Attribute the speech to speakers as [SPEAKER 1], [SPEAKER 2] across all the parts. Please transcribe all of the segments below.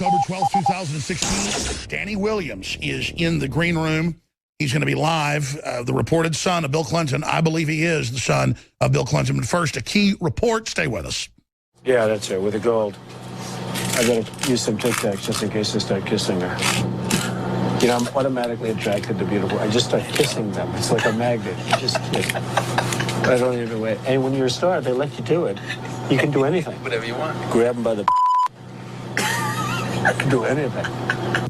[SPEAKER 1] October 12, 2016. Danny Williams is in the green room. He's going to be live. The reported son of Bill Clinton. I believe he is the son of Bill Clinton. But first, a key report. Stay with us.
[SPEAKER 2] Yeah, that's it, with the gold. I better use some Tic Tacs just in case I start kissing her. You know, I'm automatically attracted to beautiful. I just start kissing them. It's like a magnet. You just kiss. I don't even wait. And when you're a star, they let you do it. You can do anything.
[SPEAKER 3] Whatever you want.
[SPEAKER 2] Grab them by the... I can do anything.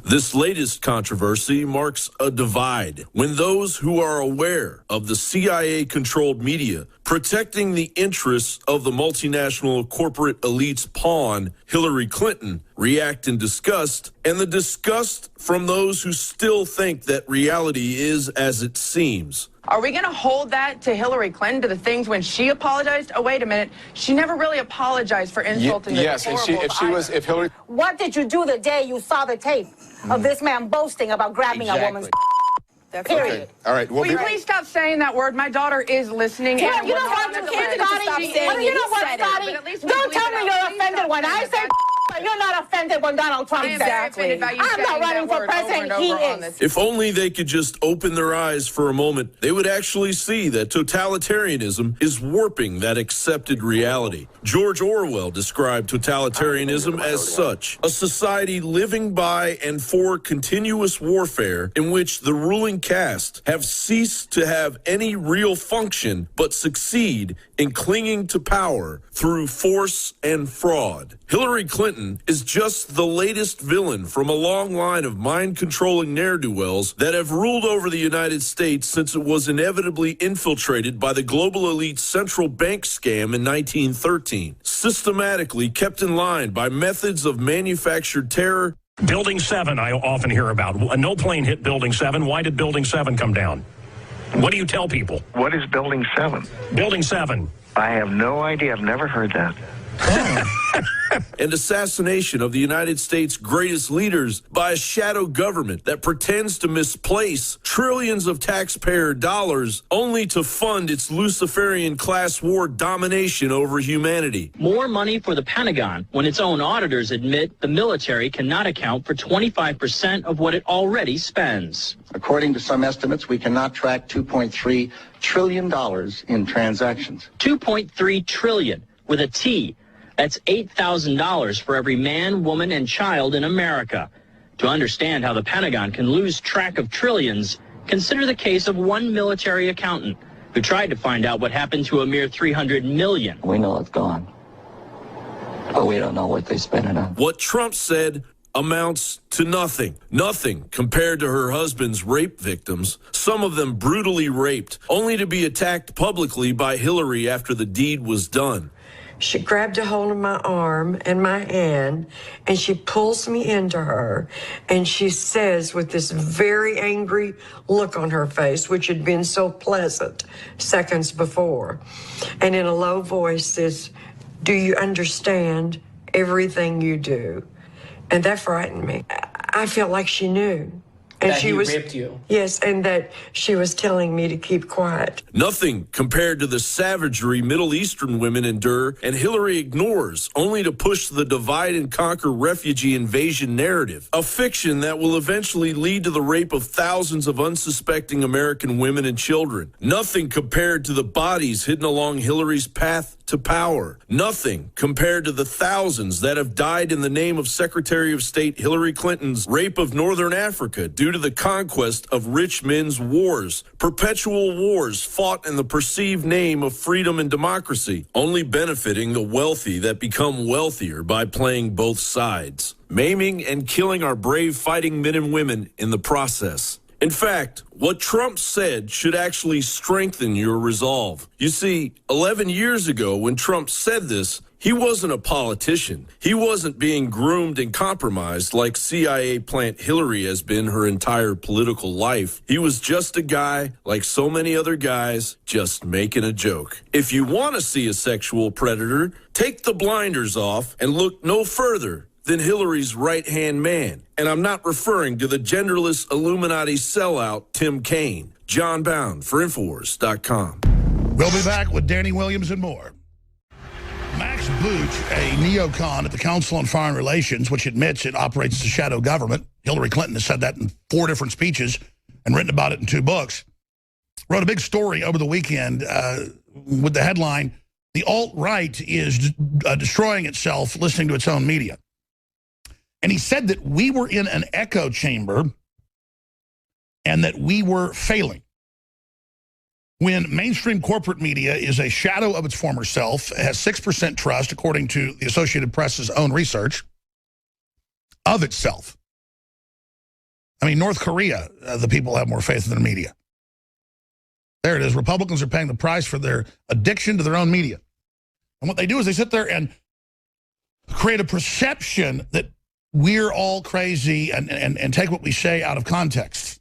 [SPEAKER 4] This latest controversy marks a divide when those who are aware of the CIA-controlled media protecting the interests of the multinational corporate elite's pawn, Hillary Clinton, react in disgust, and the disgust from those who still think that reality is as it seems.
[SPEAKER 5] Are we going to hold that to Hillary Clinton, to the things when she apologized? Oh, wait a minute. She never really apologized for insulting the
[SPEAKER 3] Yes, if Hillary...
[SPEAKER 6] What did you do the day you saw the tape of this man boasting about grabbing a woman's period?
[SPEAKER 3] Okay. All right.
[SPEAKER 5] Will you please stop saying that word? My daughter is listening.
[SPEAKER 6] Yeah, you know what, Scotty? Don't tell me you're offended when I say but you're not offended when Donald Trump says
[SPEAKER 5] exactly.
[SPEAKER 6] I'm not running for president. He is.
[SPEAKER 4] If only they could just open their eyes for a moment, they would actually see that totalitarianism is warping that accepted reality. George Orwell described totalitarianism as such, a society living by and for continuous warfare in which the ruling caste have ceased to have any real function but succeed in clinging to power through force and fraud. Hillary Clinton is just the latest villain from a long line of mind-controlling ne'er-do-wells that have ruled over the United States since it was inevitably infiltrated by the global elite's central bank scam in 1913, systematically kept in line by methods of manufactured terror.
[SPEAKER 7] Building 7, I often hear about. No plane hit Building 7. Why did Building 7 come down? What do you tell people?
[SPEAKER 8] What is Building 7?
[SPEAKER 7] Building 7.
[SPEAKER 8] I have no idea. I've never heard that.
[SPEAKER 4] And assassination of the United States' greatest leaders by a shadow government that pretends to misplace trillions of taxpayer dollars only to fund its Luciferian class war domination over humanity.
[SPEAKER 9] More money for the Pentagon when its own auditors admit the military cannot account for 25% of what it already spends.
[SPEAKER 10] According to some estimates, we cannot track $2.3 trillion in transactions.
[SPEAKER 9] $2.3 trillion with a T. That's $8,000 for every man, woman, and child in America. To understand how the Pentagon can lose track of trillions, consider the case of one military accountant who tried to find out what happened to a mere $300 million.
[SPEAKER 10] We know it's gone, but we don't know what they spent it on.
[SPEAKER 4] What Trump said amounts to nothing. Nothing compared to her husband's rape victims, some of them brutally raped, only to be attacked publicly by Hillary after the deed was done.
[SPEAKER 11] She grabbed a hold of my arm and my hand, and she pulls me into her, and she says with this very angry look on her face, which had been so pleasant seconds before, and in a low voice says, "Do you understand everything you do?" And that frightened me. I felt like she knew. And
[SPEAKER 12] that she raped you.
[SPEAKER 11] Yes, and that she was telling me to keep quiet.
[SPEAKER 4] Nothing compared to the savagery Middle Eastern women endure, and Hillary ignores, only to push the divide and conquer refugee invasion narrative, a fiction that will eventually lead to the rape of thousands of unsuspecting American women and children. Nothing compared to the bodies hidden along Hillary's path to power. Nothing compared to the thousands that have died in the name of Secretary of State Hillary Clinton's rape of Northern Africa due to the conquest of rich men's wars, perpetual wars fought in the perceived name of freedom and democracy, only benefiting the wealthy that become wealthier by playing both sides, maiming and killing our brave fighting men and women in the process. In fact, what Trump said should actually strengthen your resolve. You see, 11 years ago when Trump said this, he wasn't a politician. He wasn't being groomed and compromised like CIA plant Hillary has been her entire political life. He was just a guy like so many other guys, just making a joke. If you want to see a sexual predator, take the blinders off and look no further than Hillary's right-hand man. And I'm not referring to the genderless Illuminati sellout Tim Kaine. John Bound for Infowars.com.
[SPEAKER 1] We'll be back with Danny Williams and more. Max Booth, a neocon at the Council on Foreign Relations, which admits it operates as a shadow government. Hillary Clinton has said that in 4 different speeches and written about it in 2 books. Wrote a big story over the weekend with the headline, "The alt-right is destroying itself listening to its own media." And he said that we were in an echo chamber and that we were failing. When mainstream corporate media is a shadow of its former self, has 6% trust, according to the Associated Press's own research, of itself. I mean, North Korea, the people have more faith in their media. There it is. Republicans are paying the price for their addiction to their own media. And what they do is they sit there and create a perception that we're all crazy and take what we say out of context.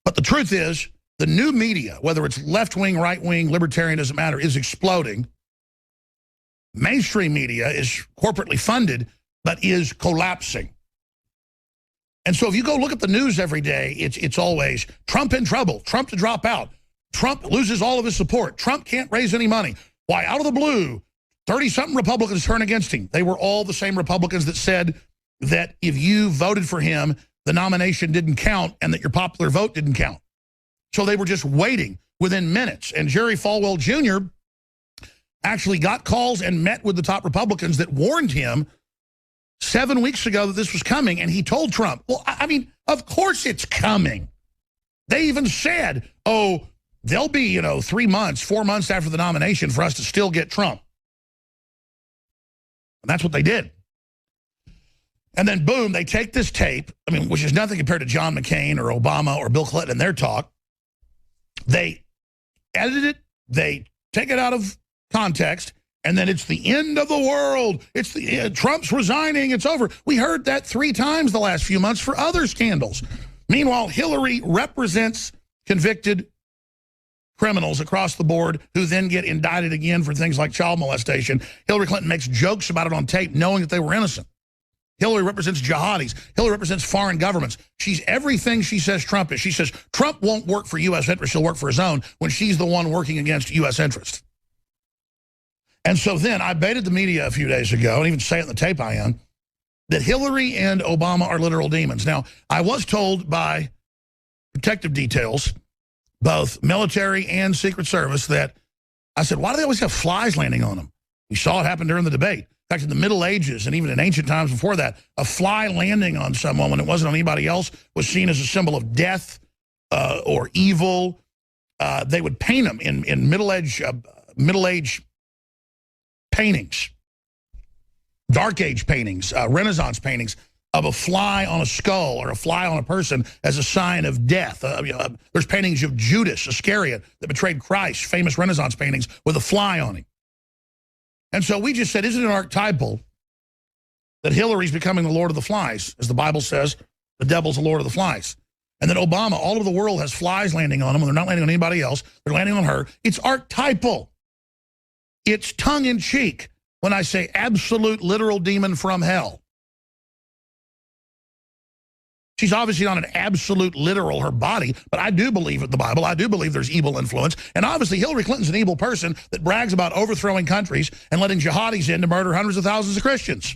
[SPEAKER 1] But the truth is, the new media, whether it's left-wing, right-wing, libertarian, doesn't matter, is exploding. Mainstream media is corporately funded, but is collapsing. And so if you go look at the news every day, it's always Trump in trouble, Trump to drop out, Trump loses all of his support, Trump can't raise any money. Why, out of the blue, 30-something Republicans turn against him. They were all the same Republicans that said that if you voted for him, the nomination didn't count and that your popular vote didn't count. So they were just waiting within minutes. And Jerry Falwell Jr. actually got calls and met with the top Republicans that warned him 7 weeks ago that this was coming. And he told Trump, well, I mean, of course it's coming. They even said, oh, there'll be, 3 months, 4 months after the nomination for us to still get Trump. And that's what they did. And then, boom, they take this tape, which is nothing compared to John McCain or Obama or Bill Clinton and their talk. They edit it, they take it out of context, and then it's the end of the world. It's Trump's resigning, it's over. We heard that 3 times the last few months for other scandals. Meanwhile, Hillary represents convicted criminals across the board who then get indicted again for things like child molestation. Hillary Clinton makes jokes about it on tape knowing that they were innocent. Hillary represents jihadis. Hillary represents foreign governments. She's everything she says Trump is. She says Trump won't work for U.S. interests. He'll work for his own when she's the one working against U.S. interests. And so then I baited the media a few days ago, and even say it in the tape I am, that Hillary and Obama are literal demons. Now, I was told by protective details, both military and Secret Service, that I said, why do they always have flies landing on them? We saw it happen during the debate. In fact, in the Middle Ages and even in ancient times before that, a fly landing on someone when it wasn't on anybody else was seen as a symbol of death or evil. They would paint them in Middle Age paintings, Dark Age paintings, Renaissance paintings of a fly on a skull or a fly on a person as a sign of death. There's paintings of Judas Iscariot that betrayed Christ, famous Renaissance paintings with a fly on him. And so we just said, isn't it archetypal that Hillary's becoming the Lord of the Flies? As the Bible says, the devil's the Lord of the Flies. And that Obama, all over the world, has flies landing on him, and they're not landing on anybody else. They're landing on her. It's archetypal. It's tongue-in-cheek when I say absolute literal demon from hell. She's obviously not an absolute literal, her body, but I do believe in the Bible. I do believe there's evil influence. And obviously Hillary Clinton's an evil person that brags about overthrowing countries and letting jihadis in to murder hundreds of thousands of Christians.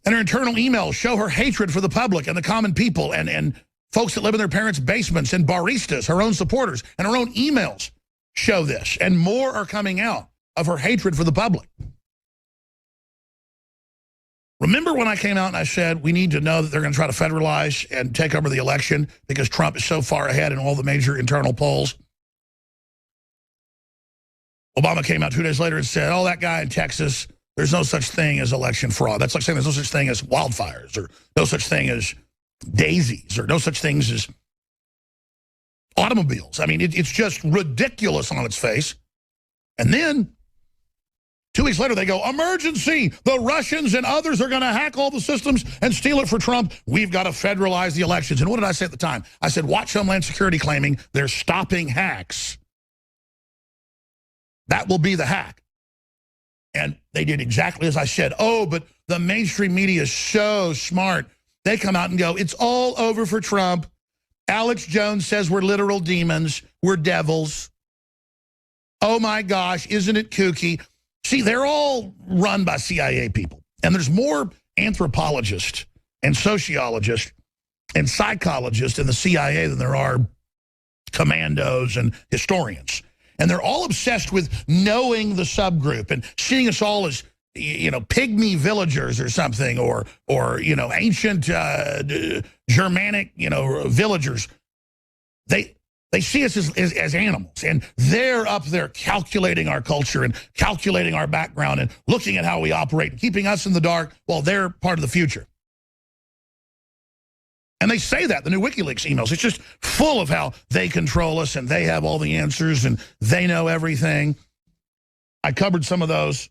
[SPEAKER 1] And her internal emails show her hatred for the public and the common people and folks that live in their parents' basements and baristas, her own supporters, and her own emails show this. And more are coming out of her hatred for the public. Remember when I came out and I said we need to know that they're going to try to federalize and take over the election because Trump is so far ahead in all the major internal polls? Obama came out 2 days later and said, oh, that guy in Texas, there's no such thing as election fraud. That's like saying there's no such thing as wildfires or no such thing as daisies or no such things as automobiles. I mean, it's just ridiculous on its face. And then 2 weeks later, they go, emergency, the Russians and others are going to hack all the systems and steal it for Trump. We've got to federalize the elections. And what did I say at the time? I said, watch Homeland Security claiming they're stopping hacks. That will be the hack. And they did exactly as I said. Oh, but the mainstream media is so smart. They come out and go, it's all over for Trump. Alex Jones says we're literal demons. We're devils. Oh, my gosh, isn't it kooky? See, they're all run by CIA people. And there's more anthropologists and sociologists and psychologists in the CIA than there are commandos and historians. And they're all obsessed with knowing the subgroup and seeing us all as, you know, pygmy villagers or something, or you know, ancient Germanic, you know, villagers. They see us as animals, and they're up there calculating our culture and calculating our background and looking at how we operate and keeping us in the dark while they're part of the future. And they say that, the new WikiLeaks emails. It's just full of how they control us and they have all the answers and they know everything. I covered some of those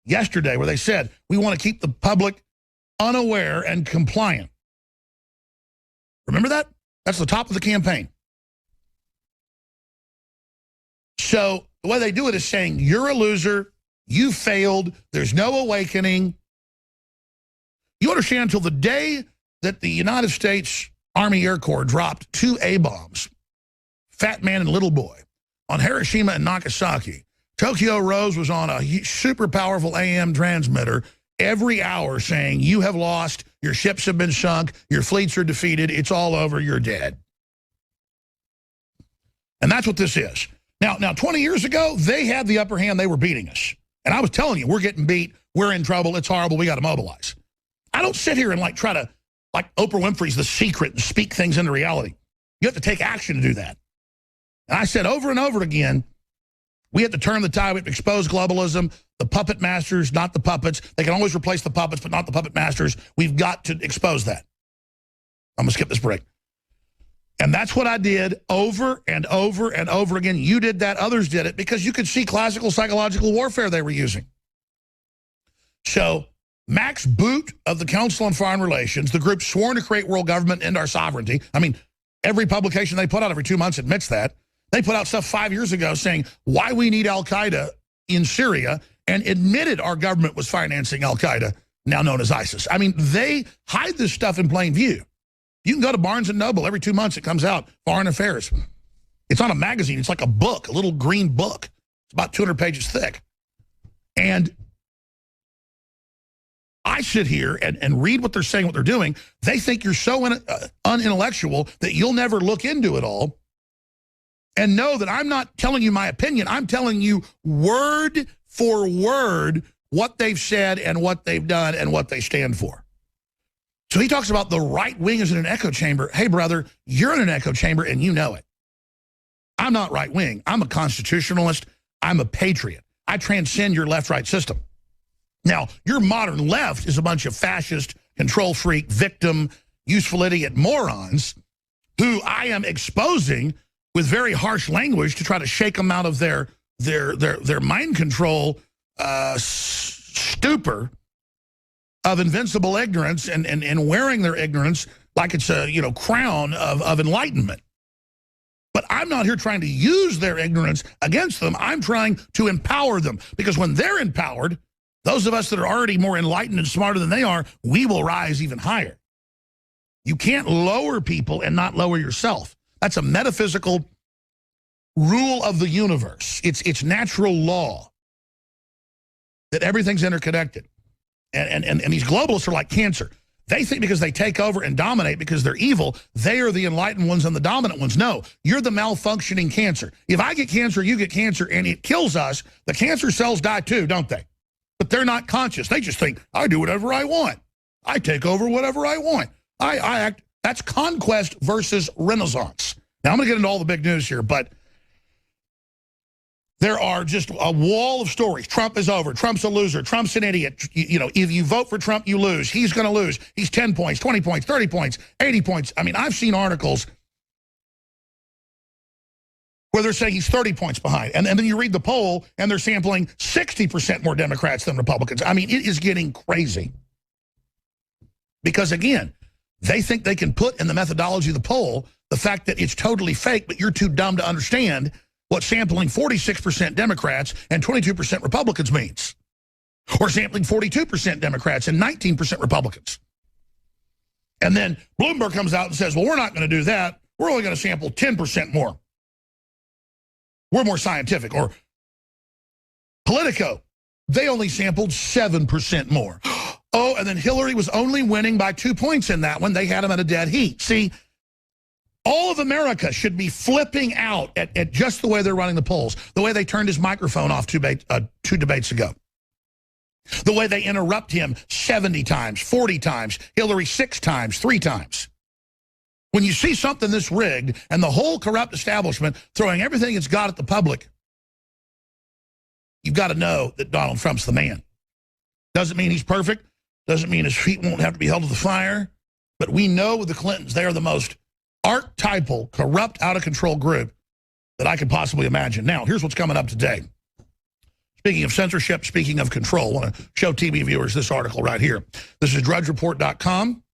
[SPEAKER 1] yesterday where they said, we want to keep the public unaware and compliant. Remember that? That's the top of the campaign. So the way they do it is saying, you're a loser, you failed, there's no awakening. You understand, until the day that the United States Army Air Corps dropped 2 A-bombs, Fat Man and Little Boy, on Hiroshima and Nagasaki, Tokyo Rose was on a super powerful AM transmitter every hour saying, you have lost, your ships have been sunk, your fleets are defeated, it's all over, you're dead. And that's what this is. Now, 20 years ago, they had the upper hand, they were beating us. And I was telling you, we're getting beat, we're in trouble, it's horrible, we got to mobilize. I don't sit here and like try to, like Oprah Winfrey's The Secret, and speak things into reality. You have to take action to do that. And I said over and over again, we have to turn the tide, we have to expose globalism, the puppet masters, not the puppets. They can always replace the puppets, but not the puppet masters. We've got to expose that. I'm going to skip this break. And that's what I did over and over and over again. You did that, others did it, because you could see classical psychological warfare they were using. So Max Boot of the Council on Foreign Relations, the group sworn to create world government and our sovereignty. I mean, every publication they put out every 2 months admits that. They put out stuff 5 years ago saying why we need al-Qaeda in Syria, and admitted our government was financing al-Qaeda, now known as ISIS. I mean, they hide this stuff in plain view. You can go to Barnes & Noble. Every 2 months it comes out, Foreign Affairs. It's on a magazine. It's like a book, a little green book. It's about 200 pages thick. And I sit here and read what they're saying, what they're doing. They think you're so unintellectual that you'll never look into it all and know that I'm not telling you my opinion. I'm telling you word for word what they've said and what they've done and what they stand for. So he talks about the right wing is in an echo chamber. Hey, brother, you're in an echo chamber and you know it. I'm not right wing. I'm a constitutionalist. I'm a patriot. I transcend your left-right system. Now, your modern left is a bunch of fascist, control freak, victim, useful idiot morons who I am exposing with very harsh language to try to shake them out of their mind control stupor of invincible ignorance and wearing their ignorance like it's a crown of enlightenment. But I'm not here trying to use their ignorance against them. I'm trying to empower them, because when they're empowered, those of us that are already more enlightened and smarter than they are, we will rise even higher. You can't lower people and not lower yourself. That's a metaphysical rule of the universe. It's natural law that everything's interconnected. And these globalists are like cancer. They think because they take over and dominate because they're evil, they are the enlightened ones and the dominant ones. No, you're the malfunctioning cancer. If I get cancer, you get cancer, and it kills us, the cancer cells die too, don't they? But they're not conscious. They just think, I do whatever I want. I take over whatever I want. I act. That's conquest versus renaissance. Now, I'm going to get into all the big news here, but there are just a wall of stories. Trump is over. Trump's a loser. Trump's an idiot. If you vote for Trump, you lose. He's going to lose. He's 10 points, 20 points, 30 points, 80 points. I mean, I've seen articles where they're saying he's 30 points behind. And then you read the poll, and they're sampling 60% more Democrats than Republicans. I mean, it is getting crazy. Because, again, they think they can put in the methodology of the poll the fact that it's totally fake, but you're too dumb to understand what sampling 46% Democrats and 22% Republicans means. Or sampling 42% Democrats and 19% Republicans. And then Bloomberg comes out and says, well, we're not going to do that. We're only going to sample 10% more. We're more scientific. Or Politico They only sampled 7% more. Oh, and then Hillary was only winning by 2 points in that one. They had him at a dead heat. See, all of America should be flipping out at just the way they're running the polls, the way they turned his microphone off two debates ago, the way they interrupt him 70 times, 40 times, Hillary 6 times, 3 times. When you see something this rigged and the whole corrupt establishment throwing everything it's got at the public, you've got to know that Donald Trump's the man. Doesn't mean he's perfect. Doesn't mean his feet won't have to be held to the fire. But we know with the Clintons, they are the most archetypal, corrupt, out-of-control group that I could possibly imagine. Now, here's what's coming up today. Speaking of censorship, speaking of control, I want to show TV viewers this article right here. This is DrudgeReport.com.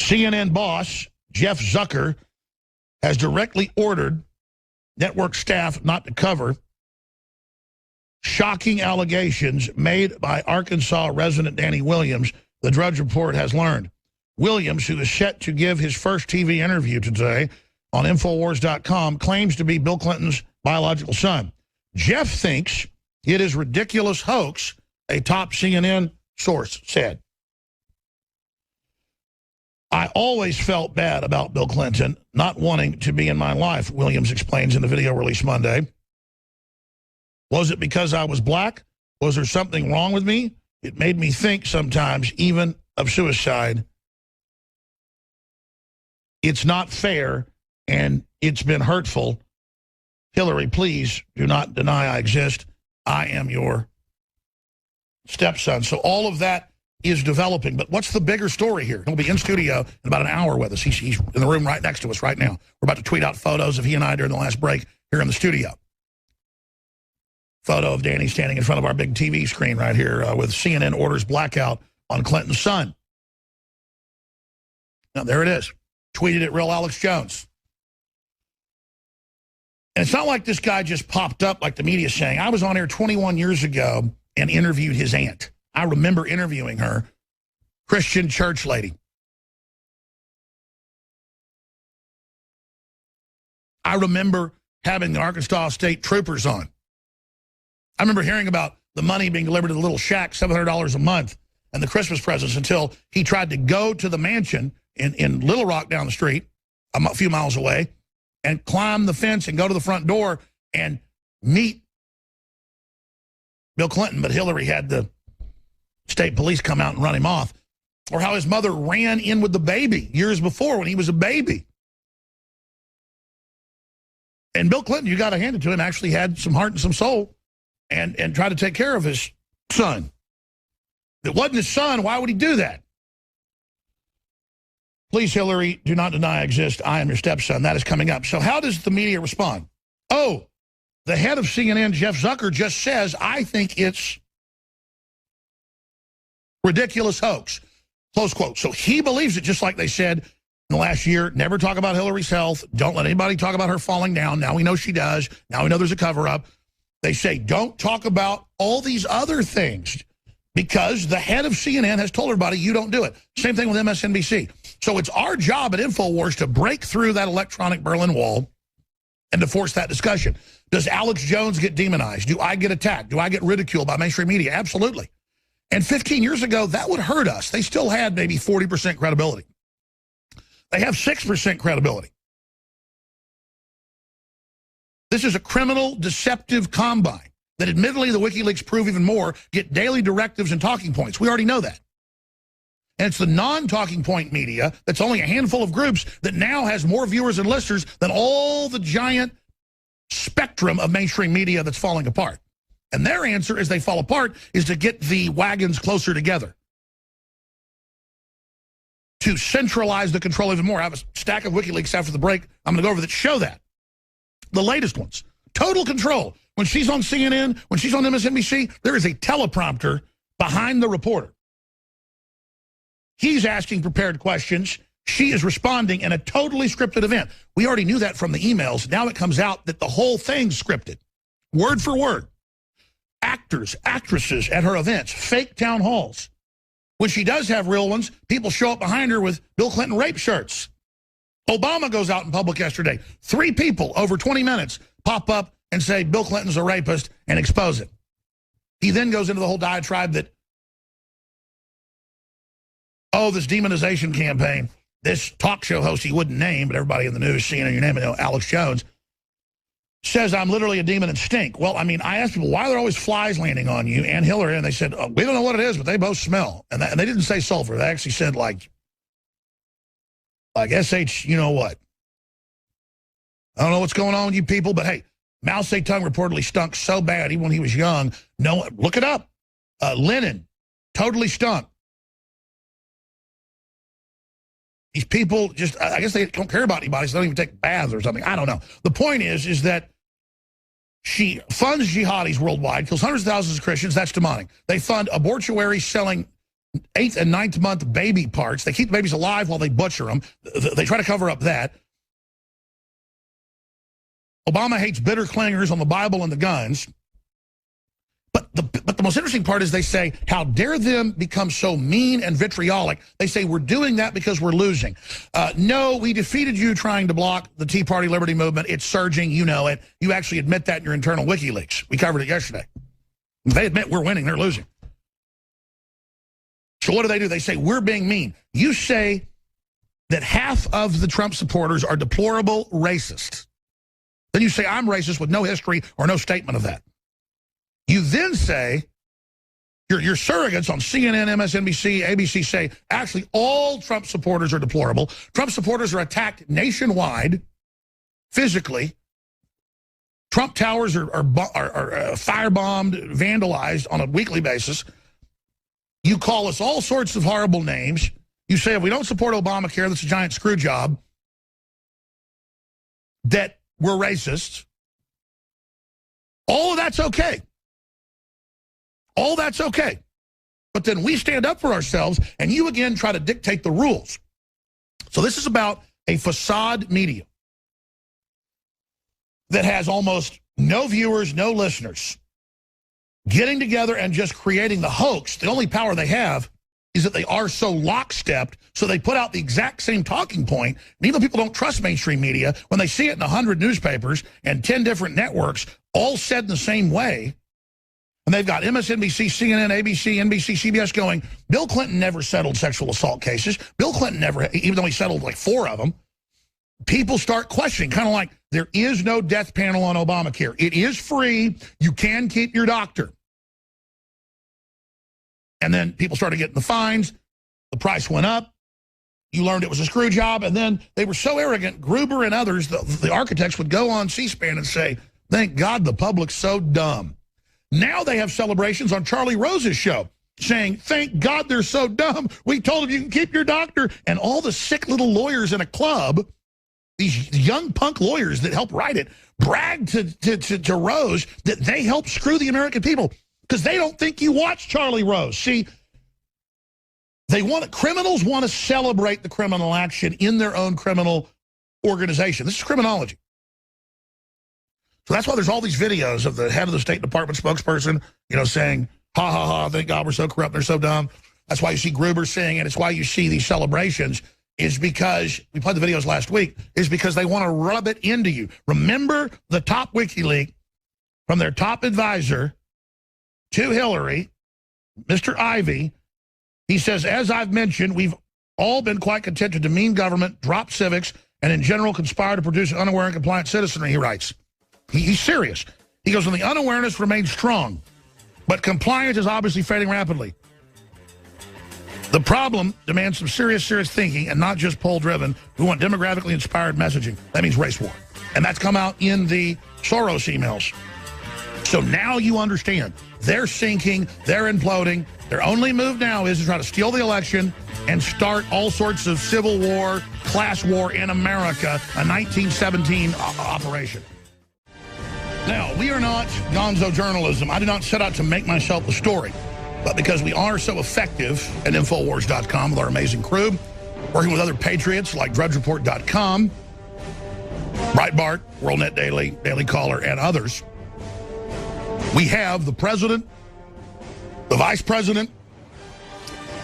[SPEAKER 1] CNN boss Jeff Zucker has directly ordered network staff not to cover shocking allegations made by Arkansas resident Danny Williams, the Drudge Report has learned. Williams, who is set to give his first TV interview today on Infowars.com, claims to be Bill Clinton's biological son. Jeff thinks it is ridiculous hoax, a top CNN source said. I always felt bad about Bill Clinton not wanting to be in my life, Williams explains in the video released Monday. Was it because I was black? Was there something wrong with me? It made me think sometimes even of suicide. It's not fair, and it's been hurtful. Hillary, please do not deny I exist. I am your stepson. So all of that is developing. But what's the bigger story here? He'll be in studio in about an hour with us. He's in the room right next to us right now. We're about to tweet out photos of he and I during the last break here in the studio. Photo of Danny standing in front of our big TV screen right here with CNN orders blackout on Clinton's son. Now, there it is. Tweeted at Real Alex Jones. And it's not like this guy just popped up like the media is saying. I was on air 21 years ago and interviewed his aunt. I remember interviewing her, Christian church lady. I remember having the Arkansas State Troopers on. I remember hearing about the money being delivered to the little shack, $700 a month, and the Christmas presents until he tried to go to the mansion in Little Rock down the street, a few miles away, and climb the fence and go to the front door and meet Bill Clinton. But Hillary had the state police come out and run him off. Or how his mother ran in with the baby years before when he was a baby. And Bill Clinton, you got to hand it to him, actually had some heart and some soul and tried to take care of his son. If it wasn't his son, why would he do that? Please, Hillary, do not deny I exist. I am your stepson. That is coming up. So how does the media respond? Oh, the head of CNN, Jeff Zucker, just says, I think it's ridiculous hoax. Close quote. So he believes it, just like they said in the last year. Never talk about Hillary's health. Don't let anybody talk about her falling down. Now we know she does. Now we know there's a cover-up. They say don't talk about all these other things because the head of CNN has told everybody you don't do it. Same thing with MSNBC. So it's our job at InfoWars to break through that electronic Berlin Wall and to force that discussion. Does Alex Jones get demonized? Do I get attacked? Do I get ridiculed by mainstream media? Absolutely. And 15 years ago, that would hurt us. They still had maybe 40% credibility. They have 6% credibility. This is a criminal, deceptive combine that admittedly the WikiLeaks prove even more, get daily directives and talking points. We already know that. And it's the non-talking point media that's only a handful of groups that now has more viewers and listeners than all the giant spectrum of mainstream media that's falling apart. And their answer as they fall apart is to get the wagons closer together. To centralize the control even more. I have a stack of WikiLeaks after the break I'm going to go over that show that. The latest ones. Total control. When she's on CNN, when she's on MSNBC, there is a teleprompter behind the reporter. He's asking prepared questions. She is responding in a totally scripted event. We already knew that from the emails. Now it comes out that the whole thing's scripted. Word for word. Actors, actresses at her events, fake town halls. When she does have real ones, people show up behind her with Bill Clinton rape shirts. Obama goes out in public yesterday. 3 people over 20 minutes pop up and say Bill Clinton's a rapist and expose it. He then goes into the whole diatribe that, oh, this demonization campaign, this talk show host he wouldn't name, but everybody in the news, CNN, you name it, Alex Jones, says I'm literally a demon and stink. Well, I mean, I asked people, why are there always flies landing on you and Hillary? And they said, oh, we don't know what it is, but they both smell. And they didn't say sulfur. They actually said like SH, you know what? I don't know what's going on with you people, but hey, Mao Zedong reportedly stunk so bad even when he was young. No, look it up. Lenin totally stunk. These people just, I guess they don't care about anybody, so they don't even take baths or something. I don't know. The point is that she funds jihadis worldwide, kills hundreds of thousands of Christians. That's demonic. They fund abortuaries selling 8th and 9th month baby parts. They keep the babies alive while they butcher them. They try to cover up that. Obama hates bitter clingers on the Bible and the guns. But the most interesting part is they say, how dare them become so mean and vitriolic? They say, we're doing that because we're losing. No, we defeated you trying to block the Tea Party Liberty Movement. It's surging. You know it. You actually admit that in your internal WikiLeaks. We covered it yesterday. They admit we're winning. They're losing. So what do? They say, we're being mean. You say that half of the Trump supporters are deplorable racists. Then you say, I'm racist with no history or no statement of that. You then say, your surrogates on CNN, MSNBC, ABC say, actually, all Trump supporters are deplorable. Trump supporters are attacked nationwide, physically. Trump towers are firebombed, vandalized on a weekly basis. You call us all sorts of horrible names. You say, if we don't support Obamacare, that's a giant screw job, that we're racists. All of that's okay. All that's okay. But then we stand up for ourselves, and you again try to dictate the rules. So this is about a facade media that has almost no viewers, no listeners, getting together and just creating the hoax. The only power they have is that they are so lockstepped, so they put out the exact same talking point. And even though people don't trust mainstream media, when they see it in 100 newspapers and 10 different networks, all said in the same way, and they've got MSNBC, CNN, ABC, NBC, CBS going, Bill Clinton never settled sexual assault cases. Bill Clinton never, even though he settled like 4 of them. People start questioning, kind of like, there is no death panel on Obamacare. It is free. You can keep your doctor. And then people started getting the fines. The price went up. You learned it was a screw job. And then they were so arrogant, Gruber and others, the architects would go on C-SPAN and say, thank God the public's so dumb. Now they have celebrations on Charlie Rose's show saying, thank God they're so dumb. We told them you can keep your doctor. And all the sick little lawyers in a club, these young punk lawyers that helped write it, bragged to Rose that they helped screw the American people because they don't think you watch Charlie Rose. See, criminals want to celebrate the criminal action in their own criminal organization. This is criminology. So that's why there's all these videos of the head of the State Department spokesperson, saying, ha, ha, ha, thank God we're so corrupt, they're so dumb. That's why you see Gruber saying it. It's why you see these celebrations, is because, we played the videos last week, is because they want to rub it into you. Remember the top WikiLeaks from their top advisor to Hillary, Mr. Ivey. He says, as I've mentioned, we've all been quite content to demean government, drop civics, and in general conspire to produce an unaware and compliant citizenry, he writes. He's serious. He goes, and the unawareness remains strong, but compliance is obviously fading rapidly. The problem demands some serious thinking and not just poll-driven. We want demographically inspired messaging. That means race war. And that's come out in the Soros emails. So now you understand. They're sinking. They're imploding. Their only move now is to try to steal the election and start all sorts of civil war, class war in America, a 1917 operation. Now, we are not gonzo journalism. I did not set out to make myself the story. But because we are so effective at Infowars.com with our amazing crew, working with other patriots like DrudgeReport.com, Breitbart, WorldNet Daily, Daily Caller, and others, we have the president, the vice president,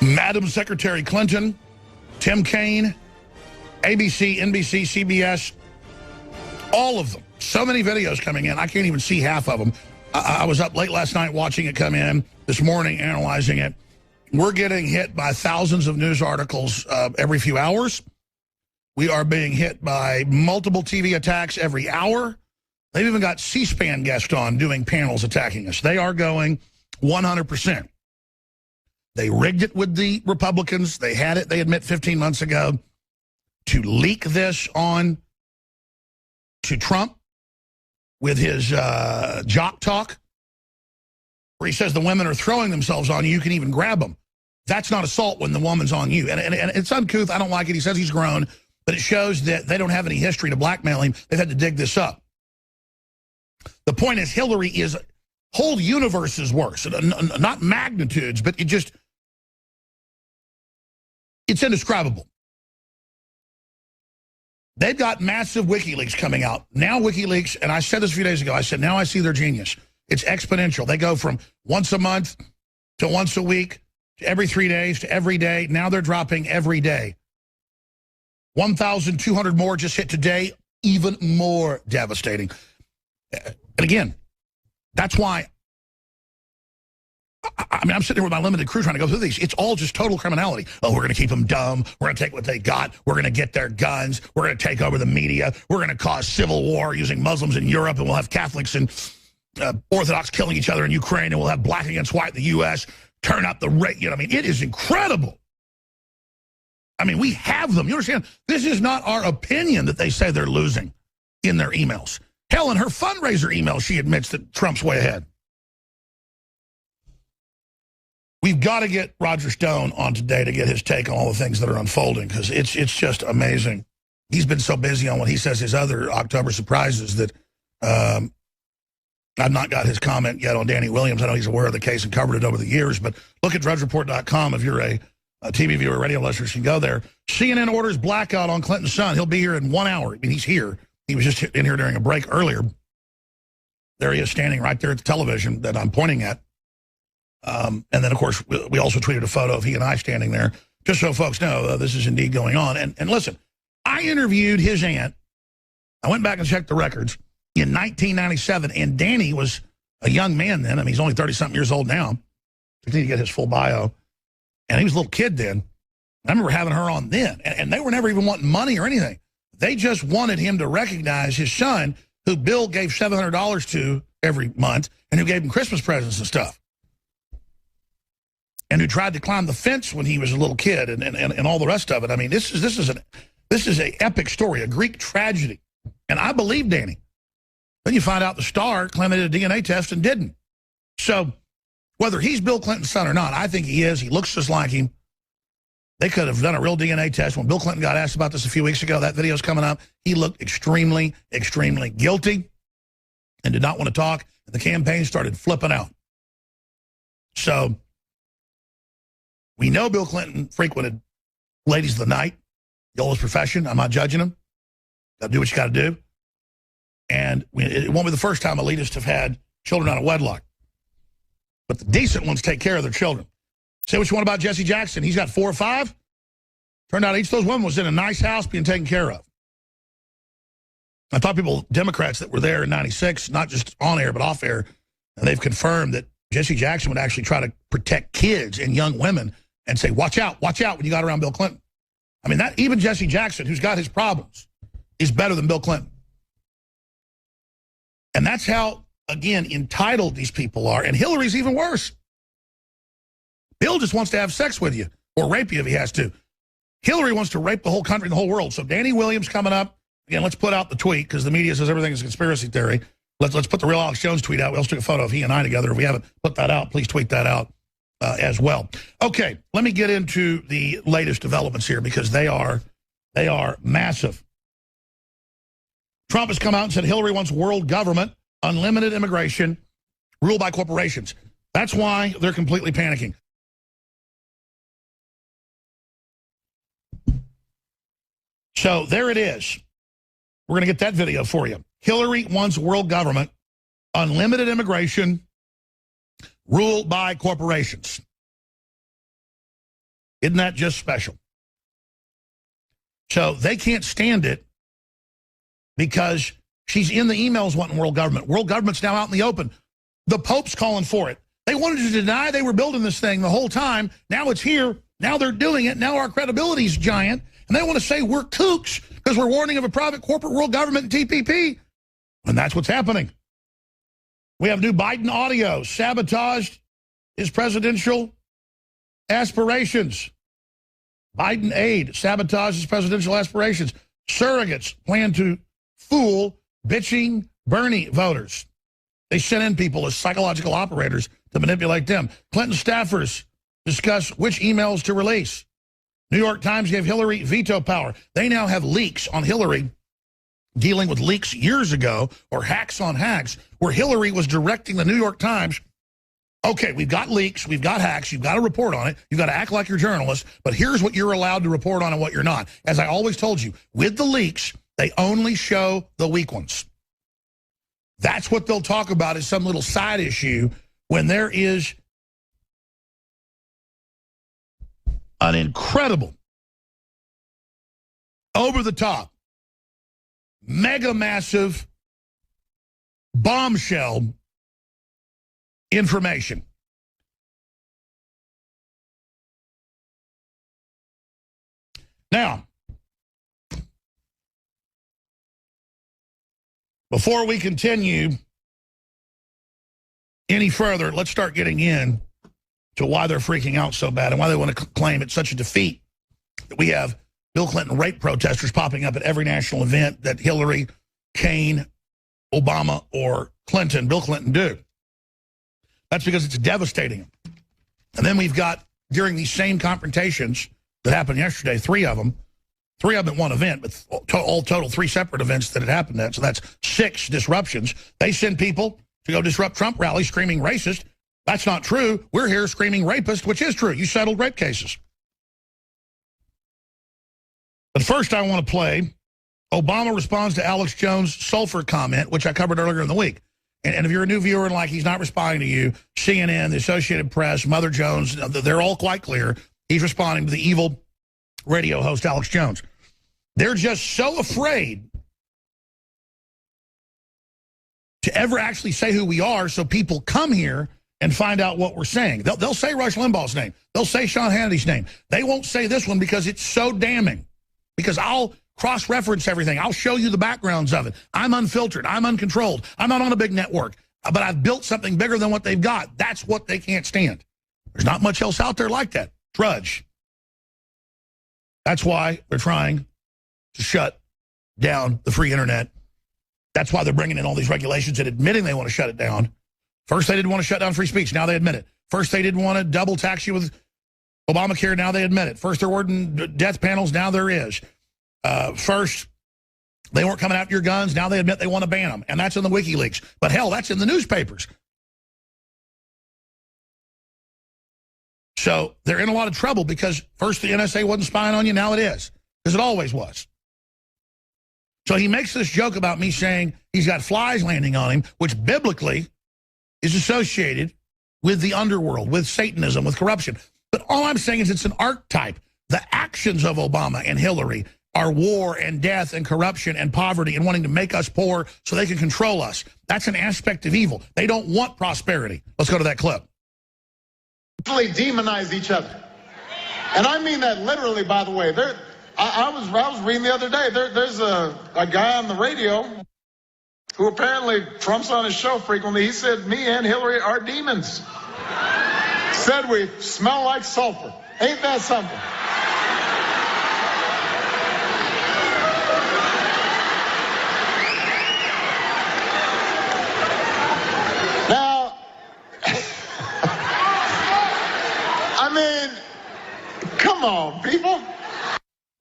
[SPEAKER 1] Madam Secretary Clinton, Tim Kaine, ABC, NBC, CBS, all of them. So many videos coming in. I can't even see half of them. I was up late last night watching it come in, this morning analyzing it. We're getting hit by thousands of news articles every few hours. We are being hit by multiple TV attacks every hour. They've even got C-SPAN guests on doing panels attacking us. They are going 100%. They rigged it with the Republicans. They had it, they admit, 15 months ago to leak this on to Trump with his jock talk, where he says the women are throwing themselves on you, you can even grab them. That's not assault when the woman's on you. And it's uncouth. I don't like it. He says he's grown, but it shows that they don't have any history to blackmail him. They've had to dig this up. The point is, Hillary is whole universes worse. Not magnitudes, but it's indescribable. They've got massive WikiLeaks coming out. Now WikiLeaks, and I said this a few days ago, I said, now I see their genius. It's exponential. They go from once a month to once a week to every 3 days to every day. Now they're dropping every day. 1,200 more just hit today, even more devastating. And again, that's why, I mean, I'm sitting here with my limited crew trying to go through these. It's all just total criminality. Oh, we're going to keep them dumb. We're going to take what they got. We're going to get their guns. We're going to take over the media. We're going to cause civil war using Muslims in Europe, and we'll have Catholics and Orthodox killing each other in Ukraine, and we'll have black against white in the U.S. Turn up the rate. You know, I mean, it is incredible. I mean, we have them. You understand? This is not our opinion that they say they're losing in their emails. Hell, in her fundraiser email, she admits that Trump's way ahead. We've got to get Roger Stone on today to get his take on all the things that are unfolding, because it's just amazing. He's been so busy on what he says his other October surprises that I've not got his comment yet on Danny Williams. I know he's aware of the case and covered it over the years, but look at DrudgeReport.com if you're a TV viewer, radio listeners can go there. CNN orders blackout on Clinton's son. He'll be here in 1 hour. I mean, he's here. He was just in here during a break earlier. There he is standing right there at the television that I'm pointing at. And then, of course, we also tweeted a photo of he and I standing there, just so folks know this is indeed going on. And listen, I interviewed his aunt. I went back and checked the records in 1997, and Danny was a young man then. I mean, he's only 30-something years old now. I need to get his full bio. And he was a little kid then. I remember having her on then, and they were never even wanting money or anything. They just wanted him to recognize his son, who Bill gave $700 to every month, and who gave him Christmas presents and stuff. And who tried to climb the fence when he was a little kid, and all the rest of it. I mean, this is an epic story, a Greek tragedy. And I believe Danny. Then you find out the star claimed they did a DNA test and didn't. So whether he's Bill Clinton's son or not, I think he is. He looks just like him. They could have done a real DNA test. When Bill Clinton got asked about this a few weeks ago, that video's coming up, he looked extremely, extremely guilty and did not want to talk. And the campaign started flipping out. So we know Bill Clinton frequented ladies of the night, the oldest profession. I'm not judging him. Got to do what you got to do. And it won't be the first time elitists have had children out of wedlock. But the decent ones take care of their children. Say what you want about Jesse Jackson. He's got 4 or 5. Turned out each of those women was in a nice house being taken care of. I thought Democrats that were there in 96, not just on air, but off air, and they've confirmed that Jesse Jackson would actually try to protect kids and young women and say, watch out when you got around Bill Clinton. I mean, that even Jesse Jackson, who's got his problems, is better than Bill Clinton. And that's how, again, entitled these people are. And Hillary's even worse. Bill just wants to have sex with you or rape you if he has to. Hillary wants to rape the whole country and the whole world. So Danny Williams coming up. Again, let's put out the tweet because the media says everything is a conspiracy theory. Let's put the real Alex Jones tweet out. We also took a photo of he and I together. If we haven't put that out, please tweet that out as well. Okay, let me get into the latest developments here because they are massive. Trump has come out and said Hillary wants world government, unlimited immigration, ruled by corporations. That's why they're completely panicking. So there it is. We're going to get that video for you. Hillary wants world government, unlimited immigration, ruled by corporations. Isn't that just special? So they can't stand it because she's in the emails wanting world government. World government's now out in the open. The Pope's calling for it. They wanted to deny they were building this thing the whole time. Now it's here. Now they're doing it. Now our credibility's giant. And they want to say we're kooks because we're warning of a private corporate world government and TPP. And that's what's happening. We have new Biden audio. Sabotaged his presidential aspirations. Biden aide sabotaged his presidential aspirations. Surrogates plan to fool bitching Bernie voters. They sent in people as psychological operators to manipulate them. Clinton staffers discuss which emails to release. New York Times gave Hillary veto power. They now have leaks on Hillary, dealing with leaks years ago, or hacks on hacks, where Hillary was directing the New York Times, okay, we've got leaks, we've got hacks, you've got to report on it, you've got to act like you're journalists, but here's what you're allowed to report on and what you're not. As I always told you, with the leaks, they only show the weak ones. That's what they'll talk about as some little side issue when there is an incredible, over-the-top, mega massive bombshell information. Now, before we continue any further, let's start getting in to why they're freaking out so bad and why they want to claim it's such a defeat that we have Bill Clinton rape protesters popping up at every national event that Hillary, Kane, Obama, or Clinton, Bill Clinton do. That's because it's devastating. And then we've got, during these same confrontations that happened yesterday, three of them at one event, but all total 3 separate events that had happened at. So that's 6 disruptions. They send people to go disrupt Trump rallies screaming racist. That's not true. We're here screaming rapist, which is true. You settled rape cases. But first I want to play Obama responds to Alex Jones' sulfur comment, which I covered earlier in the week. And if you're a new viewer and like he's not responding to you, CNN, the Associated Press, Mother Jones, they're all quite clear. He's responding to the evil radio host Alex Jones. They're just so afraid to ever actually say who we are so people come here and find out what we're saying. They'll say Rush Limbaugh's name. They'll say Sean Hannity's name. They won't say this one because it's so damning. Because I'll cross-reference everything. I'll show you the backgrounds of it. I'm unfiltered. I'm uncontrolled. I'm not on a big network. But I've built something bigger than what they've got. That's what they can't stand. There's not much else out there like that. Drudge. That's why they're trying to shut down the free internet. That's why they're bringing in all these regulations and admitting they want to shut it down. First, they didn't want to shut down free speech. Now they admit it. First, they didn't want to double tax you with Obamacare. Now they admit it. First, there weren't death panels. Now there is. First, they weren't coming after your guns. Now they admit they want to ban them. And that's in the WikiLeaks. But hell, that's in the newspapers. So they're in a lot of trouble because first the NSA wasn't spying on you. Now it is. Because it always was. So he makes this joke about me saying he's got flies landing on him, which biblically is associated with the underworld, with Satanism, with corruption. But all I'm saying is it's an archetype. The actions of Obama and Hillary are war and death and corruption and poverty and wanting to make us poor so they can control us. That's an aspect of evil. They don't want prosperity. Let's go to that clip.
[SPEAKER 12] Demonize each other. And I mean that literally, by the way. I was reading the other day, there's a guy on the radio who apparently Trump's on his show frequently. He said, me and Hillary are demons. Said we smell like sulfur. Ain't that something? Now, I mean, come on, people.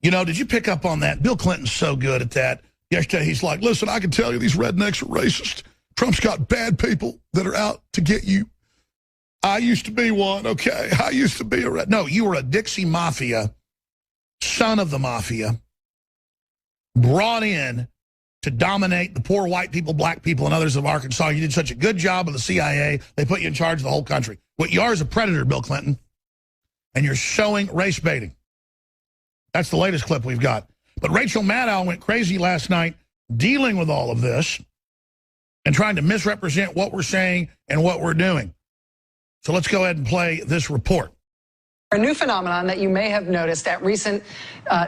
[SPEAKER 1] You know, did you pick up on that? Bill Clinton's so good at that. Yesterday, he's like, listen, I can tell you these rednecks are racist. Trump's got bad people that are out to get you. I used to be one, okay? I used to be a red. No, you were a Dixie Mafia, son of the Mafia, brought in to dominate the poor white people, black people, and others of Arkansas. You did such a good job of the CIA, they put you in charge of the whole country. What you are is a predator, Bill Clinton, and you're showing race baiting. That's the latest clip we've got. But Rachel Maddow went crazy last night dealing with all of this and trying to misrepresent what we're saying and what we're doing. So let's go ahead and play this report.
[SPEAKER 13] A new phenomenon that you may have noticed at recent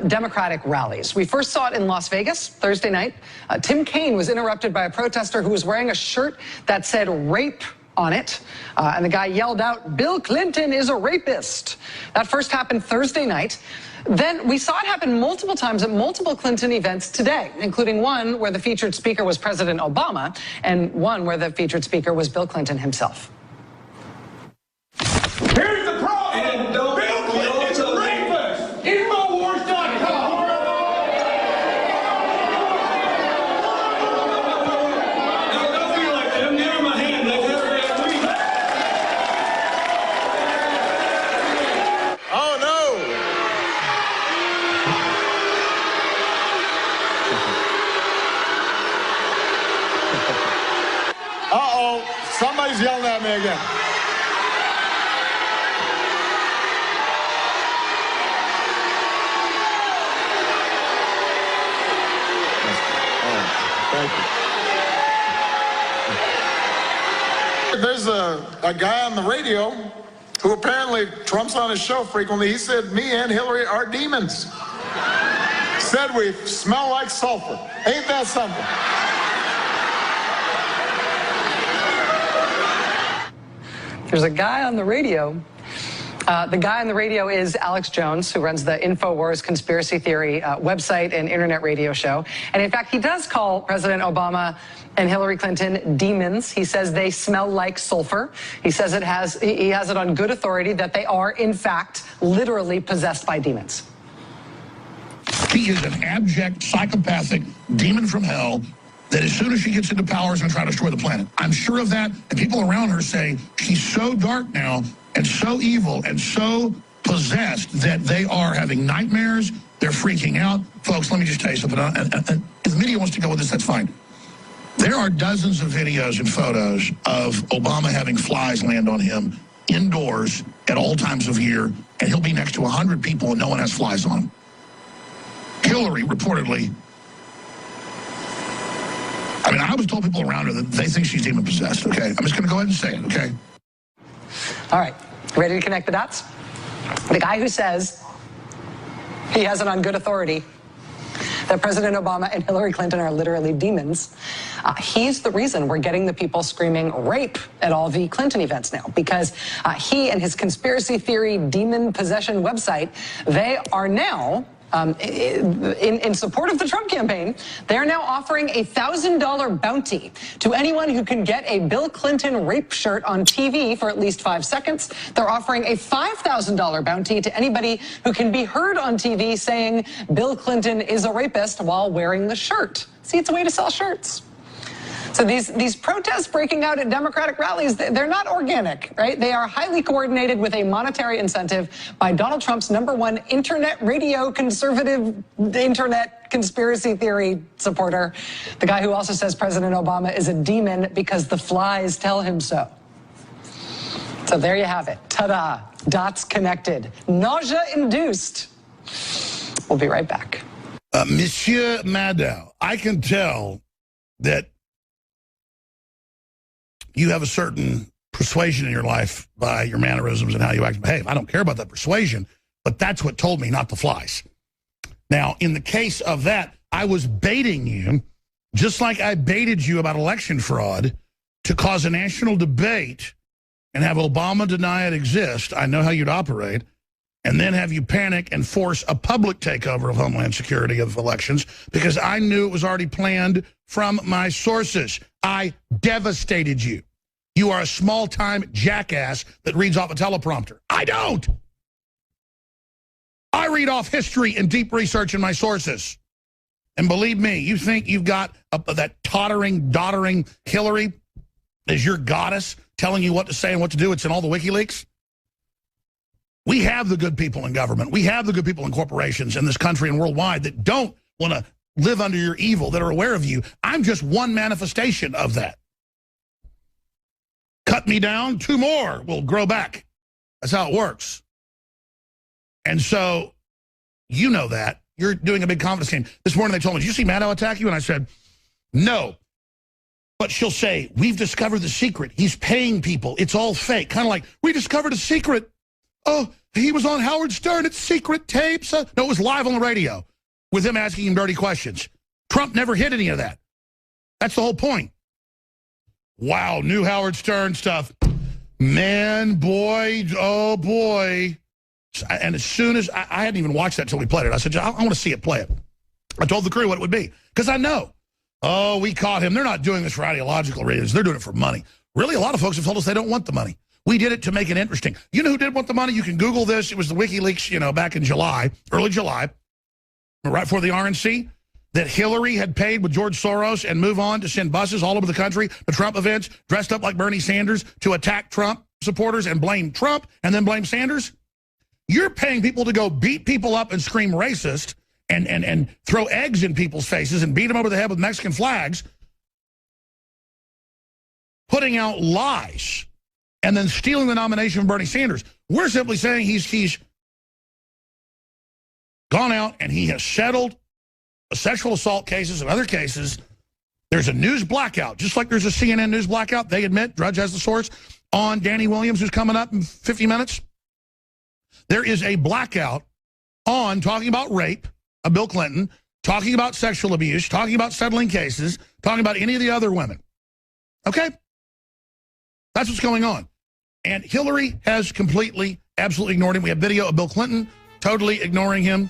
[SPEAKER 13] Democratic rallies. We first saw it in Las Vegas Thursday night. Tim Kaine was interrupted by a protester who was wearing a shirt that said rape on it. And the guy yelled out, "Bill Clinton is a rapist." That first happened Thursday night. Then we saw it happen multiple times at multiple Clinton events today, including one where the featured speaker was President Obama and one where the featured speaker was Bill Clinton himself.
[SPEAKER 14] Here's the problem. Bill Clinton is a rapist. Infowars.com. No, don't be like that. I'm giving my hand like this last week.
[SPEAKER 12] Oh, no. Uh-oh. Somebody's yelling at me again. Thank you. There's a guy on the radio who apparently Trump's on his show frequently. He said, me and Hillary are demons. Said we smell like sulfur. Ain't that something?
[SPEAKER 13] There's a guy on the radio. The guy on the radio is Alex Jones, who runs the InfoWars conspiracy theory website and internet radio show. And in fact, he does call President Obama and Hillary Clinton demons. He says they smell like sulfur. He says he has it on good authority that they are, in fact, literally possessed by demons.
[SPEAKER 1] She is an abject, psychopathic demon from hell that as soon as she gets into power is going to try to destroy the planet. I'm sure of that. And people around her say she's so dark now and so evil and so possessed that they are having nightmares. They're freaking out. Folks, let me just tell you something. And if the media wants to go with this, that's fine. There are dozens of videos and photos of Obama having flies land on him indoors at all times of year, and he'll be next to 100 people and no one has flies on him. Hillary, reportedly, I mean, I was told people around her that they think she's demon-possessed, okay? I'm just going to go ahead and say it, okay?
[SPEAKER 13] All right, ready to connect the dots? The guy who says he has it on good authority that President Obama and Hillary Clinton are literally demons, he's the reason we're getting the people screaming rape at all the Clinton events now, because he and his conspiracy theory demon possession website, they are now in support of the Trump campaign, they're now offering a $1,000 bounty to anyone who can get a Bill Clinton rape shirt on TV for at least 5 seconds. They're offering a $5,000 bounty to anybody who can be heard on TV saying Bill Clinton is a rapist while wearing the shirt. See, it's a way to sell shirts. So these protests breaking out at Democratic rallies, they're not organic, right? They are highly coordinated with a monetary incentive by Donald Trump's #1 internet radio conservative internet conspiracy theory supporter, the guy who also says President Obama is a demon because the flies tell him so. So there you have it. Ta-da. Dots connected. Nausea induced. We'll be right back.
[SPEAKER 1] Monsieur Maddow, I can tell that you have a certain persuasion in your life by your mannerisms and how you act and behave. I don't care about that persuasion, but that's what told me not to flies. Now, in the case of that, I was baiting you, just like I baited you about election fraud, to cause a national debate and have Obama deny it exists. I know how you'd operate. And then have you panic and force a public takeover of Homeland Security of elections, because I knew it was already planned from my sources. I devastated you. You are a small-time jackass that reads off a teleprompter. I don't. I read off history and deep research in my sources. And believe me, you think you've got that tottering, doddering Hillary as your goddess telling you what to say and what to do. It's in all the WikiLeaks. We have the good people in government. We have the good people in corporations in this country and worldwide that don't want to live under your evil, that are aware of you. I'm just one manifestation of that. Cut me down, 2 more will grow back. That's how it works. And so, you know that. you're doing a big confidence game. This morning they told me, did you see Maddow attack you? And I said, no. But she'll say, we've discovered the secret. He's paying people. It's all fake. Kind of like, we discovered a secret. Oh, he was on Howard Stern. It's secret tapes. No, it was live on the radio with him asking him dirty questions. Trump never hid any of that. That's the whole point. Wow, new Howard Stern stuff. Man, boy, oh, boy. And as soon as I hadn't even watched that until we played it, I said, I want to see it, play it. I told the crew what it would be because I know. Oh, we caught him. They're not doing this for ideological reasons. They're doing it for money. Really, a lot of folks have told us they don't want the money. We did it to make it interesting. You know who did want the money? You can Google this. It was the WikiLeaks, back in July, early July, right before the RNC, that Hillary had paid with George Soros and Move On to send buses all over the country to Trump events, dressed up like Bernie Sanders to attack Trump supporters and blame Trump and then blame Sanders. You're paying people to go beat people up and scream racist and throw eggs in people's faces and beat them over the head with Mexican flags, putting out lies, and then stealing the nomination from Bernie Sanders. We're simply saying he's gone out and he has settled sexual assault cases and other cases. There's a news blackout, just like there's a CNN news blackout. They admit, Drudge has the source, on Danny Williams, who's coming up in 50 minutes. There is a blackout on talking about rape of Bill Clinton, talking about sexual abuse, talking about settling cases, talking about any of the other women. Okay? That's what's going on. And Hillary has completely, absolutely ignored him. We have video of Bill Clinton totally ignoring him.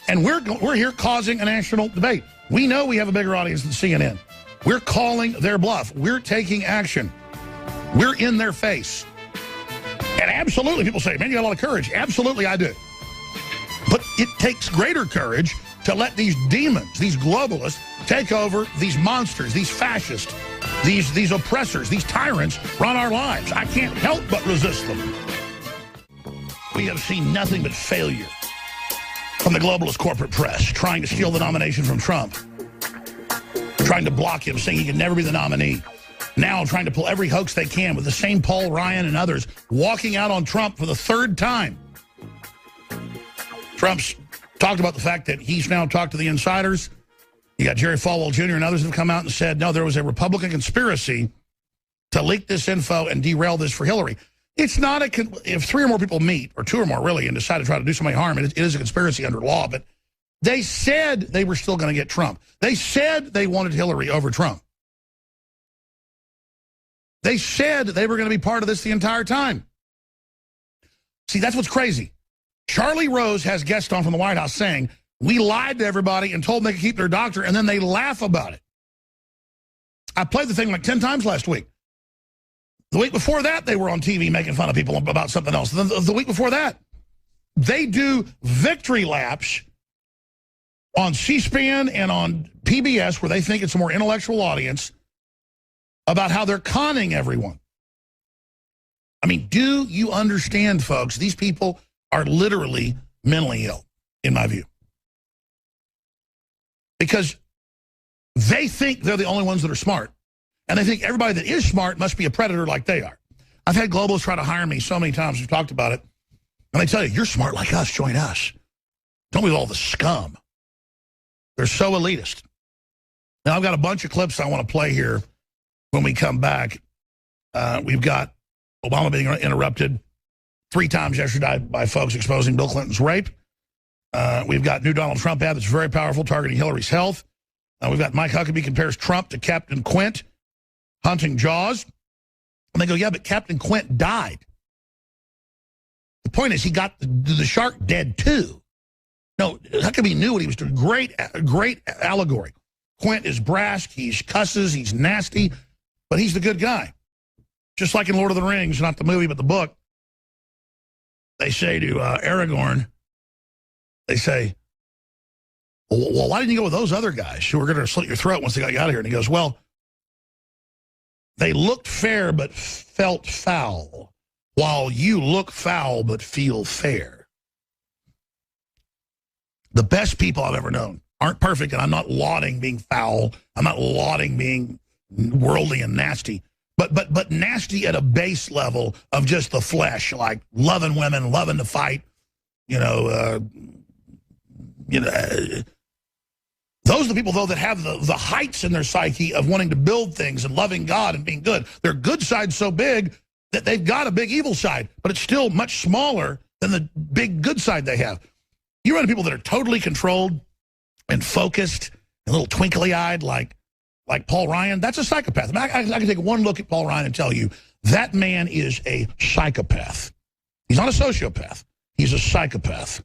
[SPEAKER 1] And we're here causing a national debate. We know we have a bigger audience than CNN. We're calling their bluff. We're taking action. We're in their face. And absolutely, people say, man, you got a lot of courage. Absolutely, I do. But it takes greater courage to let these demons, these globalists, take over, these monsters, these fascists, these oppressors, these tyrants run our lives. I can't help but resist them. We have seen nothing but failure from the globalist corporate press, trying to steal the nomination from Trump, trying to block him, saying he can never be the nominee. Now trying to pull every hoax they can with the same Paul Ryan and others walking out on Trump for the third time. Trump's talked about the fact that he's now talked to the insiders. You got Jerry Falwell Jr. and others have come out and said, no, there was a Republican conspiracy to leak this info and derail this for Hillary. It's not if three or more people meet, or two or more really, and decide to try to do somebody harm, it is a conspiracy under law, but they said they were still going to get Trump. They said they wanted Hillary over Trump. They said they were going to be part of this the entire time. See, that's what's crazy. Charlie Rose has guests on from the White House saying, we lied to everybody and told them they could keep their doctor, and then they laugh about it. I played the thing like 10 times last week. The week before that, they were on TV making fun of people about something else. The week before that, they do victory laps on C-SPAN and on PBS, where they think it's a more intellectual audience, about how they're conning everyone. I mean, do you understand, folks? These people are literally mentally ill, in my view. Because they think they're the only ones that are smart. And they think everybody that is smart must be a predator like they are. I've had globalists try to hire me so many times. We've talked about it. And they tell you, you're smart like us. Join us. Don't be with all the scum. They're so elitist. Now, I've got a bunch of clips I want to play here when we come back. We've got Obama being interrupted 3 times yesterday by folks exposing Bill Clinton's rape. We've got new Donald Trump ad that's very powerful, targeting Hillary's health. We've got Mike Huckabee compares Trump to Captain Quint hunting Jaws. And they go, yeah, but Captain Quint died. The point is he got the shark dead too. No, Huckabee knew what he was doing. Great allegory. Quint is brash, he's cusses, he's nasty, but he's the good guy. Just like in Lord of the Rings, not the movie, but the book. They say to Aragorn, they say, well, why didn't you go with those other guys who were going to slit your throat once they got you out of here? And he goes, well, they looked fair but felt foul, while you look foul but feel fair. The best people I've ever known aren't perfect, and I'm not lauding being foul. I'm not lauding being worldly and nasty, but nasty at a base level of just the flesh, like loving women, loving to fight, you know, those are the people, though, that have the heights in their psyche of wanting to build things and loving God and being good. Their good side's so big that they've got a big evil side, but it's still much smaller than the big good side they have. You run into people that are totally controlled and focused and a little twinkly-eyed like Paul Ryan. That's a psychopath. I mean, I can take one look at Paul Ryan and tell you that man is a psychopath. He's not a sociopath. He's a psychopath.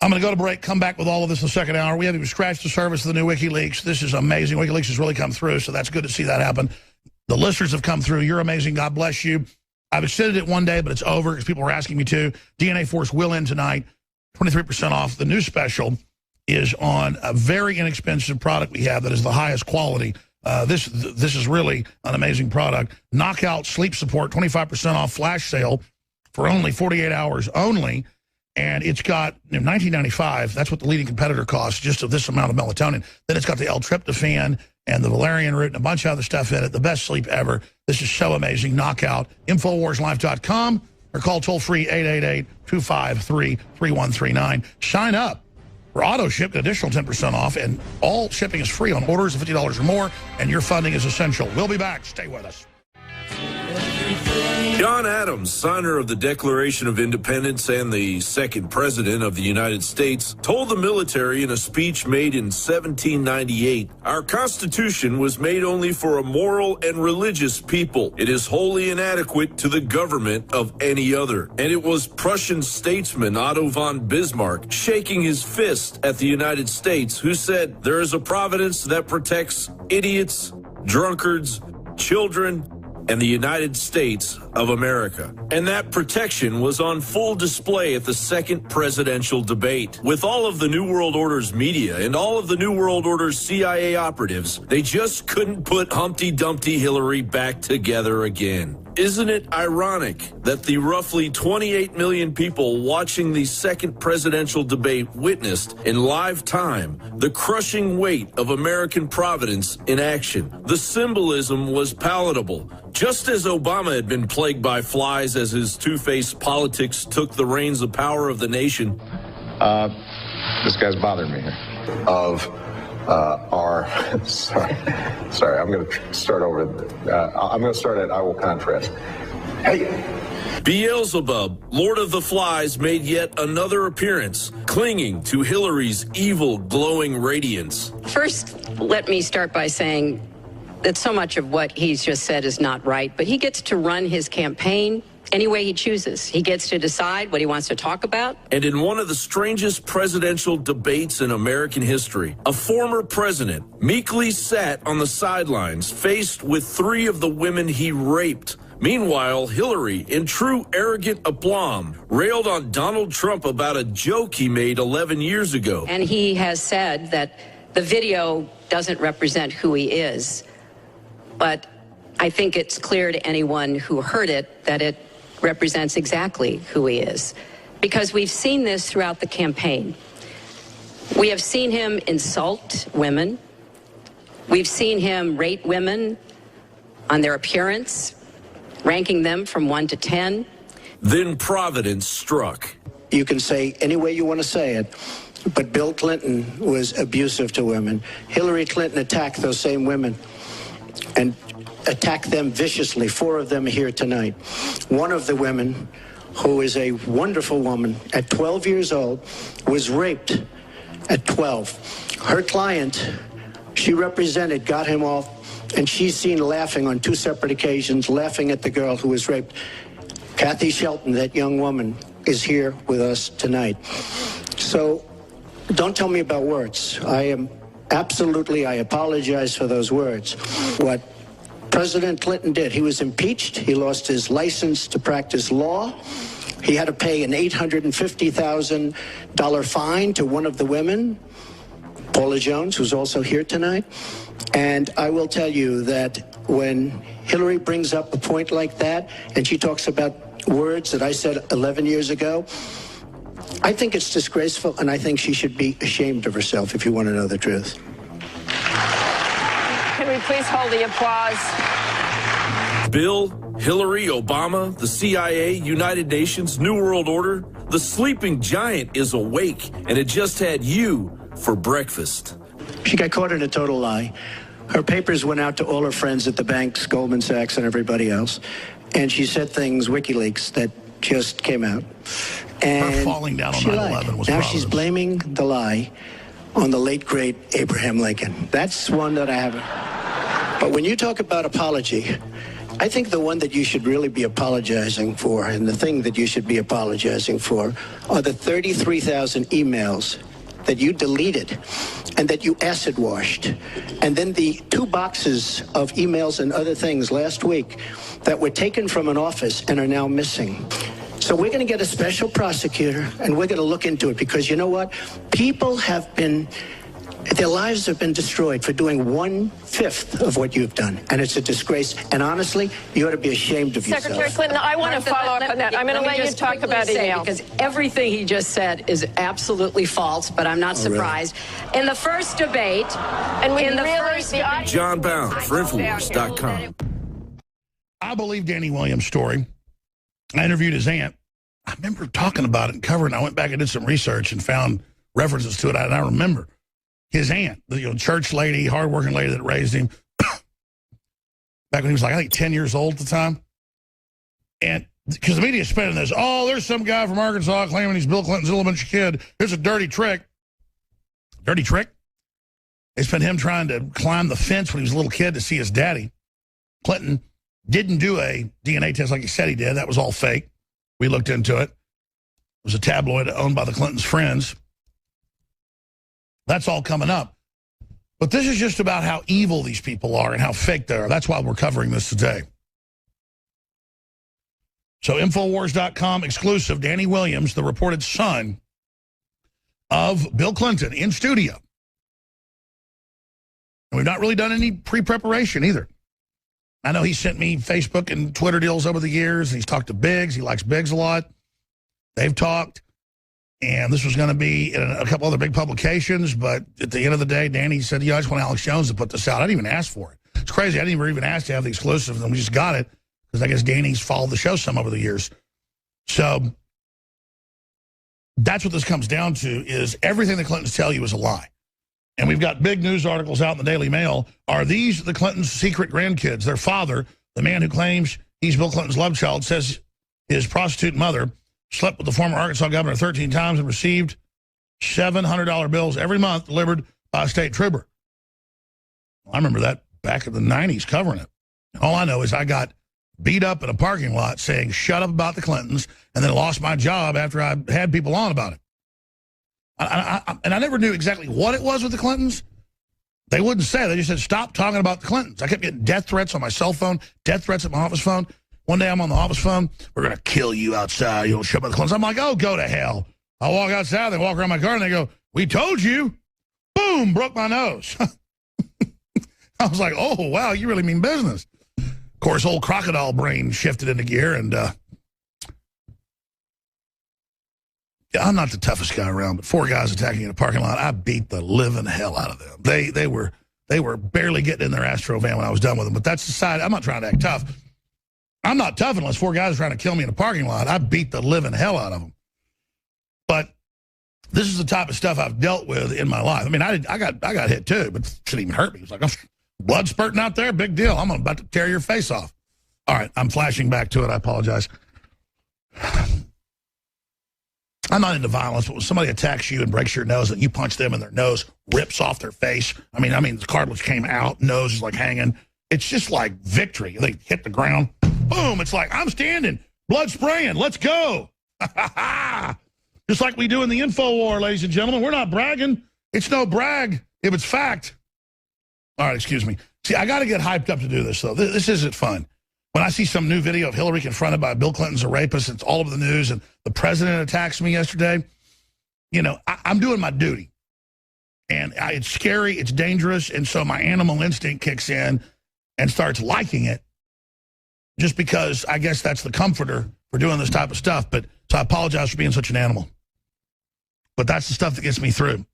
[SPEAKER 1] I'm going to go to break, come back with all of this in the second hour. We haven't even scratched the surface of the new WikiLeaks. This is amazing. WikiLeaks has really come through, so that's good to see that happen. The listeners have come through. You're amazing. God bless you. I've extended it one day, but it's over because people were asking me to. DNA Force will end tonight, 23% off. The new special is on a very inexpensive product we have that is the highest quality. This is really an amazing product. Knockout Sleep Support, 25% off flash sale for only 48 hours only. And it's got, in $19.95, that's what the leading competitor costs, just of this amount of melatonin. Then it's got the L-tryptophan and the valerian root and a bunch of other stuff in it. The best sleep ever. This is so amazing. Knockout. InfoWarsLife.com or call toll-free 888-253-3139. Sign up for auto ship, an additional 10% off, and all shipping is free on orders of $50 or more, and your funding is essential. We'll be back. Stay with us.
[SPEAKER 4] John Adams, signer of the Declaration of Independence and the second president of the United States, told the military in a speech made in 1798, "Our Constitution was made only for a moral and religious people. It is wholly inadequate to the government of any other." And it was Prussian statesman Otto von Bismarck, shaking his fist at the United States, who said, "There is a providence that protects idiots, drunkards, children, and the United States of America." And that protection was on full display at the second presidential debate. With all of the New World Order's media and all of the New World Order's CIA operatives, they just couldn't put Humpty Dumpty Hillary back together again. Isn't it ironic that the roughly 28 million people watching the second presidential debate witnessed in live time the crushing weight of American providence in action? The symbolism was palatable. Just as Obama had been plagued by flies as his two-faced politics took the reins of power of the nation.
[SPEAKER 3] This guy's bothering me here. Sorry, I'm going to start over. I'm going to start at I will contrast. Hey.
[SPEAKER 4] Beelzebub, Lord of the Flies, made yet another appearance, clinging to Hillary's evil, glowing radiance.
[SPEAKER 15] First, let me start by saying that so much of what he's just said is not right, but he gets to run his campaign any way he chooses. He gets to decide what he wants to talk about.
[SPEAKER 4] And in one of the strangest presidential debates in American history, a former president meekly sat on the sidelines, faced with 3 of the women he raped. Meanwhile, Hillary, in true arrogant aplomb, railed on Donald Trump about a joke he made 11 years ago.
[SPEAKER 15] And he has said that the video doesn't represent who he is. But I think it's clear to anyone who heard it that it represents exactly who he is. Because we've seen this throughout the campaign. We have seen him insult women. We've seen him rate women on their appearance, ranking them from 1 to 10.
[SPEAKER 4] Then Providence struck.
[SPEAKER 16] You can say any way you want to say it, but Bill Clinton was abusive to women. Hillary Clinton attacked those same women and attacked them viciously. 4 of them are here tonight. One of the women, who is a wonderful woman, at 12 years old, was raped at 12. Her client, she represented, got him off, and she's seen laughing on 2 separate occasions, laughing at the girl who was raped. Kathy Shelton, that young woman, is here with us tonight. So don't tell me about words. I apologize for those words. What President Clinton did, he was impeached. He lost his license to practice law. He had to pay an $850,000 fine to one of the women, Paula Jones, who's also here tonight. And I will tell you that when Hillary brings up a point like that, and she talks about words that I said 11 years ago, I think it's disgraceful, and I think she should be ashamed of herself, if you want to know the truth.
[SPEAKER 5] Can we please hold the applause?
[SPEAKER 4] Bill, Hillary, Obama, the CIA, United Nations, New World Order, The sleeping giant is awake, and it just had you for breakfast.
[SPEAKER 16] She got caught in a total lie. Her papers went out to all her friends at the banks, Goldman Sachs, and everybody else. And she said things, WikiLeaks, that just came out. And
[SPEAKER 1] her falling down on 9/11 was
[SPEAKER 16] now
[SPEAKER 1] Providence.
[SPEAKER 16] she's blaming the lie on the late, great Abraham Lincoln. That's one that I haven't. But when you talk about apology, I think the one that you should really be apologizing for, and the thing that you should be apologizing for, are the 33,000 emails that you deleted and that you acid washed. And then the 2 boxes of emails and other things last week that were taken from an office and are now missing. So we're going to get a special prosecutor, and we're going to look into it, because you know what? People have been, their lives have been destroyed for doing 1/5 of what you've done, and it's a disgrace. And honestly, you ought to be ashamed of yourself.
[SPEAKER 6] Secretary Clinton, I want to follow up on that. I'm going to let you talk about email.
[SPEAKER 15] Because everything he just said is absolutely false, but I'm not surprised. In the first debate,
[SPEAKER 6] and we
[SPEAKER 15] in the
[SPEAKER 6] really,
[SPEAKER 15] first
[SPEAKER 4] John Bound for Infowars.com.
[SPEAKER 1] I believe Danny Williams' story. I interviewed his aunt. I remember talking about it and covering. I went back and did some research and found references to it. And I remember his aunt, the church lady, hardworking lady that raised him, back when he was like, I think 10 years old at the time. And because the media is spinning this, oh, there's some guy from Arkansas claiming he's Bill Clinton's elementary kid. Here's a dirty trick. Dirty trick? It's been him trying to climb the fence when he was a little kid to see his daddy. Clinton didn't do a DNA test like he said he did. That was all fake. We looked into it. It was a tabloid owned by the Clintons' friends. That's all coming up. But this is just about how evil these people are and how fake they are. That's why we're covering this today. So Infowars.com exclusive, Danny Williams, the reported son of Bill Clinton, in studio. And we've not really done any pre-preparation either. I know he sent me Facebook and Twitter deals over the years. He's talked to Biggs. He likes Biggs a lot. They've talked. And this was going to be in a couple other big publications. But at the end of the day, Danny said, yeah, I just want Alex Jones to put this out. I didn't even ask for it. It's crazy. I didn't even ask to have the exclusive. And we just got it because I guess Danny's followed the show some over the years. So that's what this comes down to, is everything the Clintons tell you is a lie. And we've got big news articles out in the Daily Mail. Are these the Clintons' secret grandkids? Their father, the man who claims he's Bill Clinton's love child, says his prostitute mother slept with the former Arkansas governor 13 times and received $700 bills every month delivered by a state trooper. I remember that back in the 90s covering it. All I know is I got beat up in a parking lot saying, shut up about the Clintons, and then lost my job after I had people on about it. And I never knew exactly what it was with the Clintons. They wouldn't say. They just said, stop talking about the Clintons. I kept getting death threats on my cell phone, death threats at my office phone. One day I'm on the office phone. We're going to kill you outside. You don't shut about the Clintons. I'm like, oh, go to hell. I walk outside. They walk around my car and they go, we told you. Boom, broke my nose. I was like, oh, wow, you really mean business. Of course, old crocodile brain shifted into gear, and I'm not the toughest guy around, but 4 guys attacking in a parking lot, I beat the living hell out of them. They were barely getting in their Astro van when I was done with them. But that's the side. I'm not trying to act tough. I'm not tough unless 4 guys are trying to kill me in a parking lot. I beat the living hell out of them. But this is the type of stuff I've dealt with in my life. I mean, I got hit too, but it shouldn't even hurt me. It was like, blood spurting out there, big deal. I'm about to tear your face off. All right, I'm flashing back to it. I apologize. I'm not into violence, but when somebody attacks you and breaks your nose and you punch them and their nose rips off their face, I mean, the cartilage came out, nose is like hanging. It's just like victory. They hit the ground, boom, it's like, I'm standing, blood spraying, let's go. Just like we do in the info war, ladies and gentlemen. We're not bragging. It's no brag if it's fact. All right, excuse me. See, I got to get hyped up to do this, though. This isn't fun. When I see some new video of Hillary confronted by Bill Clinton's a rapist, it's all over the news, and the president attacks me yesterday, you know, I'm doing my duty. And it's scary, it's dangerous, and so my animal instinct kicks in and starts liking it just because I guess that's the comforter for doing this type of stuff. But so I apologize for being such an animal. But that's the stuff that gets me through.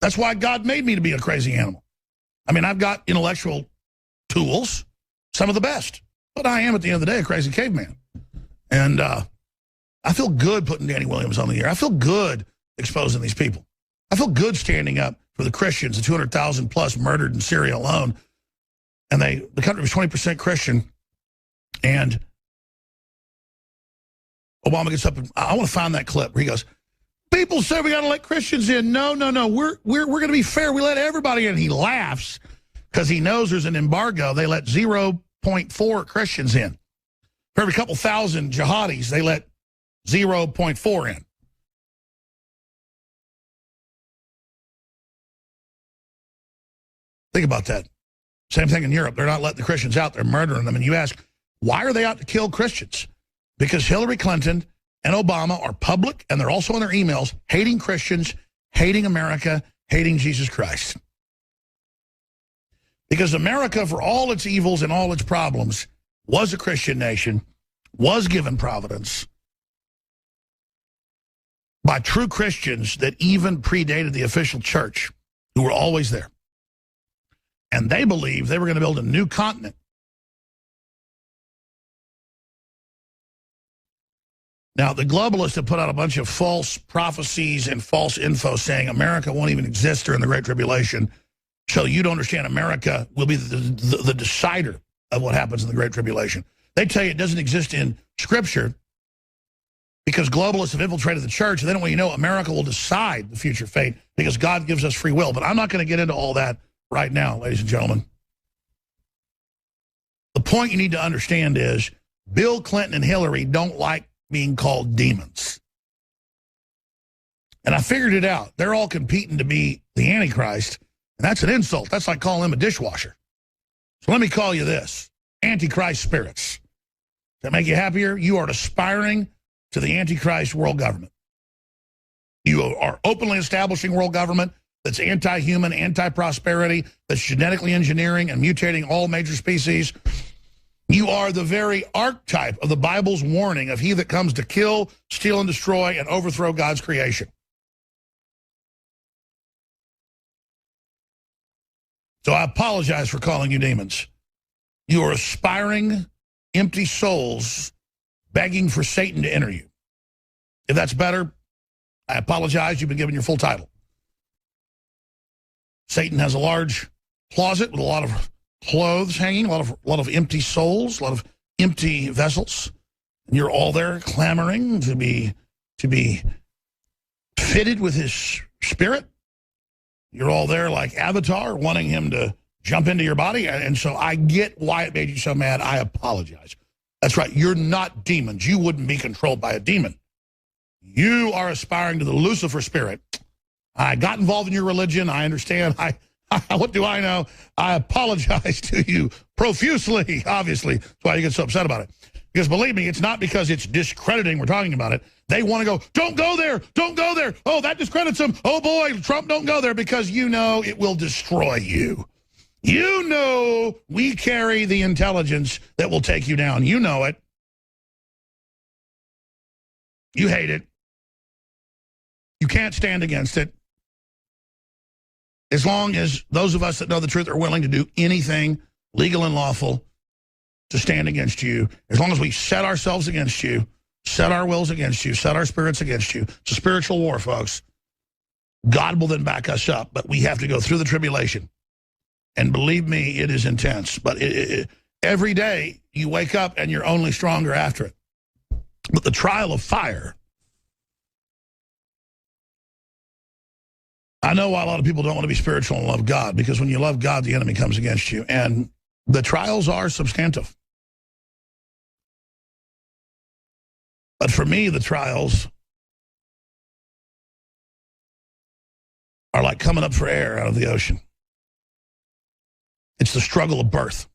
[SPEAKER 1] That's why God made me to be a crazy animal. I mean, I've got intellectual tools, some of the best. But I am, at the end of the day, a crazy caveman. And I I feel good putting Danny Williams on the air. I feel good exposing these people. I feel good standing up for the Christians, the 200,000 plus murdered in Syria alone. And the country was 20% Christian. And Obama gets up and I want to find that clip where he goes, people say we got to let Christians in. No. We're going to be fair. We let everybody in. He laughs because he knows there's an embargo. They let 0.4 Christians in. For every couple thousand jihadis, they let 0.4 in. Think about that. Same thing in Europe. They're not letting the Christians out. They're murdering them. And you ask, why are they out to kill Christians? Because Hillary Clinton and Obama are public, and they're also in their emails, hating Christians, hating America, hating Jesus Christ. Because America, for all its evils and all its problems, was a Christian nation, was given providence by true Christians that even predated the official church, who were always there. And they believed they were going to build a new continent. Now, the globalists have put out a bunch of false prophecies and false info saying America won't even exist during the Great Tribulation. So you don't understand, America will be the decider of what happens in the Great Tribulation. They tell you it doesn't exist in Scripture because globalists have infiltrated the church, and they don't want you to know America will decide the future fate because God gives us free will. But I'm not going to get into all that right now, ladies and gentlemen. The point you need to understand is Bill Clinton and Hillary don't like being called demons. And I figured it out. They're all competing to be the Antichrist, and that's an insult. That's like calling them a dishwasher. So let me call you this, Antichrist spirits. Does that make you happier? You are aspiring to the Antichrist world government. You are openly establishing world government that's anti-human, anti-prosperity, that's genetically engineering and mutating all major species. You are the very archetype of the Bible's warning of he that comes to kill, steal, and destroy and overthrow God's creation. So I apologize for calling you demons. You are aspiring, empty souls begging for Satan to enter you. If that's better, I apologize. You've been given your full title. Satan has a large closet with a lot of clothes hanging, a lot of empty souls, a lot of empty vessels. And you're all there clamoring to be fitted with his spirit. You're all there like Avatar, wanting him to jump into your body. And so I get why it made you so mad. I apologize. That's right. You're not demons. You wouldn't be controlled by a demon. You are aspiring to the Lucifer spirit. I got involved in your religion. I understand. What do I know? I apologize to you profusely, obviously. That's why you get so upset about it. Because believe me, it's not because it's discrediting we're talking about it. They want to go, don't go there, don't go there. Oh, that discredits them. Oh, boy, Trump, don't go there because you know it will destroy you. You know we carry the intelligence that will take you down. You know it. You hate it. You can't stand against it. As long as those of us that know the truth are willing to do anything legal and lawful to stand against you, as long as we set ourselves against you, set our wills against you, set our spirits against you. It's a spiritual war, folks. God will then back us up, but we have to go through the tribulation. And believe me, it is intense. But every day you wake up and you're only stronger after it. But the trial of fire, I know why a lot of people don't want to be spiritual and love God, because when you love God, the enemy comes against you. And the trials are substantive. But for me, the trials are like coming up for air out of the ocean. It's the struggle of birth.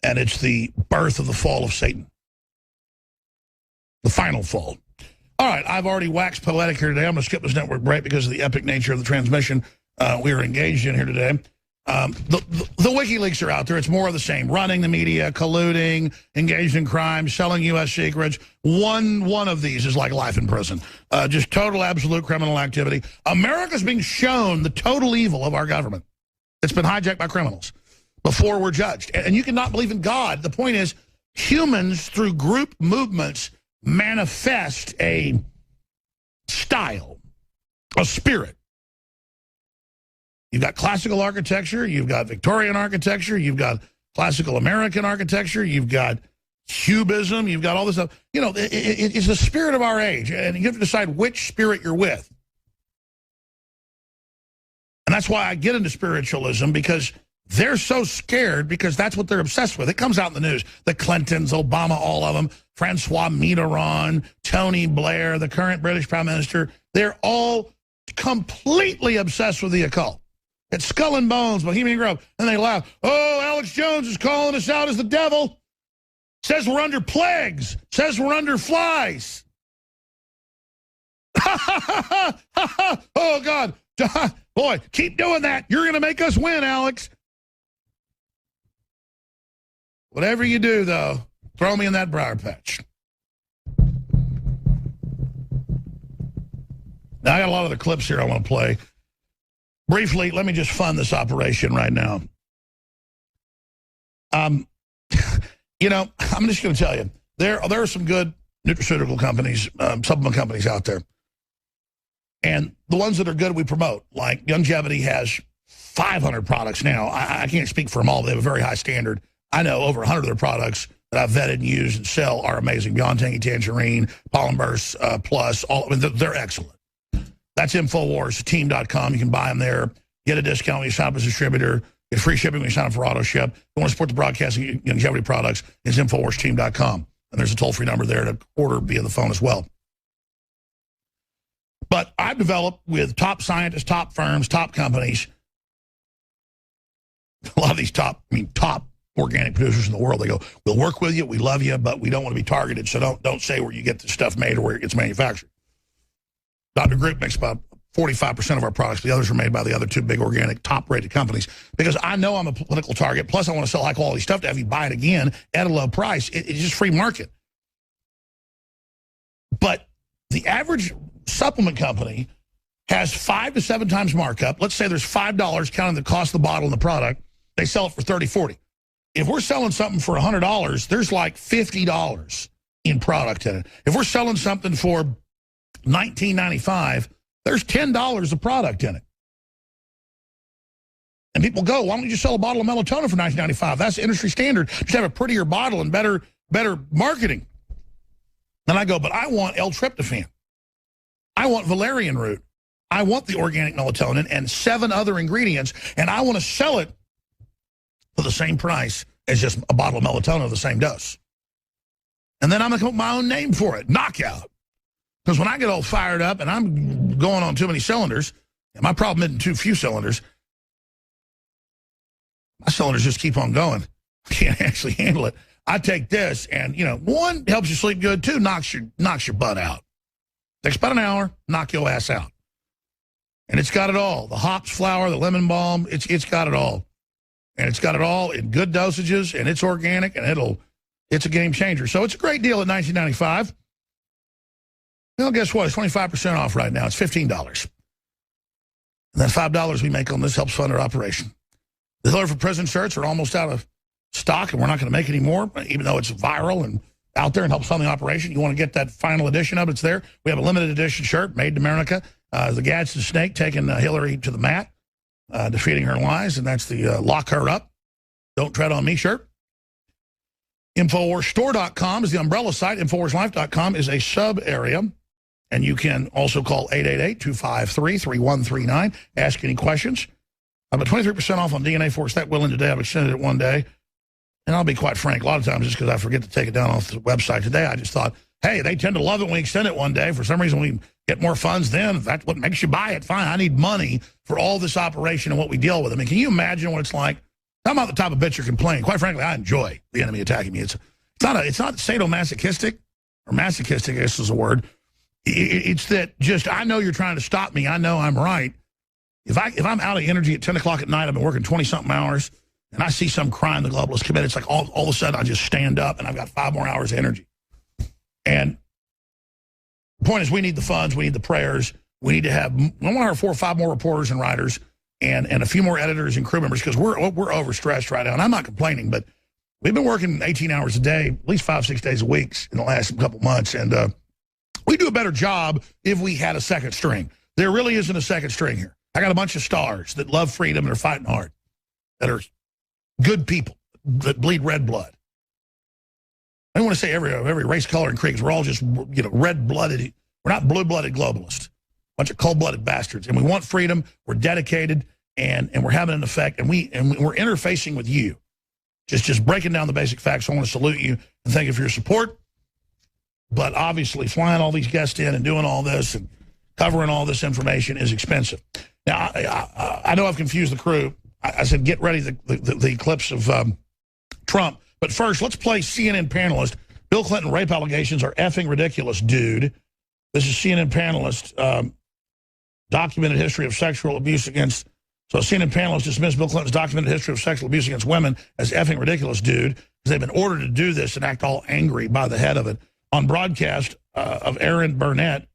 [SPEAKER 1] And it's the birth of the fall of Satan. The final fall. All right, I've already waxed poetic here today. I'm going to skip this network break because of the epic nature of the transmission we are engaged in here today. The WikiLeaks are out there. It's more of the same. Running the media, colluding, engaged in crime, selling U.S. secrets. One of these is like life in prison. Just total, absolute criminal activity. America's being shown the total evil of our government. It's been hijacked by criminals before we're judged. And you cannot believe in God. The point is, humans, through group movements, manifest a style, a spirit. You've got classical architecture, you've got Victorian architecture, you've got classical American architecture, you've got Cubism, you've got all this stuff. You know, it's the spirit of our age, and you have to decide which spirit you're with. And that's why I get into spiritualism, because they're so scared, because that's what they're obsessed with. It comes out in the news. The Clintons, Obama, all of them, Francois Mitterrand, Tony Blair, the current British Prime Minister, they're all completely obsessed with the occult. It's Skull and Bones, Bohemian Grove. And they laugh. Oh, Alex Jones is calling us out as the devil. Says we're under plagues. Says we're under flies. Oh, God. Boy, keep doing that. You're going to make us win, Alex. Whatever you do, though, throw me in that briar patch. Now, I got a lot of the clips here I want to play. Briefly, let me just fund this operation right now. You know, I'm just going to tell you, there are some good nutraceutical companies, supplement companies out there. And the ones that are good, we promote. Like Longevity has 500 products now. I can't speak for them all. They have a very high standard. I know over 100 of their products that I've vetted and used and sell are amazing. Beyond Tangy Tangerine, Pollen Burst Plus, they're excellent. That's InfoWarsTeam.com. You can buy them there. Get a discount when you sign up as a distributor. Get free shipping when you sign up for AutoShip. If you want to support the broadcasting Longevity products, it's InfoWarsTeam.com. And there's a toll-free number there to order via the phone as well. But I've developed with top scientists, top firms, top companies. A lot of these top organic producers in the world, they go, we'll work with you, we love you, but we don't want to be targeted, so don't say where you get the stuff made or where it gets manufactured. Dr. Group makes about 45% of our products. The others are made by the other two big organic top-rated companies. Because I know I'm a political target, plus I want to sell high-quality stuff to have you buy it again at a low price. It's just free market. But the average supplement company has 5 to 7 times markup. Let's say there's $5 counting the cost of the bottle and the product. They sell it for $30, $40. If we're selling something for $100, there's like $50 in product in it. If we're selling something for $19.95, there's $10 of product in it. And people go, why don't you just sell a bottle of melatonin for $19.95? That's industry standard. Just have a prettier bottle and better marketing. And I go, but I want L-tryptophan. I want valerian root. I want the organic melatonin and 7 other ingredients, and I want to sell it for the same price as just a bottle of melatonin of the same dose. And then I'm going to come up with my own name for it, Knockout. Because when I get all fired up and I'm going on too many cylinders, and my problem isn't too few cylinders, my cylinders just keep on going. I can't actually handle it. I take this and, 1, helps you sleep good. 2, knocks your butt out. Takes about an hour, knock your ass out. And it's got it all. The hops, flour, the lemon balm, it's got it all. And it's got it all in good dosages, and it's organic, and it's a game changer. So it's a great deal at $19.95. Well, guess what? It's 25% off right now. It's $15. And that $5 we make on this helps fund our operation. The Hillary for President shirts are almost out of stock, and we're not going to make any more, even though it's viral and out there and helps fund the operation. You want to get that final edition of it, it's there. We have a limited edition shirt made in America. The Gadsden Snake taking Hillary to the mat, defeating her lies, and that's the lock her up, don't tread on me shirt. InfoWarsStore.com is the umbrella site. InfoWarsLife.com is a sub area. And you can also call 888-253-3139. Ask any questions. I'm at 23% off on DNA Force. That willing today. I've extended it one day. And I'll be quite frank, a lot of times just because I forget to take it down off the website today, I just thought, hey, they tend to love it when we extend it one day. For some reason, we get more funds then. If that's what makes you buy it, fine. I need money for all this operation and what we deal with. I mean, can you imagine what it's like? I'm not the type of bitch or complain. Quite frankly, I enjoy the enemy attacking me. It's not sadomasochistic, or masochistic, I guess is a word. It's that just, I know you're trying to stop me. I know I'm right. If I'm out of energy at 10 o'clock at night, I've been working 20-something hours, and I see some crime the globalists commit, it's like all of a sudden I just stand up and I've got 5 more hours of energy. And the point is, we need the funds, we need the prayers, we need to have, I want to hire 4 or 5 more reporters and writers and a few more editors and crew members, because we're overstressed right now. And I'm not complaining, but We've been working 18 hours a day, at least 5-6 days a week in the last couple months, and we do a better job if we had a second string. There really isn't a second string here. I got a bunch of stars that love freedom and are fighting hard, that are good people, that bleed red blood. I don't want to say every race, color, and creed, because we're all just, you know, red-blooded. We're not blue-blooded globalists. A bunch of cold-blooded bastards. And we want freedom. We're dedicated, and we're having an effect. And we're interfacing with you. Just breaking down the basic facts. I want to salute you and thank you for your support. But obviously, flying all these guests in and doing all this and covering all this information is expensive. Now, I know I've confused the crew. I said get ready the clips of Trump. But first, let's play CNN panelist. Bill Clinton rape allegations are effing ridiculous, dude. This is CNN panelist, documented history of sexual abuse against... So CNN panelists dismissed Bill Clinton's documented history of sexual abuse against women as effing ridiculous, dude, because they've been ordered to do this and act all angry by the head of it. On broadcast of Aaron Burnett,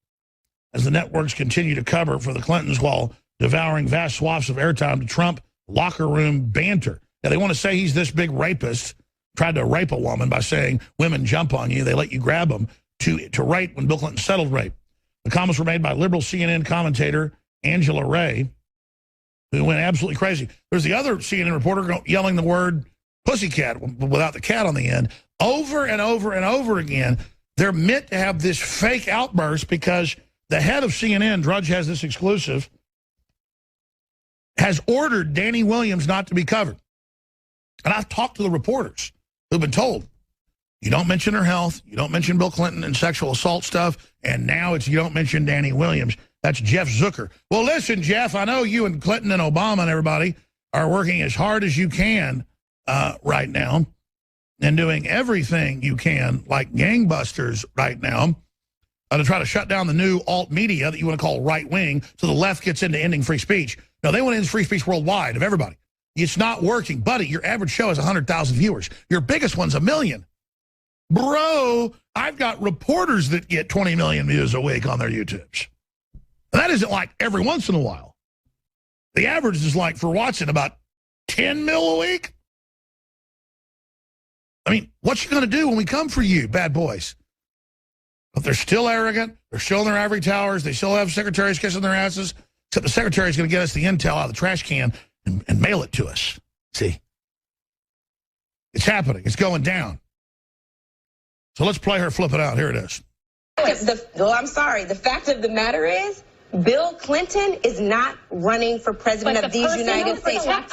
[SPEAKER 1] as the networks continue to cover for the Clintons while devouring vast swaths of airtime to Trump locker room banter. Now, they want to say he's this big rapist, tried to rape a woman by saying women jump on you, they let you grab them, to rape when Bill Clinton settled rape. The comments were made by liberal CNN commentator Angela Ray, who went absolutely crazy. There's the other CNN reporter yelling the word pussycat without the cat on the end over and over and over again. They're meant to have this fake outburst because the head of CNN, Drudge has this exclusive, has ordered Danny Williams not to be covered. And I've talked to the reporters who've been told, you don't mention her health, you don't mention Bill Clinton and sexual assault stuff, and now it's you don't mention Danny Williams. That's Jeff Zucker. Well, listen, Jeff, I know you and Clinton and Obama and everybody are working as hard as you can right now and doing everything you can, like gangbusters right now, to try to shut down the new alt media that you want to call right-wing so the left gets into ending free speech. No, they want to end free speech worldwide of everybody. It's not working. Buddy, your average show has 100,000 viewers. Your biggest one's 1 million. Bro, I've got reporters that get 20 million views a week on their YouTubes. And that isn't like every once in a while. The average is like, for watching, about 10 mil a week. I mean, what you going to do when we come for you, bad boys? But they're still arrogant. They're still in their ivory towers. They still have secretaries kissing their asses. Except the secretary is going to get us the intel out of the trash can and mail it to us. See? It's happening. It's going down. So let's play her flip it out. Here it is.
[SPEAKER 17] Well, I'm sorry. The fact of the matter is, Bill Clinton is not running for president of these United States.
[SPEAKER 6] I'm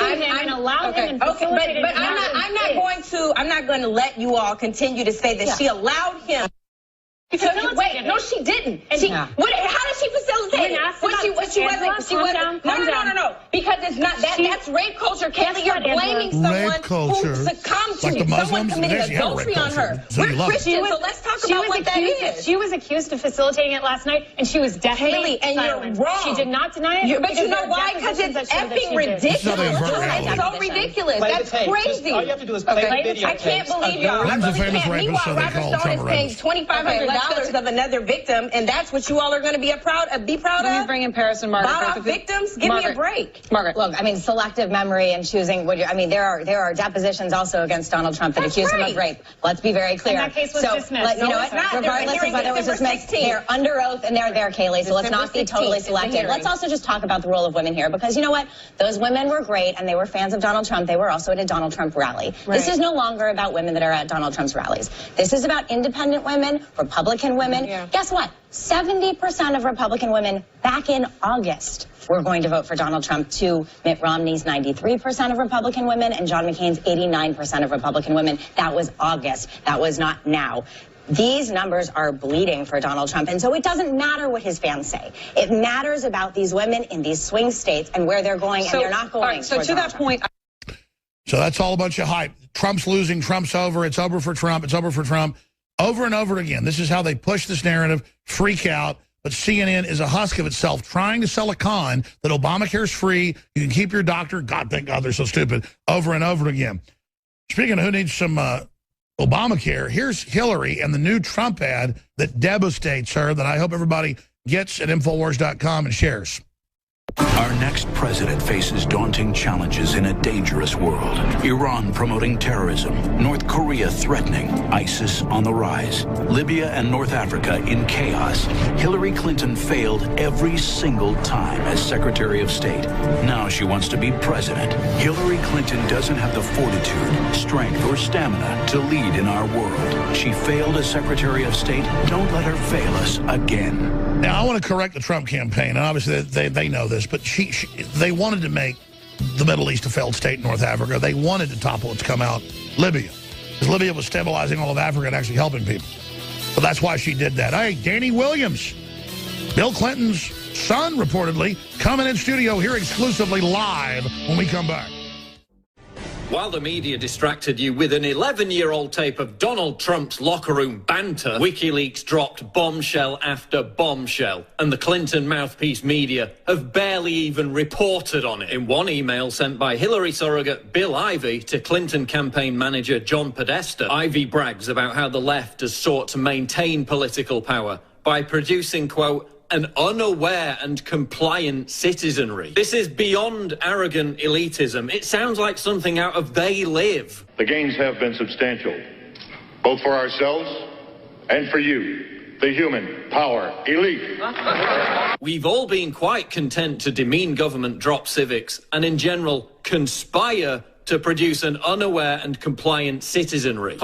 [SPEAKER 17] not going to let you all continue to say that she allowed him. Wait, no, she didn't. How did she facilitate it? She wasn't. No. Because it's not that. That's rape culture, Kelly. You're blaming someone who succumbed to it. Someone committed adultery on her. We're Christians, so let's talk about what that is.
[SPEAKER 6] She was accused of facilitating it last night, and she was definitely
[SPEAKER 17] silent. And you're wrong.
[SPEAKER 6] She did not deny it.
[SPEAKER 17] But you know why? Because it's effing ridiculous. It's so ridiculous. That's crazy.
[SPEAKER 2] All you have to do is play the video.
[SPEAKER 17] I can't believe y'all. I really can't. Meanwhile, Roger Stone is paying $2,500 of another victim, and that's what you all are going to be proud of.
[SPEAKER 18] Let me bring in Paris and Margaret.
[SPEAKER 17] Bought off victims? Give me a break.
[SPEAKER 18] Margaret, look, I mean, selective memory and choosing. I mean, there are depositions also against Donald Trump that accuse him of rape. Let's be very clear.
[SPEAKER 6] And that case was dismissed.
[SPEAKER 18] You know what? Regardless of whether it was dismissed, they're under oath and they're there, Kaylee. So let's not be totally selective. Let's also just talk about the role of women here, because you know what? Those women were great and they were fans of Donald Trump. They were also at a Donald Trump rally. Right. This is no longer about women that are at Donald Trump's rallies. This is about independent women, Republican women. Yeah. Guess what? 70% of Republican women back in August were going to vote for Donald Trump, to Mitt Romney's 93% of Republican women and John McCain's 89% of Republican women. That was August. That was not now. These numbers are bleeding for Donald Trump. And so it doesn't matter what his fans say. It matters about these women in these swing states and where they're going, and they're not going.
[SPEAKER 13] Right, so to that point.
[SPEAKER 1] So that's all a bunch of hype. Trump's losing. Trump's over. It's over for Trump. It's over for Trump. Over and over again. This is how they push this narrative, freak out. But CNN is a husk of itself trying to sell a con that Obamacare is free. You can keep your doctor. God, thank God they're so stupid. Over and over again. Speaking of who needs some Obamacare, here's Hillary and the new Trump ad that devastates her, that I hope everybody gets at Infowars.com and shares.
[SPEAKER 19] Our next president faces daunting challenges in a dangerous world. Iran promoting terrorism, North Korea threatening, ISIS on the rise, Libya and North Africa in chaos. Hillary Clinton failed every single time as Secretary of State. Now she wants to be president. Hillary Clinton doesn't have the fortitude, strength, or stamina to lead in our world. She failed as Secretary of State. Don't let her fail us again.
[SPEAKER 1] Now, I want to correct the Trump campaign, and obviously they know this, but they wanted to make the Middle East a failed state in North Africa. They wanted to topple its come out Libya, because Libya was stabilizing all of Africa and actually helping people. So that's why she did that. Hey, Danny Williams, Bill Clinton's son, reportedly, coming in studio here exclusively live when we come back.
[SPEAKER 20] While the media distracted you with an 11-year-old tape of Donald Trump's locker room banter, WikiLeaks dropped bombshell after bombshell, and the Clinton mouthpiece media have barely even reported on it. In one email sent by Hillary surrogate Bill Ivey to Clinton campaign manager John Podesta, Ivey brags about how the left has sought to maintain political power by producing, quote, an unaware and compliant citizenry. This is beyond arrogant elitism. It sounds like something out of They Live.
[SPEAKER 21] The gains have been substantial, both for ourselves and for you, the human power elite.
[SPEAKER 20] We've all been quite content to demean government, drop civics, and in general, conspire to produce an unaware and compliant citizenry.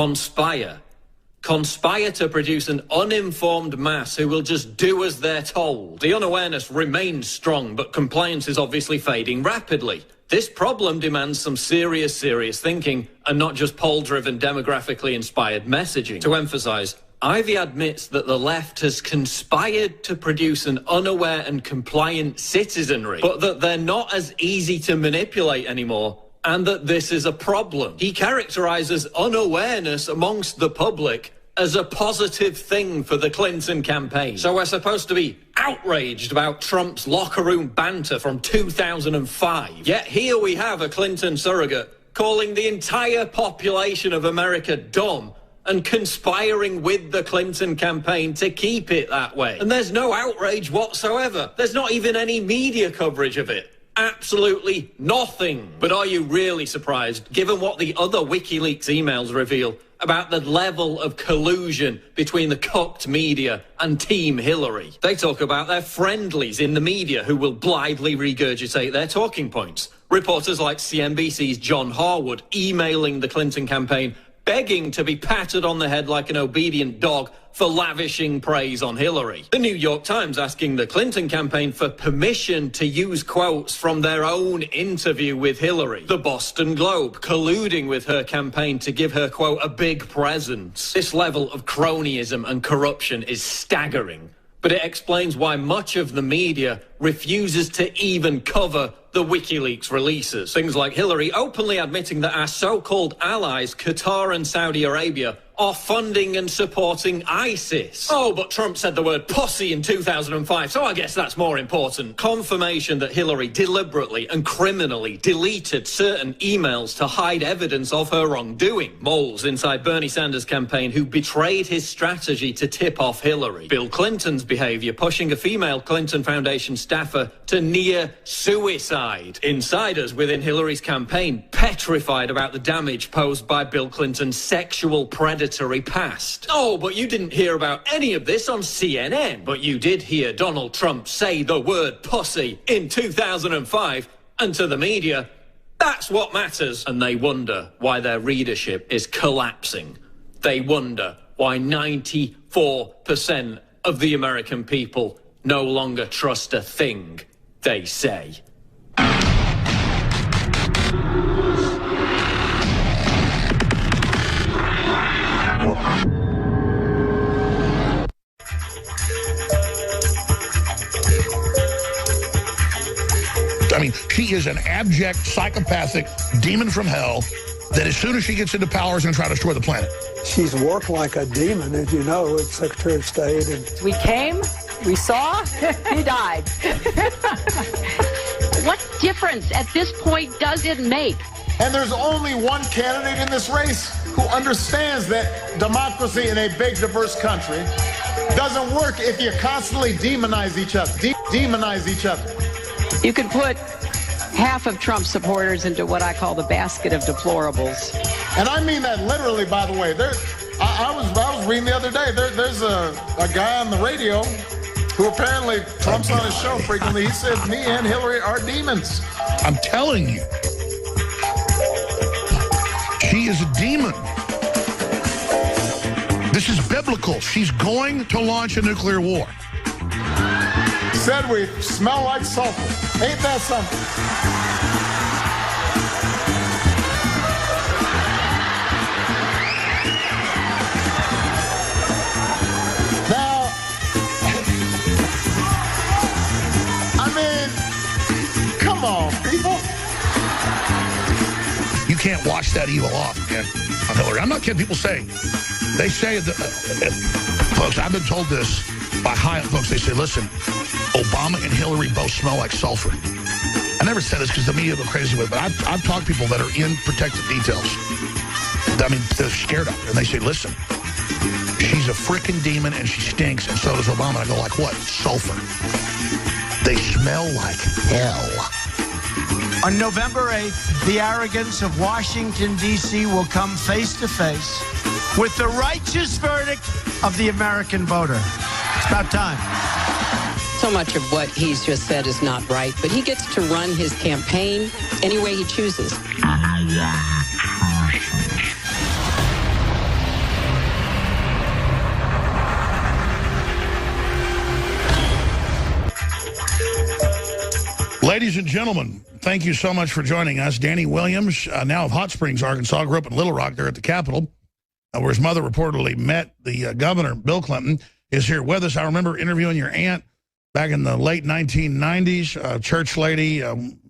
[SPEAKER 20] Conspire to produce an uninformed mass who will just do as they're told. The unawareness remains strong, but compliance is obviously fading rapidly. This problem demands some serious thinking, and not just poll-driven, demographically inspired messaging. To emphasize, Ivey admits that the left has conspired to produce an unaware and compliant citizenry, but that they're not as easy to manipulate anymore, and that this is a problem. He characterizes unawareness amongst the public as a positive thing for the Clinton campaign. So we're supposed to be outraged about Trump's locker room banter from 2005. Yet here we have a Clinton surrogate calling the entire population of America dumb and conspiring with the Clinton campaign to keep it that way. And there's no outrage whatsoever. There's not even any media coverage of it. Absolutely nothing. But are you really surprised, given what the other WikiLeaks emails reveal about the level of collusion between the cooked media and Team Hillary? They talk about their friendlies in the media who will blithely regurgitate their talking points. Reporters like CNBC's John Harwood emailing the Clinton campaign, begging to be patted on the head like an obedient dog for lavishing praise on Hillary. The New York Times asking the Clinton campaign for permission to use quotes from their own interview with Hillary. The Boston Globe colluding with her campaign to give her, quote, a big present. This level of cronyism and corruption is staggering, but it explains why much of the media refuses to even cover the WikiLeaks releases. Things like Hillary openly admitting that our so-called allies, Qatar and Saudi Arabia, are funding and supporting ISIS. Oh, but Trump said the word pussy in 2005, so I guess that's more important. Confirmation that Hillary deliberately and criminally deleted certain emails to hide evidence of her wrongdoing. Moles inside Bernie Sanders' campaign who betrayed his strategy to tip off Hillary. Bill Clinton's behavior pushing a female Clinton Foundation staffer to near suicide. Insiders within Hillary's campaign petrified about the damage posed by Bill Clinton's sexual predatory past. Oh, but you didn't hear about any of this on CNN. But you did hear Donald Trump say the word pussy in 2005, and to the media, that's what matters. And they wonder why their readership is collapsing. They wonder why 94% of the American people no longer trust a thing they say.
[SPEAKER 1] I mean, she is an abject, psychopathic demon from hell that as soon as she gets into power is going to try to destroy the planet.
[SPEAKER 22] She's worked like a demon, as you know, as Secretary of State. And
[SPEAKER 6] we came, we saw, he died.
[SPEAKER 23] What difference at this point does it make?
[SPEAKER 12] And there's only one candidate in this race who understands that democracy in a big, diverse country doesn't work if you constantly demonize each other. Demonize each other.
[SPEAKER 23] You could put half of Trump's supporters into what I call the basket of deplorables.
[SPEAKER 12] And I mean that literally, by the way. I was reading the other day, there's a guy on the radio who apparently Trump's on his show frequently. He said, me and Hillary are demons.
[SPEAKER 1] I'm telling you. She is a demon. This is biblical. She's going to launch a nuclear war.
[SPEAKER 12] Said we smell like sulfur. Ain't that something? Now, I mean, come on, people.
[SPEAKER 1] You can't wash that evil off, man, on Hillary. I'm not kidding. People say, they say, that, folks, I've been told this by high-up folks. They say, listen, Obama and Hillary both smell like sulfur. I never said this because the media go crazy with it, but I've talked to people that are in protective details. I mean, they're scared of her, and they say, listen, she's a freaking demon, and she stinks, and so does Obama. I go, like what? Sulfur. They smell like hell.
[SPEAKER 7] On November 8th, the arrogance of Washington, D.C. will come face to face with the righteous verdict of the American voter. It's about time.
[SPEAKER 15] So much of what he's just said is not right, but he gets to run his campaign any way he chooses.
[SPEAKER 1] Ladies and gentlemen, thank you so much for joining us. Danny Williams, now of Hot Springs, Arkansas, grew up in Little Rock there at the Capitol, where his mother reportedly met the governor, Bill Clinton, is here with us. I remember interviewing your aunt back in the late 1990s, church lady,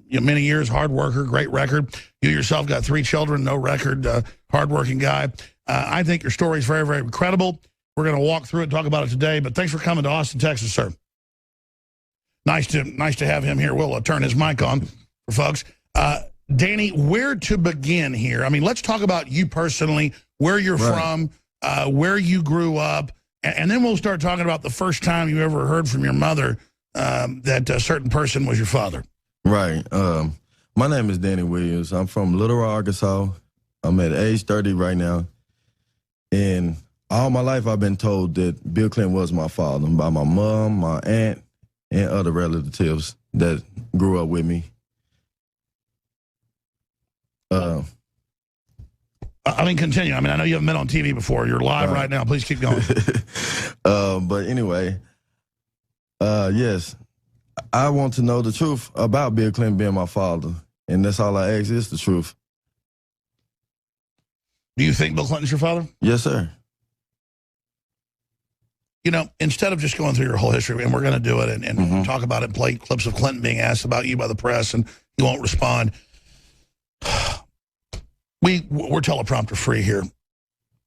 [SPEAKER 1] many years, hard worker, great record. You yourself got 3 children, no record, hardworking guy. I think your story is very, very credible. We're going to walk through it, talk about it today, but thanks for coming to Austin, Texas, sir. Nice to have him here. We'll turn his mic on for folks. Danny, where to begin here? I mean, let's talk about you personally, where you're from, where you grew up, and then we'll start talking about the first time you ever heard from your mother that a certain person was your father.
[SPEAKER 8] Right. My name is Danny Williams. I'm from Little Rock, Arkansas. I'm at age 30 right now. And all my life I've been told that Bill Clinton was my father by my mom, my aunt, and other relatives that grew up with me.
[SPEAKER 1] I mean, continue. I mean, I know you haven't been on TV before. You're live right now. Please keep going.
[SPEAKER 8] But anyway, yes, I want to know the truth about Bill Clinton being my father, and that's all I ask is the truth.
[SPEAKER 1] Do you think Bill Clinton's your father?
[SPEAKER 8] Yes, sir.
[SPEAKER 1] You know, instead of just going through your whole history, and we're going to do it and talk about it, play clips of Clinton being asked about you by the press, and you won't respond. We're teleprompter free here.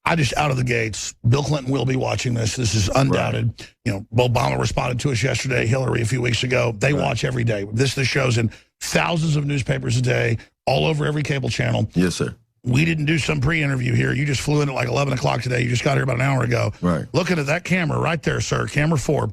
[SPEAKER 1] I just, out of the gates, Bill Clinton will be watching this. This is undoubted. Right. You know, Obama responded to us yesterday, Hillary a few weeks ago. They watch every day. This shows in thousands of newspapers a day, all over every cable channel.
[SPEAKER 8] Yes, sir.
[SPEAKER 1] We didn't do some pre-interview here. You just flew in at like 11 o'clock today. You just got here about an hour ago.
[SPEAKER 8] Right.
[SPEAKER 1] Looking at that camera right there, sir, camera 4.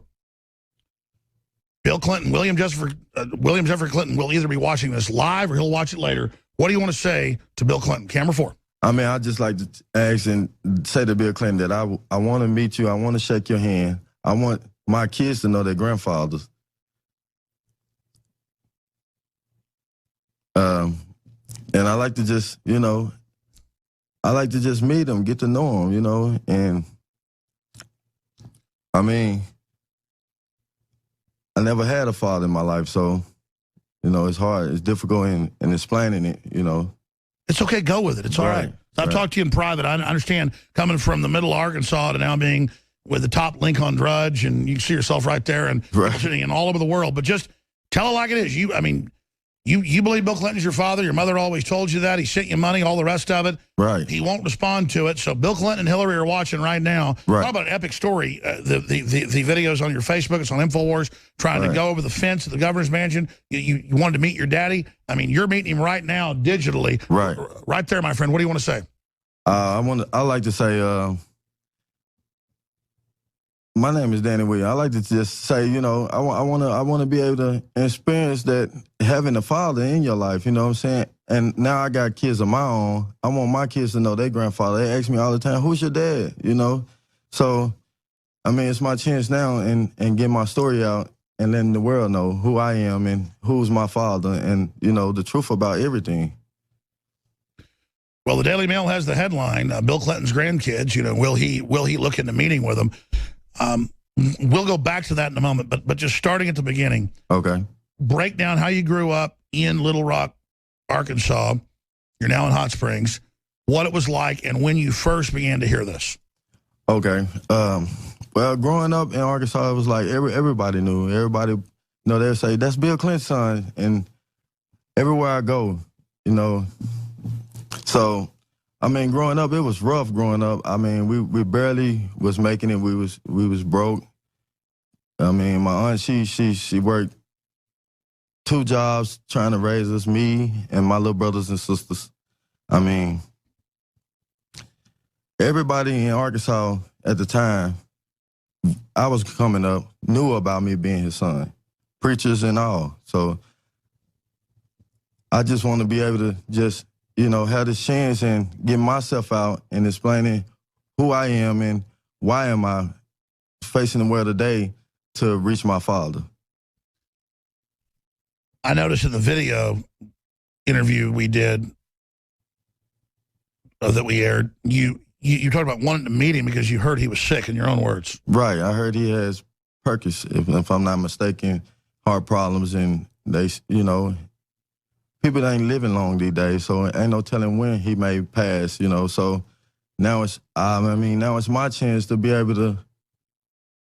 [SPEAKER 1] Bill Clinton, William Jefferson Clinton will either be watching this live or he'll watch it later. What do you want to say to Bill Clinton? Camera 4.
[SPEAKER 8] I mean, I just like to ask and say to Bill Clinton that I want to meet you. I want to shake your hand. I want my kids to know their grandfathers. And I like to just, you know, I like to just meet them, get to know them, you know, and I mean, I never had a father in my life, so, you know, it's hard. It's difficult in explaining it, you know.
[SPEAKER 1] It's okay. Go with it. It's all right. I've talked to you in private. I understand coming from the middle of Arkansas to now being with the top link on Drudge, and you can see yourself right there and sitting in all over the world. But just tell it like it is. You believe Bill Clinton's your father. Your mother always told you that. He sent you money, all the rest of it.
[SPEAKER 8] Right.
[SPEAKER 1] He won't respond to it. So Bill Clinton and Hillary are watching right now.
[SPEAKER 8] Right.
[SPEAKER 1] Talk about an epic story. The video's on your Facebook. It's on InfoWars, trying to go over the fence at the governor's mansion. You wanted to meet your daddy. I mean, you're meeting him right now digitally.
[SPEAKER 8] Right.
[SPEAKER 1] Right there, my friend. What do you want to say?
[SPEAKER 8] I like to say My name is Danny Williams. I like to just say, you know, I want to be able to experience that having a father in your life, you know what I'm saying? And now I got kids of my own. I want my kids to know their grandfather. They ask me all the time, who's your dad, you know? So, I mean, it's my chance now and get my story out and letting the world know who I am and who's my father and, you know, the truth about everything.
[SPEAKER 1] Well, the Daily Mail has the headline, Bill Clinton's grandkids, you know, will he look into meeting with them? We'll go back to that in a moment, but just starting at the beginning.
[SPEAKER 8] Okay.
[SPEAKER 1] Break down how you grew up in Little Rock, Arkansas. You're now in Hot Springs. What it was like and when you first began to hear this.
[SPEAKER 8] Okay. Well, growing up in Arkansas, it was like everybody knew. Everybody, you know, they'd say, that's Bill Clinton's son. And everywhere I go, you know. So, I mean, growing up, it was rough growing up. I mean, we barely was making it. We was broke. I mean, my aunt, she worked 2 jobs trying to raise us, me and my little brothers and sisters. I mean, everybody in Arkansas at the time, I was coming up, knew about me being his son, preachers and all. So I just want to be able to just, you know, have this chance and get myself out and explaining who I am and why am I facing the world today to reach my father.
[SPEAKER 1] I noticed in the video interview we did that we aired, you talked about wanting to meet him because you heard he was sick, in your own words.
[SPEAKER 8] Right. I heard he has Perkins, if I'm not mistaken, heart problems, and they, you know, people ain't living long these days, so ain't no telling when he may pass, you know. So now it's, now it's my chance to be able to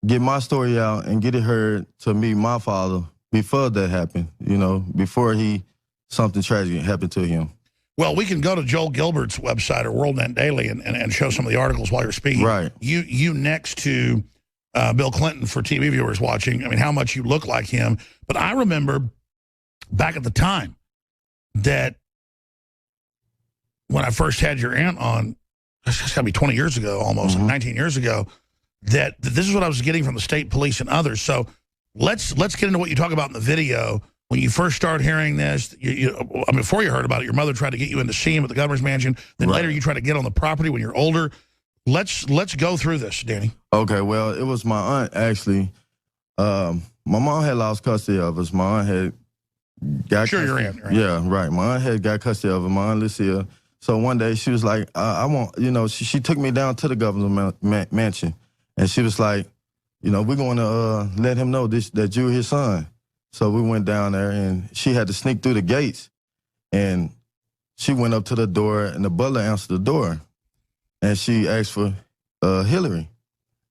[SPEAKER 8] get my story out and get it heard to meet my father before that happened, you know, before something tragic happened to him.
[SPEAKER 1] Well, we can go to Joel Gilbert's website or World Net Daily and show some of the articles while you're speaking.
[SPEAKER 8] Right.
[SPEAKER 1] You next to Bill Clinton, for TV viewers watching, I mean, how much you look like him. But I remember back at the time that when I first had your aunt on, it's got to be 20 years ago almost, 19 years ago, that this is what I was getting from the state police and others. So let's get into what you talk about in the video. When you first started hearing this, I mean, before you heard about it, your mother tried to get you in to see him at the governor's mansion. Then later you tried to get on the property when you're older. Let's go through this, Danny.
[SPEAKER 8] Okay, well, it was my aunt, actually. My mom had lost custody of us. My aunt had got custody.
[SPEAKER 1] Your aunt, right?
[SPEAKER 8] Yeah, right. My aunt had got custody of her, my aunt Lucille. So one day she was like, I want, you know, she took me down to the governor's mansion. And she was like, you know, we're going to let him know that you're his son. So we went down there, and she had to sneak through the gates. And she went up to the door, and the butler answered the door. And she asked for Hillary.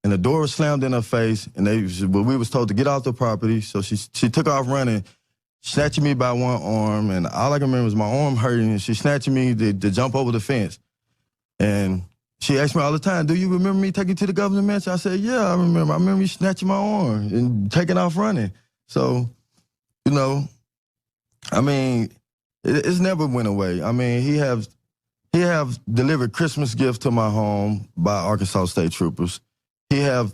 [SPEAKER 8] And the door was slammed in her face, and we was told to get off the property. So she took off running, snatching me by one arm, and all I can remember was my arm hurting, and she snatching me to jump over the fence. And she asked me all the time, do you remember me taking you to the governor's mansion? I said, yeah, I remember. I remember you snatching my arm and taking off running. So, you know, I mean, it's never went away. I mean, he have delivered Christmas gifts to my home by Arkansas State Troopers. He have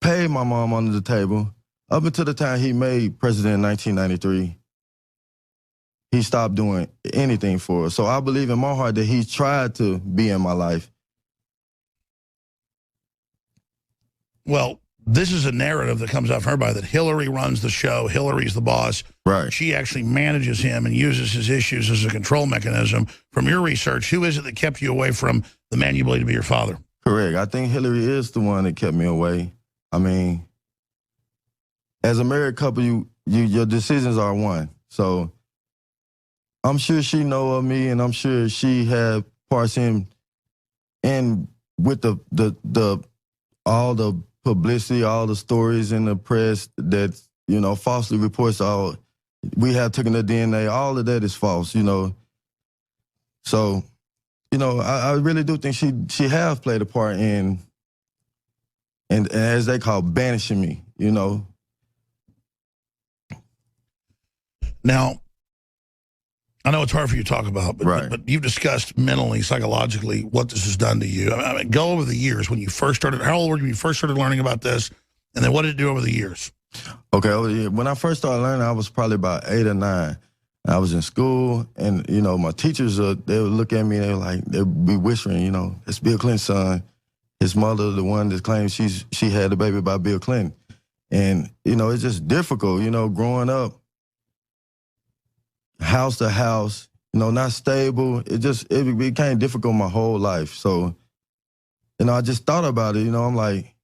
[SPEAKER 8] paid my mom under the table. Up until the time he made president in 1993, he stopped doing anything for us. So I believe in my heart that he tried to be in my life.
[SPEAKER 1] Well, this is a narrative that comes out from everybody that Hillary runs the show. Hillary's the boss.
[SPEAKER 8] Right.
[SPEAKER 1] She actually manages him and uses his issues as a control mechanism. From your research, who is it that kept you away from the man you believe to be your father?
[SPEAKER 8] Correct. I think Hillary is the one that kept me away. I mean, as a married couple, your decisions are one. So I'm sure she know of me, and I'm sure she had parts in with all the publicity, all the stories in the press that, you know, falsely reports all. We have taken the DNA. All of that is false, you know. So, you know, I really do think she have played a part in, and as they call, banishing me, you know.
[SPEAKER 1] Now, I know it's hard for you to talk about, but you've discussed mentally, psychologically, what this has done to you. I mean, go over the years when you first started. How old were you when you first started learning about this? And then what did it do over the years?
[SPEAKER 8] Okay, when I first started learning, I was probably about 8 or 9. I was in school, and, you know, my teachers, they would look at me, and they'd be whispering, you know, it's Bill Clinton's son. His mother, the one that claims she had the baby by Bill Clinton. And, you know, it's just difficult, you know, growing up, house to house, you know, not stable. It became difficult my whole life. So, you know, I just thought about it, you know, I'm like,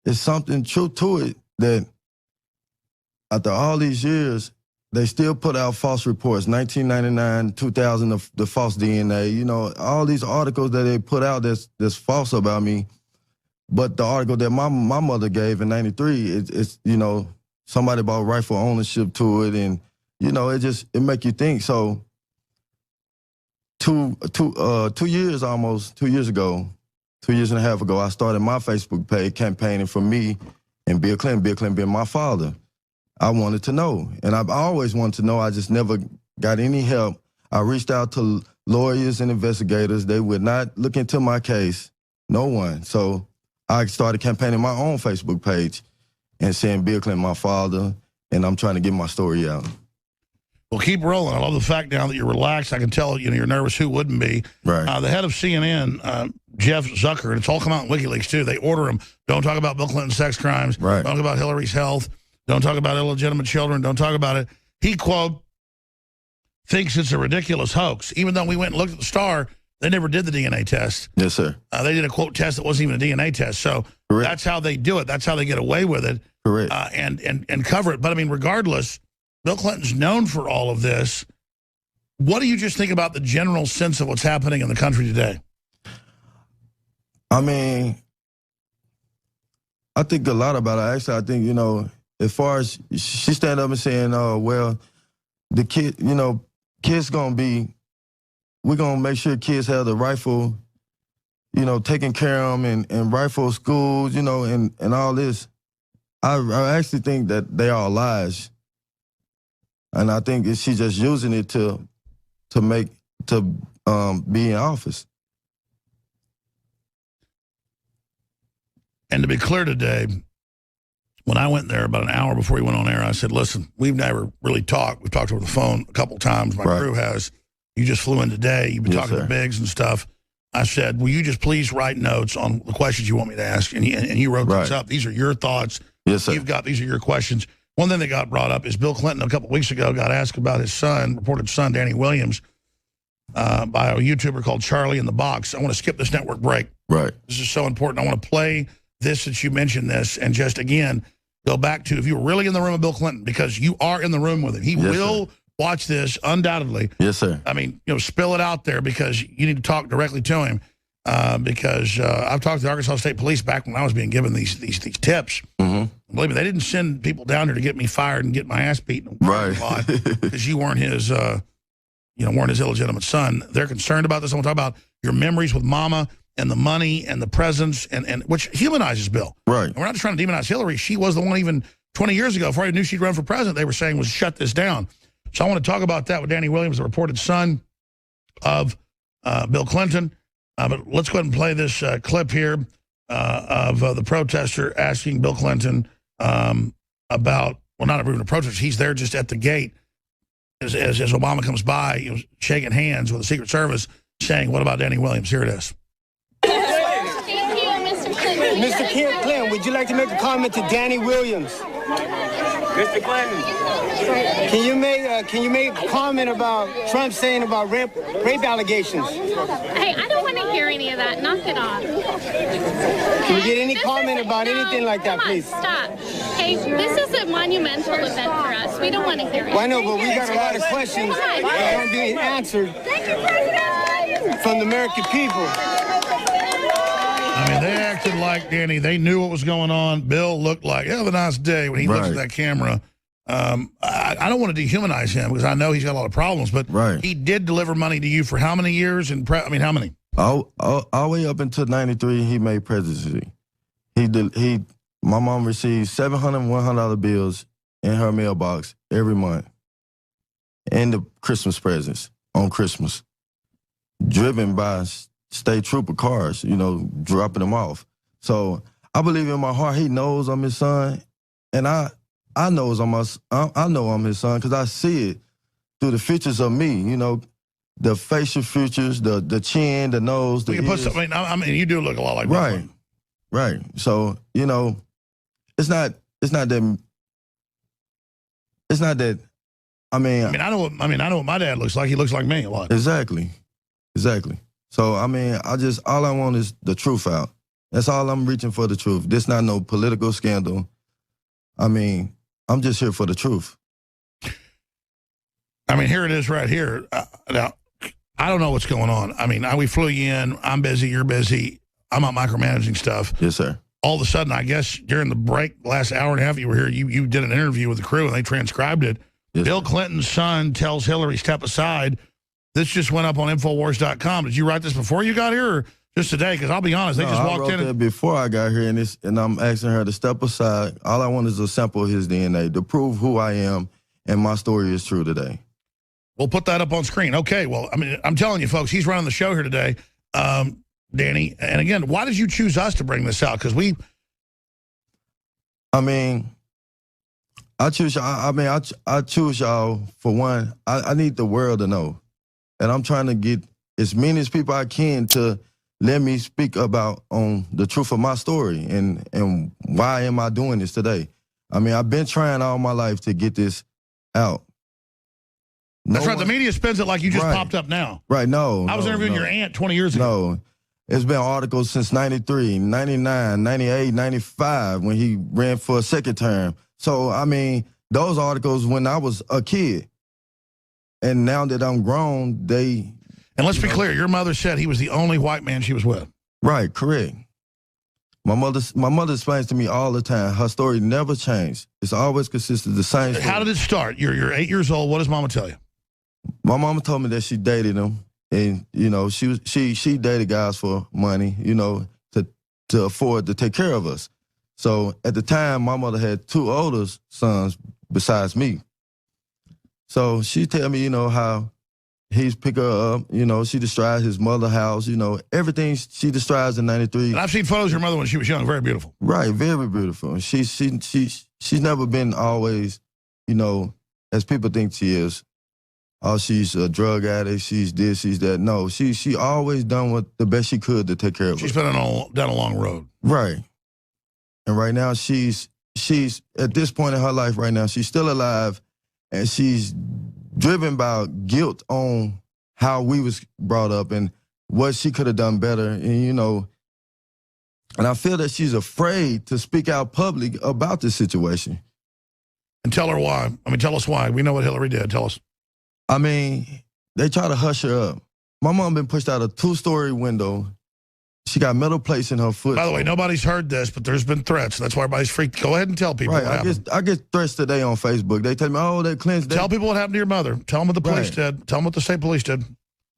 [SPEAKER 8] there's something true to it that after all these years, they still put out false reports, 1999, 2000, the false DNA, you know, all these articles that they put out that's false about me. But the article that my mother gave in 93, it's, you know, somebody bought rightful ownership to it. And, you know, it make you think. So 2 years almost, 2 years ago, 2 years and a half ago, I started my Facebook page campaigning for me and Bill Clinton being my father. I wanted to know, and I've always wanted to know. I just never got any help. I reached out to lawyers and investigators. They would not look into my case, no one. So I started campaigning my own Facebook page and saying Bill Clinton, my father, and I'm trying to get my story out.
[SPEAKER 1] Well, keep rolling. I love the fact now that you're relaxed. I can tell, you know, you're nervous. Who wouldn't be?
[SPEAKER 8] Right.
[SPEAKER 1] The head of CNN, Jeff Zucker, and it's all come out in WikiLeaks, too. They order him, don't talk about Bill Clinton's sex crimes.
[SPEAKER 8] Right.
[SPEAKER 1] Don't talk about Hillary's health. Don't talk about illegitimate children. Don't talk about it. He, quote, thinks it's a ridiculous hoax. Even though we went and looked at the Star, they never did the DNA test.
[SPEAKER 8] Yes, sir.
[SPEAKER 1] They did a, quote, test that wasn't even a DNA test. So
[SPEAKER 8] Correct.
[SPEAKER 1] That's how they do it. That's how they get away with it.
[SPEAKER 8] Correct.
[SPEAKER 1] And cover it. But, I mean, regardless, Bill Clinton's known for all of this. What do you just think about the general sense of what's happening in the country today?
[SPEAKER 8] I mean, I think a lot about it. Actually, I think, you know, as far as she stand up and saying, oh, well, the kid, you know, we're going to make sure kids have the rightful, you know, taking care of them and rightful schools, you know, and all this. I actually think that they are lies. And I think she's just using it to be in office.
[SPEAKER 1] And to be clear today, when I went there about an hour before he went on air, I said, listen, we've never really talked. We've talked over the phone a couple times. My crew has. You just flew in today. You've been talking to Biggs and stuff. I said, will you just please write notes on the questions you want me to ask? And you wrote these up. These are your thoughts.
[SPEAKER 8] Yes, sir.
[SPEAKER 1] These are your questions. One thing that got brought up is Bill Clinton a couple of weeks ago got asked about his son, reported son, Danny Williams, by a YouTuber called Charlie in the Box. I want to skip this network break.
[SPEAKER 8] Right.
[SPEAKER 1] This is so important. I want to play this since you mentioned this and just, again, go back to if you were really in the room with Bill Clinton, because you are in the room with him. He will watch this undoubtedly.
[SPEAKER 8] Yes, sir.
[SPEAKER 1] I mean, you know, spill it out there because you need to talk directly to him because I've talked to the Arkansas State Police back when I was being given these tips.
[SPEAKER 8] Mm-hmm.
[SPEAKER 1] Believe me, they didn't send people down here to get me fired and get my ass beaten.
[SPEAKER 8] Right.
[SPEAKER 1] Because you weren't his, weren't his illegitimate son. They're concerned about this. I want to talk about your memories with Mama and the money and the presence, and which humanizes Bill.
[SPEAKER 8] Right.
[SPEAKER 1] And we're not just trying to demonize Hillary. She was the one even 20 years ago, before I knew she'd run for president, they were saying was shut this down. So I want to talk about that with Danny Williams, the reported son of Bill Clinton. But let's go ahead and play this clip here of the protester asking Bill Clinton about, well, not even a protester. He's there just at the gate as Obama comes by, you know, shaking hands with the Secret Service, saying, what about Danny Williams? Here it is.
[SPEAKER 9] Mr. Clinton, would you like to make a comment to Danny Williams? Mr. Clinton, can you make a comment about Trump saying about rape allegations?
[SPEAKER 10] Hey, I don't want to hear any of that. Knock it off.
[SPEAKER 9] Can we get any comment about anything like that, please?
[SPEAKER 10] Stop. Hey, this is a monumental event for us. We don't want to hear it.
[SPEAKER 9] Well, I know, but we got a lot of questions that aren't being answered from the American people.
[SPEAKER 1] I mean, they acted like, Danny, they knew what was going on. Bill looked like, have a nice day when he looks at that camera. I don't want to dehumanize him because I know he's got a lot of problems, but he did deliver money to you for how many years? And how many?
[SPEAKER 8] All the way up until 93, he made presidency. My mom received $700 and $100 bills in her mailbox every month, and the Christmas presents on Christmas, driven by state trooper cars, you know, dropping them off. So I believe in my heart he knows I'm his son, and I know I'm his son because I see it through the features of me. You know, the facial features, the chin, the nose, the ears.
[SPEAKER 1] I mean, you do look a lot like
[SPEAKER 8] right, right. So you know, it's not that. I mean,
[SPEAKER 1] I know what my dad looks like. He looks like me a lot.
[SPEAKER 8] Exactly. So I mean, all I want is the truth out. That's all I'm reaching for, the truth. This not no political scandal. I mean, I'm just here for the truth.
[SPEAKER 1] I mean, here it is right here. Now, I don't know what's going on. I mean, we flew you in. I'm busy. You're busy. I'm out micromanaging stuff.
[SPEAKER 8] Yes, sir.
[SPEAKER 1] All of a sudden, I guess during the break, last hour and a half you were here, you did an interview with the crew and they transcribed it. Yes, Bill Clinton's son tells Hillary, step aside. This just went up on Infowars.com. Did you write this before you got here or just today? Because I'll be honest, they just walked in.
[SPEAKER 8] I wrote that before I got here, and I'm asking her to step aside. All I want is a sample of his DNA to prove who I am and my story is true today.
[SPEAKER 1] We'll put that up on screen. Okay, well, I mean, I'm telling you, folks, he's running the show here today, Danny. And again, why did you choose us to bring this out? Because
[SPEAKER 8] I choose y'all. I choose y'all for one. I need the world to know, and I'm trying to get as many as people I can to let me speak about on the truth of my story and why am I doing this today. I mean, I've been trying all my life to get this out.
[SPEAKER 1] That's right. The media spins it like you just popped up now.
[SPEAKER 8] Right. No.
[SPEAKER 1] I was interviewing your aunt 20 years ago.
[SPEAKER 8] No. It's been articles since 93, 99, 98, 95 when he ran for a second term. So, I mean, those articles when I was a kid. And now that I'm grown, they...
[SPEAKER 1] And let's be clear, your mother said he was the only white man she was with.
[SPEAKER 8] Right, correct. My mother explains to me all the time, her story never changed. It's always consisted the same story.
[SPEAKER 1] How did it start? You're 8 years old. What does mama tell you?
[SPEAKER 8] My mama told me that she dated him. And, you know, she dated guys for money, you know, to afford to take care of us. So at the time, my mother had 2 older sons besides me. So she tell me, you know, how he's pick her up, you know, she described his mother's house, you know, everything she describes in 93.
[SPEAKER 1] And I've seen photos of your mother when she was young, very beautiful.
[SPEAKER 8] Right, very beautiful. She's never been always, you know, as people think she is. Oh, she's a drug addict, she's this, she's that. No, she always done what the best she could to take care of her.
[SPEAKER 1] She's been down a long road.
[SPEAKER 8] Right. And right now she's at this point in her life right now, she's still alive and she's driven by guilt on how we was brought up and what she could have done better. And, you know, and I feel that she's afraid to speak out public about this situation.
[SPEAKER 1] And tell her why. I mean, tell us why. We know what Hillary did. Tell us.
[SPEAKER 8] I mean, they try to hush her up. My mom been pushed out a 2-story window. She got metal plates in her foot.
[SPEAKER 1] By the way, nobody's heard this, but there's been threats. That's why everybody's freaked. Go ahead and tell people
[SPEAKER 8] right,
[SPEAKER 1] what happened.
[SPEAKER 8] I get threats today on Facebook. They tell me, oh, that Clint's dead.
[SPEAKER 1] Tell people what happened to your mother. Tell them what the police did. Tell them what the state police did.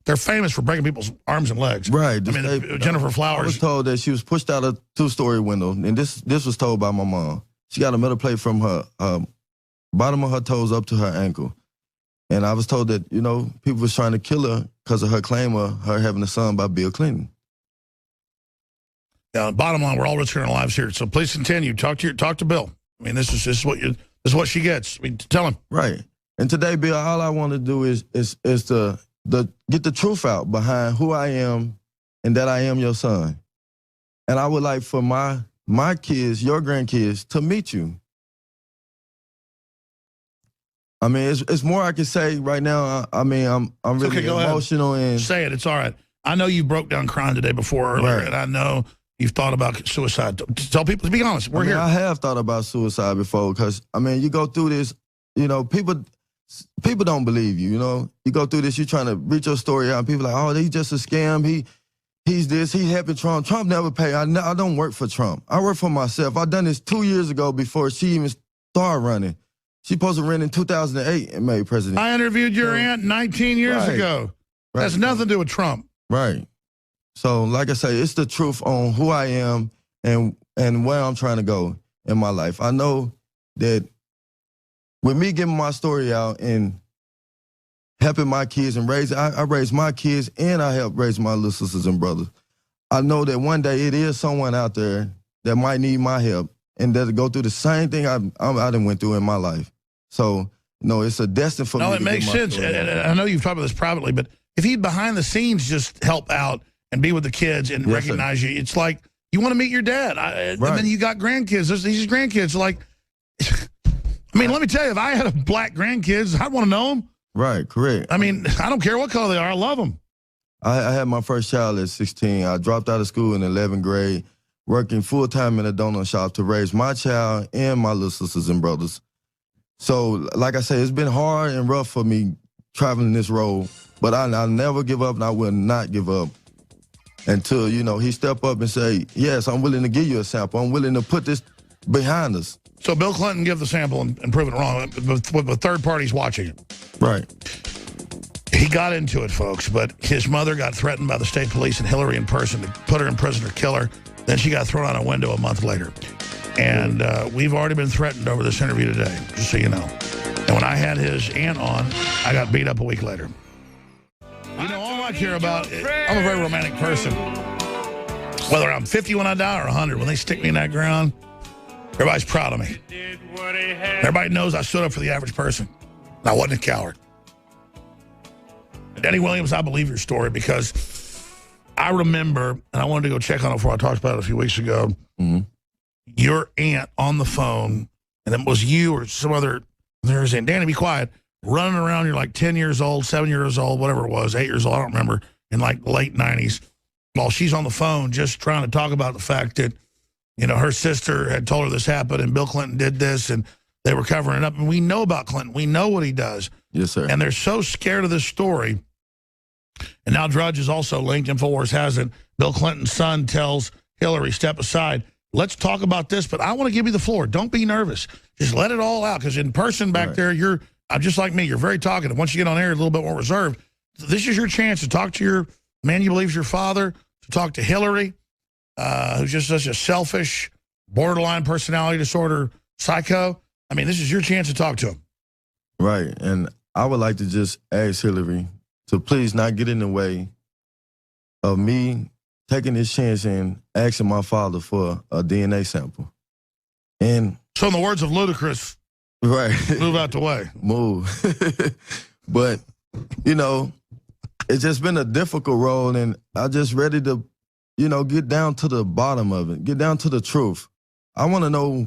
[SPEAKER 1] They're famous for breaking people's arms and legs.
[SPEAKER 8] Right.
[SPEAKER 1] I mean, Jennifer Flowers.
[SPEAKER 8] I was told that she was pushed out a 2-story window, and this was told by my mom. She got a metal plate from her bottom of her toes up to her ankle. And I was told that, you know, people was trying to kill her because of her claim of her having a son by Bill Clinton.
[SPEAKER 1] Yeah, bottom line, we're all risking our lives here. So please continue. Talk to Bill. I mean, this is what she gets. I mean, tell him.
[SPEAKER 8] Right. And today, Bill, all I want to do is to get the truth out behind who I am and that I am your son. And I would like for my kids, your grandkids, to meet you. I mean, it's more I can say right now. I mean, I'm really emotional and
[SPEAKER 1] say it. It's all right. I know you broke down crying today before earlier, and I know you've thought about suicide. Tell people, to be honest, we're here.
[SPEAKER 8] I have thought about suicide before because, I mean, you go through this, you know, people don't believe you, you know. You go through this, you're trying to reach your story out, and people are like, oh, he's just a scam. He's this, he's helping Trump. Trump never paid. I don't work for Trump. I work for myself. I done this 2 years ago before she even started running. She supposed to run in 2008 and made president.
[SPEAKER 1] I interviewed your aunt 19 years ago. Right. Has nothing to do with Trump.
[SPEAKER 8] Right. So, like I say, it's the truth on who I am and where I'm trying to go in my life. I know that with me getting my story out and helping my kids and I raised my kids and I helped raise my little sisters and brothers. I know that one day it is someone out there that might need my help and that go through the same thing I done went through in my life. So, no, it's a destiny for me.
[SPEAKER 1] No, it makes sense. And I know you've talked about this privately, but if he'd behind the scenes just help out and be with the kids and recognize you, it's like you want to meet your dad. And then you got grandkids. These grandkids, like, I mean, let me tell you, if I had a black grandkids, I'd want to know them.
[SPEAKER 8] Right, correct.
[SPEAKER 1] I mean, I don't care what color they are. I love them.
[SPEAKER 8] I had my first child at 16. I dropped out of school in 11th grade, working full-time in a donut shop to raise my child and my little sisters and brothers. So, like I say, it's been hard and rough for me traveling this road, but I'll never give up, and I will not give up until, you know, he step up and say, yes, I'm willing to give you a sample. I'm willing to put this behind us.
[SPEAKER 1] So Bill Clinton give the sample and prove it wrong with the third parties watching it.
[SPEAKER 8] Right.
[SPEAKER 1] He got into it, folks, but his mother got threatened by the state police and Hillary in person to put her in prison or kill her. Then she got thrown out a window a month later. And we've already been threatened over this interview today, just so you know. And when I had his aunt on, I got beat up a week later. You know, all I care about, I'm a very romantic person. Whether I'm 50 when I die or 100, when they stick me in that ground, everybody's proud of me. Everybody knows I stood up for the average person. And I wasn't a coward. Danny Williams, I believe your story because I remember, and I wanted to go check on it before I talked about it a few weeks ago, your aunt on the phone, and it was you or some other, they're saying, Danny, be quiet, running around, you're like 10 years old, 7 years old, whatever it was, 8 years old, I don't remember, in like late 90s, while she's on the phone just trying to talk about the fact that, you know, her sister had told her this happened and Bill Clinton did this and they were covering it up. And we know about Clinton. We know what he does.
[SPEAKER 8] Yes, sir.
[SPEAKER 1] And they're so scared of this story. And now Drudge is also linked. InfoWars has it. Bill Clinton's son tells Hillary, step aside. Let's talk about this, but I want to give you the floor. Don't be nervous. Just let it all out, because in person back there, you're just like me. You're very talkative. Once you get on air, a little bit more reserved. This is your chance to talk to your man you believe is your father, to talk to Hillary, who's just such a selfish, borderline personality disorder psycho. I mean, this is your chance to talk to him.
[SPEAKER 8] Right, and I would like to just ask Hillary to please not get in the way of me taking this chance and asking my father for a DNA sample. And
[SPEAKER 1] so in the words of Ludacris,
[SPEAKER 8] right,
[SPEAKER 1] move out the way.
[SPEAKER 8] Move. But, you know, it's just been a difficult road, and I'm just ready to, you know, get down to the bottom of it, get down to the truth. I want to know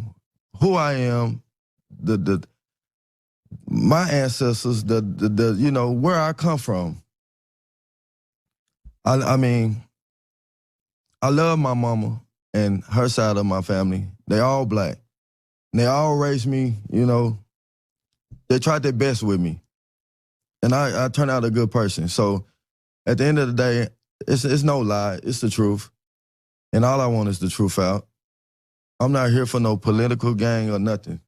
[SPEAKER 8] who I am, my ancestors, you know, where I come from. I mean, I love my mama and her side of my family. They all black. And they all raised me, you know, they tried their best with me. And I turned out a good person. So at the end of the day, it's no lie, it's the truth. And all I want is the truth out. I'm not here for no political gang or nothing.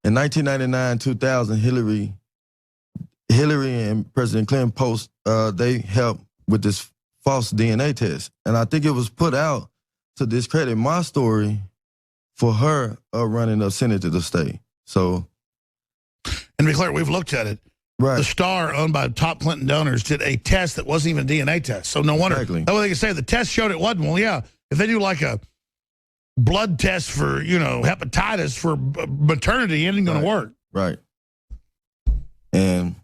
[SPEAKER 8] In 1999, 2000, Hillary and President Clinton they helped with this false DNA test. And I think it was put out to discredit my story for her running a Senate to the state. So,
[SPEAKER 1] and to be clear, we've looked at it.
[SPEAKER 8] Right.
[SPEAKER 1] The Star, owned by top Clinton donors, did a test that wasn't even a DNA test. So no wonder.
[SPEAKER 8] Exactly.
[SPEAKER 1] That way they can say the test showed it wasn't. Well, yeah, if they do like a blood test for, you know, hepatitis for maternity, it ain't going to work.
[SPEAKER 8] Right. And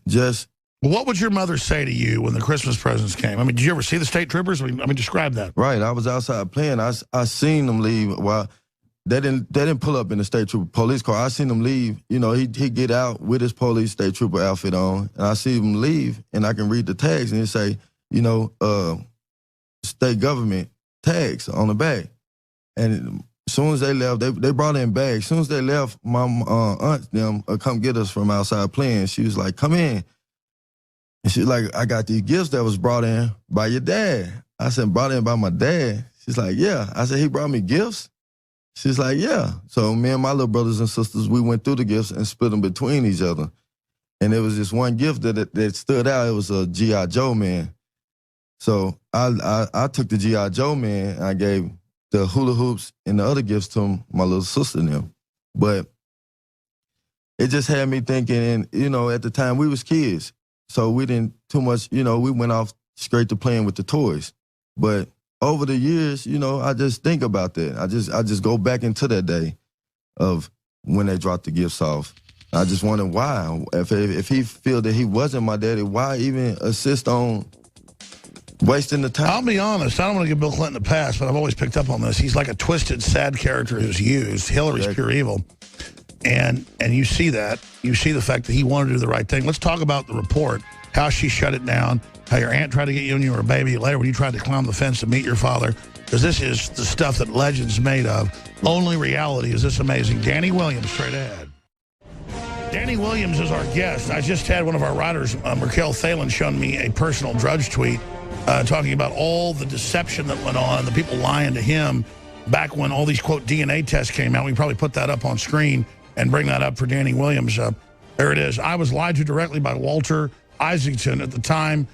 [SPEAKER 8] just...
[SPEAKER 1] What would your mother say to you when the Christmas presents came? I mean, did you ever see the state troopers? I mean, describe that.
[SPEAKER 8] Right. I was outside playing. I seen them leave. Well, they didn't pull up in the state trooper police car. I seen them leave. You know, he get out with his police state trooper outfit on, and I see him leave, and I can read the tags, and it say, you know, state government tags on the back. And as soon as they left, they brought in bags. As soon as they left, my aunt them come get us from outside playing. She was like, come in. And she's like, I got these gifts that was brought in by your dad. I said, brought in by my dad? She's like, yeah. I said, he brought me gifts? She's like, yeah. So me and my little brothers and sisters, we went through the gifts and split them between each other. And there was this one gift that stood out. It was a G.I. Joe man. So I took the G.I. Joe man and I gave the hula hoops and the other gifts to my little sister and them. But it just had me thinking, and, you know, at the time we was kids. So we didn't too much, you know, we went off straight to playing with the toys. But over the years, you know, I just think about that. I just go back into that day of when they dropped the gifts off. I just wonder why. If he feel that he wasn't my daddy, why even assist on wasting the time?
[SPEAKER 1] I'll be honest. I don't want to give Bill Clinton a pass, but I've always picked up on this. He's like a twisted, sad character who's used. Hillary's pure evil. And you see that. You see the fact that he wanted to do the right thing. Let's talk about the report, how she shut it down, how your aunt tried to get you when you were a baby, later when you tried to climb the fence to meet your father, because this is the stuff that legend's made of. Only reality is this amazing. Danny Williams, straight ahead. Danny Williams is our guest. I just had one of our writers, Merkel Thalen, showing me a personal Drudge tweet talking about all the deception that went on and the people lying to him back when all these, quote, DNA tests came out. We can probably put that up on screen and bring that up for Danny Williams. There it is. I was lied to directly by Walter Isaacson at the Time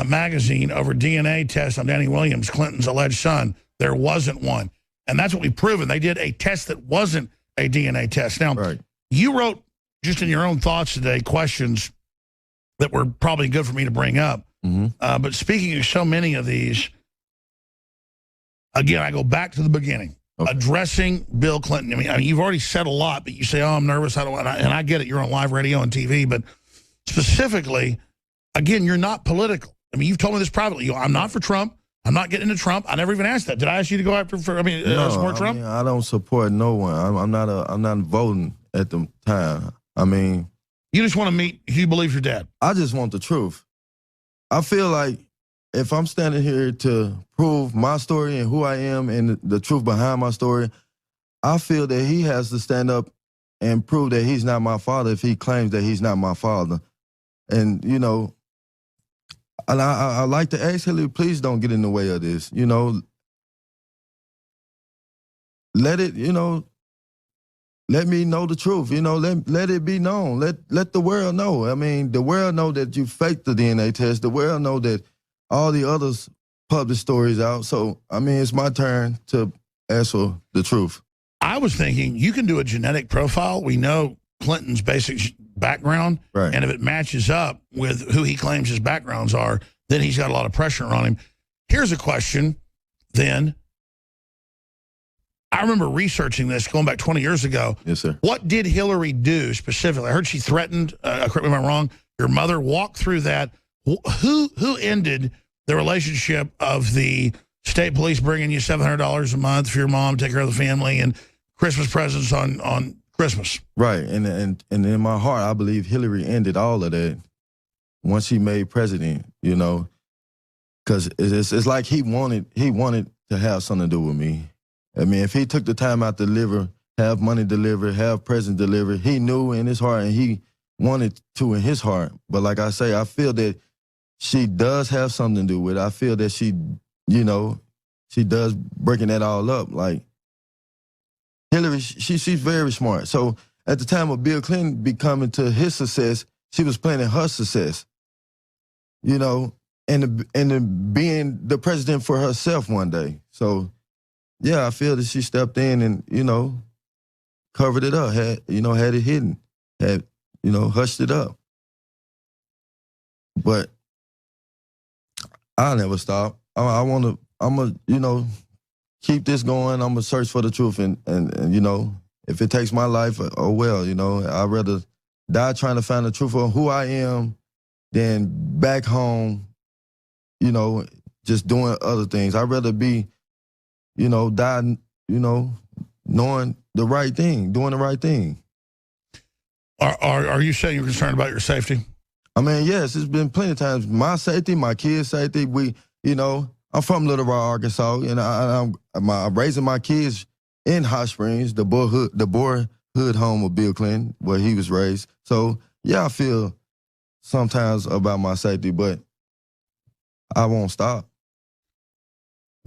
[SPEAKER 1] magazine over DNA test on Danny Williams, Clinton's alleged son. There wasn't one. And that's what we've proven. They did a test that wasn't a DNA test. Now, you wrote, just in your own thoughts today, questions that were probably good for me to bring up. But speaking of so many of these, again, I go back to the beginning. Addressing Bill Clinton. I mean, you've already said a lot, but you say, oh, I'm nervous. And I get it. You're on live radio and TV. But specifically, again, you're not political. I mean, you've told me this privately. I'm not for Trump. I'm not getting into Trump. I never even asked that. Did I ask you to go after, support Trump?
[SPEAKER 8] Mean, I don't support no one. I'm not voting at the time. I mean.
[SPEAKER 1] You just want to meet who you believe your dad.
[SPEAKER 8] I just want the truth. I feel like if I'm standing here to prove my story and who I am and the truth behind my story, I feel that he has to stand up and prove that he's not my father if he claims that he's not my father. And, you know, and I like to ask Hillary, please don't get in the way of this. You know, let it, you know, let me know the truth. You know, let it be known. Let the world know. I mean, the world know that you faked the DNA test. The world know that all the others publish stories out. So, I mean, it's my turn to ask for the truth.
[SPEAKER 1] I was thinking you can do a genetic profile. We know Clinton's basic background.
[SPEAKER 8] Right.
[SPEAKER 1] And if it matches up with who he claims his backgrounds are, then he's got a lot of pressure on him. Here's a question, then. I remember researching this going back 20 years ago.
[SPEAKER 8] Yes, sir.
[SPEAKER 1] What did Hillary do specifically? I heard she threatened, correct me if I'm wrong, your mother. Walk through that. Who ended the relationship of the state police bringing you $700 a month for your mom, take care of the family, and Christmas presents on Christmas?
[SPEAKER 8] Right, and in my heart, I believe Hillary ended all of that once she made president. You know, because it's like he wanted to have something to do with me. I mean, if he took the time out to deliver, have money delivered, have presents delivered, he knew in his heart and he wanted to in his heart. But like I say, I feel that she does have something to do with it. I feel that she, you know, she does breaking that all up. Like, Hillary, she's very smart. So at the time of Bill Clinton becoming to his success, she was planning her success, you know, and being the president for herself one day. So, yeah, I feel that she stepped in and, you know, covered it up, had it hidden, hushed it up. But I'll never stop. I'm gonna, you know, keep this going. I'm gonna search for the truth and you know, if it takes my life, oh well, you know, I'd rather die trying to find the truth of who I am than back home, you know, just doing other things. I'd rather be, you know, die, you know, knowing the right thing, doing the right thing.
[SPEAKER 1] Are you saying you're concerned about your safety?
[SPEAKER 8] I mean, yes, it's been plenty of times. My safety, my kids' safety. You know, I'm from Little Rock, Arkansas, and I'm raising my kids in Hot Springs, the boyhood home of Bill Clinton, where he was raised. So, yeah, I feel sometimes about my safety, but I won't stop.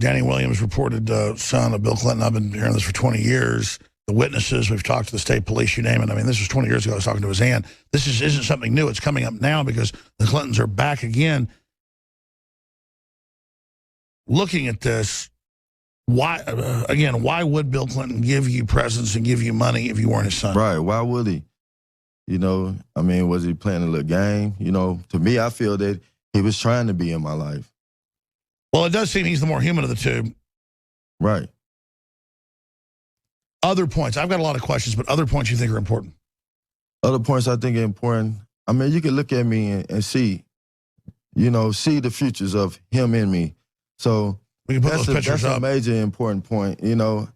[SPEAKER 1] Danny Williams, reported son of Bill Clinton. I've been hearing this for 20 years. The witnesses, we've talked to the state police, you name it. I mean, this was 20 years ago. I was talking to his aunt. This isn't something new. It's coming up now because the Clintons are back again. Looking at this, why would Bill Clinton give you presents and give you money if you weren't his son?
[SPEAKER 8] Right. Why would he? You know, I mean, was he playing a little game? You know, to me, I feel that he was trying to be in my life.
[SPEAKER 1] Well, it does seem he's the more human of the two.
[SPEAKER 8] Right.
[SPEAKER 1] Other points. I've got a lot of questions, but other points you think are important.
[SPEAKER 8] Other points I think are important. I mean, you can look at me and see, you know, see the futures of him and me. So
[SPEAKER 1] we can put those pictures
[SPEAKER 8] that's
[SPEAKER 1] up.
[SPEAKER 8] A major important point. You know,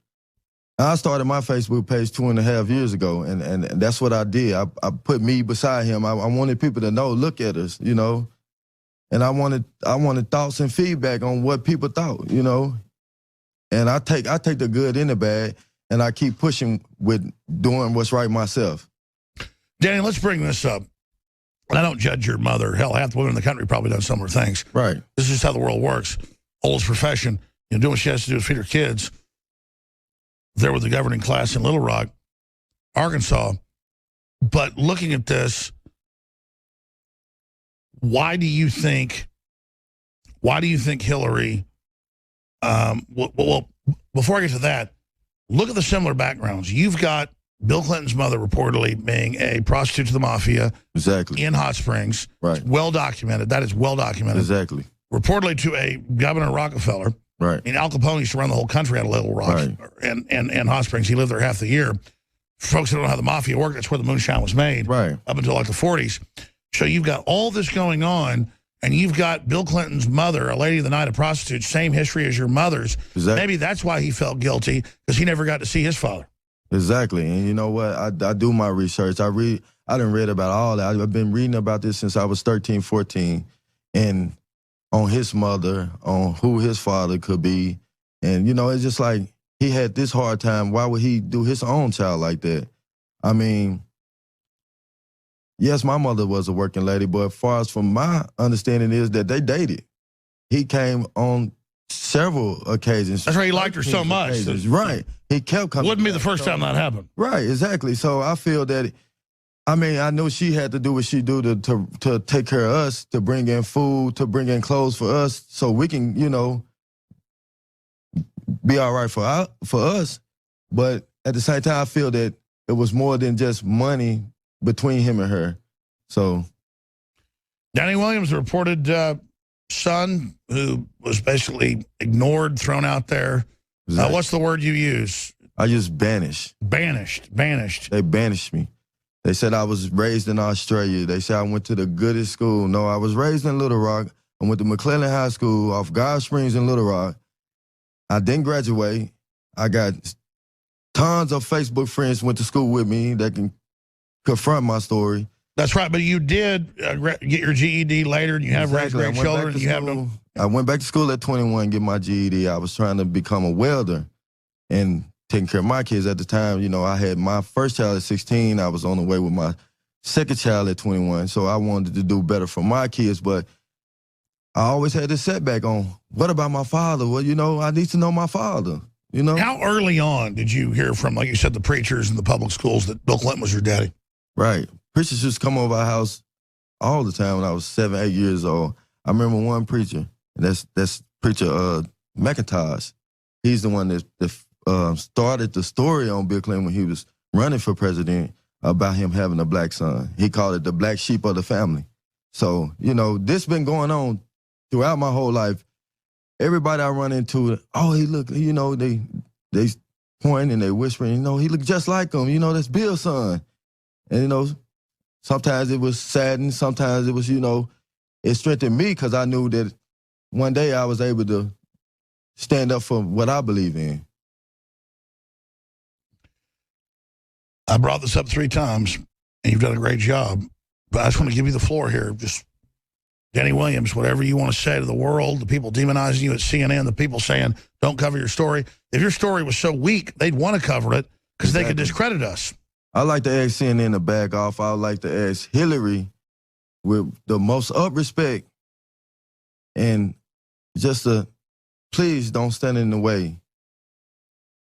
[SPEAKER 8] I started my Facebook page 2.5 years ago, and that's what I did. I put me beside him. I wanted people to know, look at us, you know, and I wanted thoughts and feedback on what people thought, you know, and I take the good in the bad, and I keep pushing with doing what's right myself.
[SPEAKER 1] Danny, let's bring this up. And I don't judge your mother. Hell, half the women in the country probably done similar things.
[SPEAKER 8] Right.
[SPEAKER 1] This is just how the world works. Oldest profession. You know, doing what she has to do is feed her kids. There with the governing class in Little Rock, Arkansas. But looking at this, why do you think Hillary, well, before I get to that, look at the similar backgrounds. You've got Bill Clinton's mother reportedly being a prostitute to the mafia.
[SPEAKER 8] Exactly.
[SPEAKER 1] In Hot Springs.
[SPEAKER 8] Right.
[SPEAKER 1] Well documented. That is well documented.
[SPEAKER 8] Exactly.
[SPEAKER 1] Reportedly to a Governor Rockefeller.
[SPEAKER 8] Right.
[SPEAKER 1] I mean, Al Capone used to run the whole country out of Little Rock and Hot Springs. He lived there half the year. Folks who don't know how the mafia worked, that's where the moonshine was made.
[SPEAKER 8] Right.
[SPEAKER 1] Up until like the 40s. So you've got all this going on, and you've got Bill Clinton's mother, a lady of the night, a prostitute, same history as your mother's.
[SPEAKER 8] Exactly.
[SPEAKER 1] Maybe that's why he felt guilty, because he never got to see his father.
[SPEAKER 8] Exactly. And you know what? I do my research. I done read about all that. I've been reading about this since I was 13, 14, and on his mother, on who his father could be. And, you know, it's just like he had this hard time. Why would he do his own child like that? I mean, yes, my mother was a working lady, but as far as from my understanding is that they dated. He came on several occasions.
[SPEAKER 1] That's why he liked her so much.
[SPEAKER 8] Right. He kept coming.
[SPEAKER 1] Wouldn't be the first time that happened.
[SPEAKER 8] Right, exactly. So I feel that, I mean, I knew she had to do what she do to take care of us, to bring in food, to bring in clothes for us, so we can, you know, be all right for us. But at the same time, I feel that it was more than just money between him and her. So,
[SPEAKER 1] Danny Williams, the reported son who was basically ignored, thrown out there.
[SPEAKER 8] Exactly.
[SPEAKER 1] What's the word you use?
[SPEAKER 8] I just banished.
[SPEAKER 1] Banished.
[SPEAKER 8] They banished me. They said I was raised in Australia. They said I went to the goodest school. No, I was raised in Little Rock. I went to McClellan High School off God Springs in Little Rock. I didn't graduate. I got tons of Facebook friends went to school with me that can confront my story.
[SPEAKER 1] That's right, but you did get your GED later, and you have raised great children. You have no.
[SPEAKER 8] I went back to school at 21, get my GED. I was trying to become a welder and taking care of my kids at the time. You know, I had my first child at 16. I was on the way with my second child at 21. So I wanted to do better for my kids, but I always had this setback on, what about my father? Well, you know, I need to know my father, you know?
[SPEAKER 1] How early on did you hear from, like you said, the preachers in the public schools that Bill Clinton was your daddy?
[SPEAKER 8] Right. Preachers used to come over our house all the time when I was 7, 8 years old. I remember one preacher, and that's preacher McIntosh. He's the one that started the story on Bill Clinton when he was running for president about him having a black son. He called it the black sheep of the family. So, you know, this been going on throughout my whole life. Everybody I run into, oh, he look, you know, they point and they whispering, you know, he look just like him. You know, that's Bill's son. And, you know, sometimes it was saddened. Sometimes it was, you know, it strengthened me because I knew that one day I was able to stand up for what I believe in.
[SPEAKER 1] I brought this up 3 times, and you've done a great job. But I just want to give you the floor here. Just, Danny Williams, whatever you want to say to the world, the people demonizing you at CNN, the people saying, don't cover your story. If your story was so weak, they'd want to cover it because they could discredit us.
[SPEAKER 8] I like to ask CNN to back off. I would like to ask Hillary with the most up respect and just to please don't stand in the way.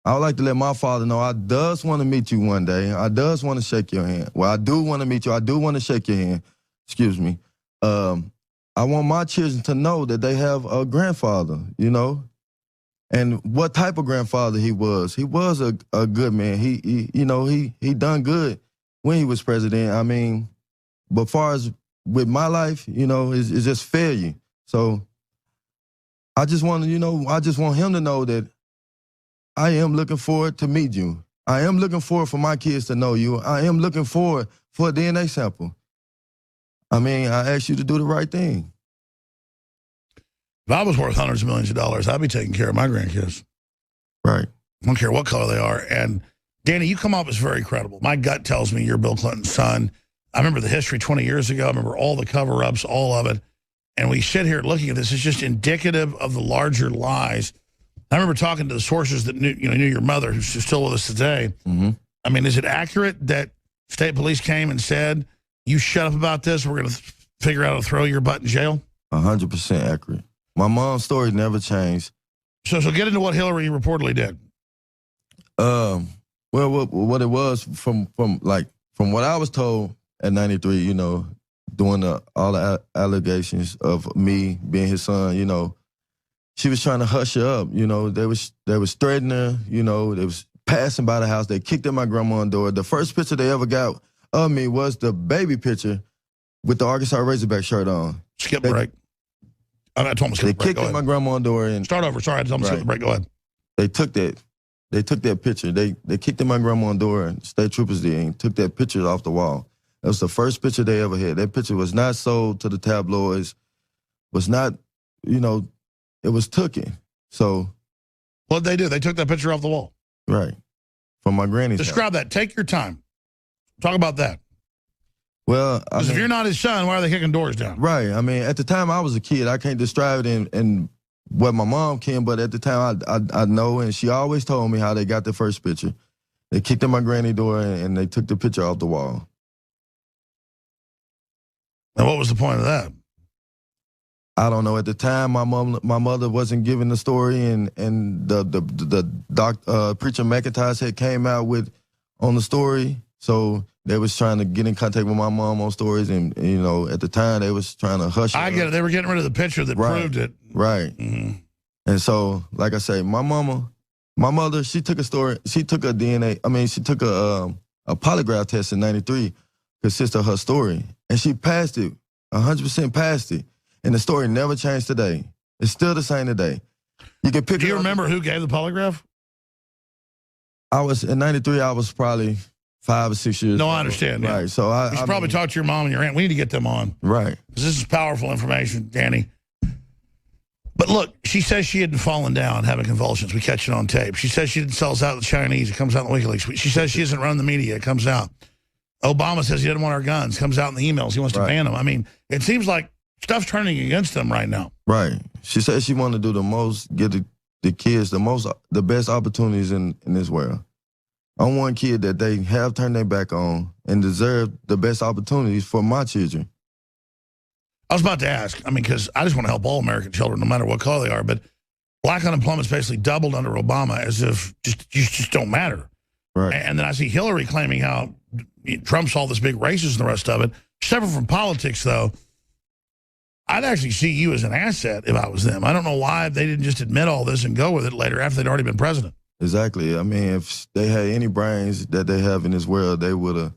[SPEAKER 8] I would like to let my father know I does want to meet you one day. I does want to shake your hand. Well, I do want to meet you. I do want to shake your hand. Excuse me. I want my children to know that they have a grandfather, you know, and what type of grandfather he was. He was a good man. He you know, he done good when he was president. I mean, but as far as with my life, you know, it's just failure. So I just want to, I just want him to know that I am looking forward to meet you. I am looking forward for my kids to know you. I am looking forward for a DNA sample. I mean, I asked you to do the right thing.
[SPEAKER 1] If I was worth hundreds of millions of dollars, I'd be taking care of my grandkids.
[SPEAKER 8] Right.
[SPEAKER 1] I don't care what color they are. And Danny, you come off as very credible. My gut tells me you're Bill Clinton's son. I remember the history 20 years ago. I remember all the cover-ups, all of it. And we sit here looking at this. It's just indicative of the larger lies. I remember talking to the sources that knew your mother, who's still with us today.
[SPEAKER 8] Mm-hmm.
[SPEAKER 1] I mean, is it accurate that state police came and said, you shut up about this, we're going to figure out how to throw your butt in jail?
[SPEAKER 8] 100% accurate. My mom's story never changed.
[SPEAKER 1] So get into what Hillary reportedly did.
[SPEAKER 8] Well, what it was from what I was told at 93, doing all the allegations of me being his son, she was trying to hush her up. They was threatening her. They was passing by the house. They kicked in my grandma's door. The first picture they ever got of me was the baby picture with the Arkansas Razorback shirt on.
[SPEAKER 1] Skip break. I told him to skip break.
[SPEAKER 8] They kicked in my grandma's door and
[SPEAKER 1] start over. Sorry, I told him to skip the break. Go ahead.
[SPEAKER 8] They took that. They took that picture. They kicked in my grandma's door, and state troopers did, and took that picture off the wall. That was the first picture they ever had. That picture was not sold to the tabloids. Was not, it was taken. So
[SPEAKER 1] what'd they do? They took that picture off the wall.
[SPEAKER 8] Right. From my granny's house.
[SPEAKER 1] Describe that. Take your time. Talk about that.
[SPEAKER 8] Well,
[SPEAKER 1] because if you're not his son, why are they kicking doors down?
[SPEAKER 8] Right. I mean, at the time I was a kid. I can't describe it in what my mom can, but at the time I know, and she always told me how they got the first picture. They kicked in my granny door and they took the picture off the wall.
[SPEAKER 1] And what was the point of that?
[SPEAKER 8] I don't know. At the time, my mother wasn't giving the story, and the preacher McIntosh had came out on the story, so they was trying to get in contact with my mom on stories, and at the time they was trying to hush.
[SPEAKER 1] I get it. They were getting rid of the picture that proved it.
[SPEAKER 8] Right. Mm-hmm. And so, like I say, my mother, she took a story. She took a DNA. I mean, she took a polygraph test in '93, consists of her story, and she passed it, 100% passed it. And the story never changed today. It's still the same today. You can pick.
[SPEAKER 1] Do you remember who gave the polygraph?
[SPEAKER 8] In '93. I was probably 5 or 6 years.
[SPEAKER 1] No, I understand.
[SPEAKER 8] Right.
[SPEAKER 1] Yeah.
[SPEAKER 8] So I
[SPEAKER 1] should probably talk to your mom and your aunt. We need to get them on.
[SPEAKER 8] Right.
[SPEAKER 1] Because this is powerful information, Danny. But look, she says she hadn't fallen down having convulsions. We catch it on tape. She says she didn't sell us out to the Chinese. It comes out in the WikiLeaks. She says she doesn't run the media. It comes out. Obama says he doesn't want our guns. It comes out in the emails. He wants to ban them. I mean, it seems like stuff's turning against them right now.
[SPEAKER 8] Right. She said she wanted to do the most, get the kids the best opportunities in this world. I'm one kid that they have turned their back on and deserve the best opportunities for my children.
[SPEAKER 1] I was about to ask, I mean, because I just want to help all American children, no matter what color they are, but black unemployment's basically doubled under Obama as if you just don't matter.
[SPEAKER 8] Right.
[SPEAKER 1] And then I see Hillary claiming how Trump's all this big racist and the rest of it. Separate from politics, though, I'd actually see you as an asset if I was them. I don't know why they didn't just admit all this and go with it later after they'd already been president.
[SPEAKER 8] Exactly. I mean, if they had any brains that they have in this world, they would have,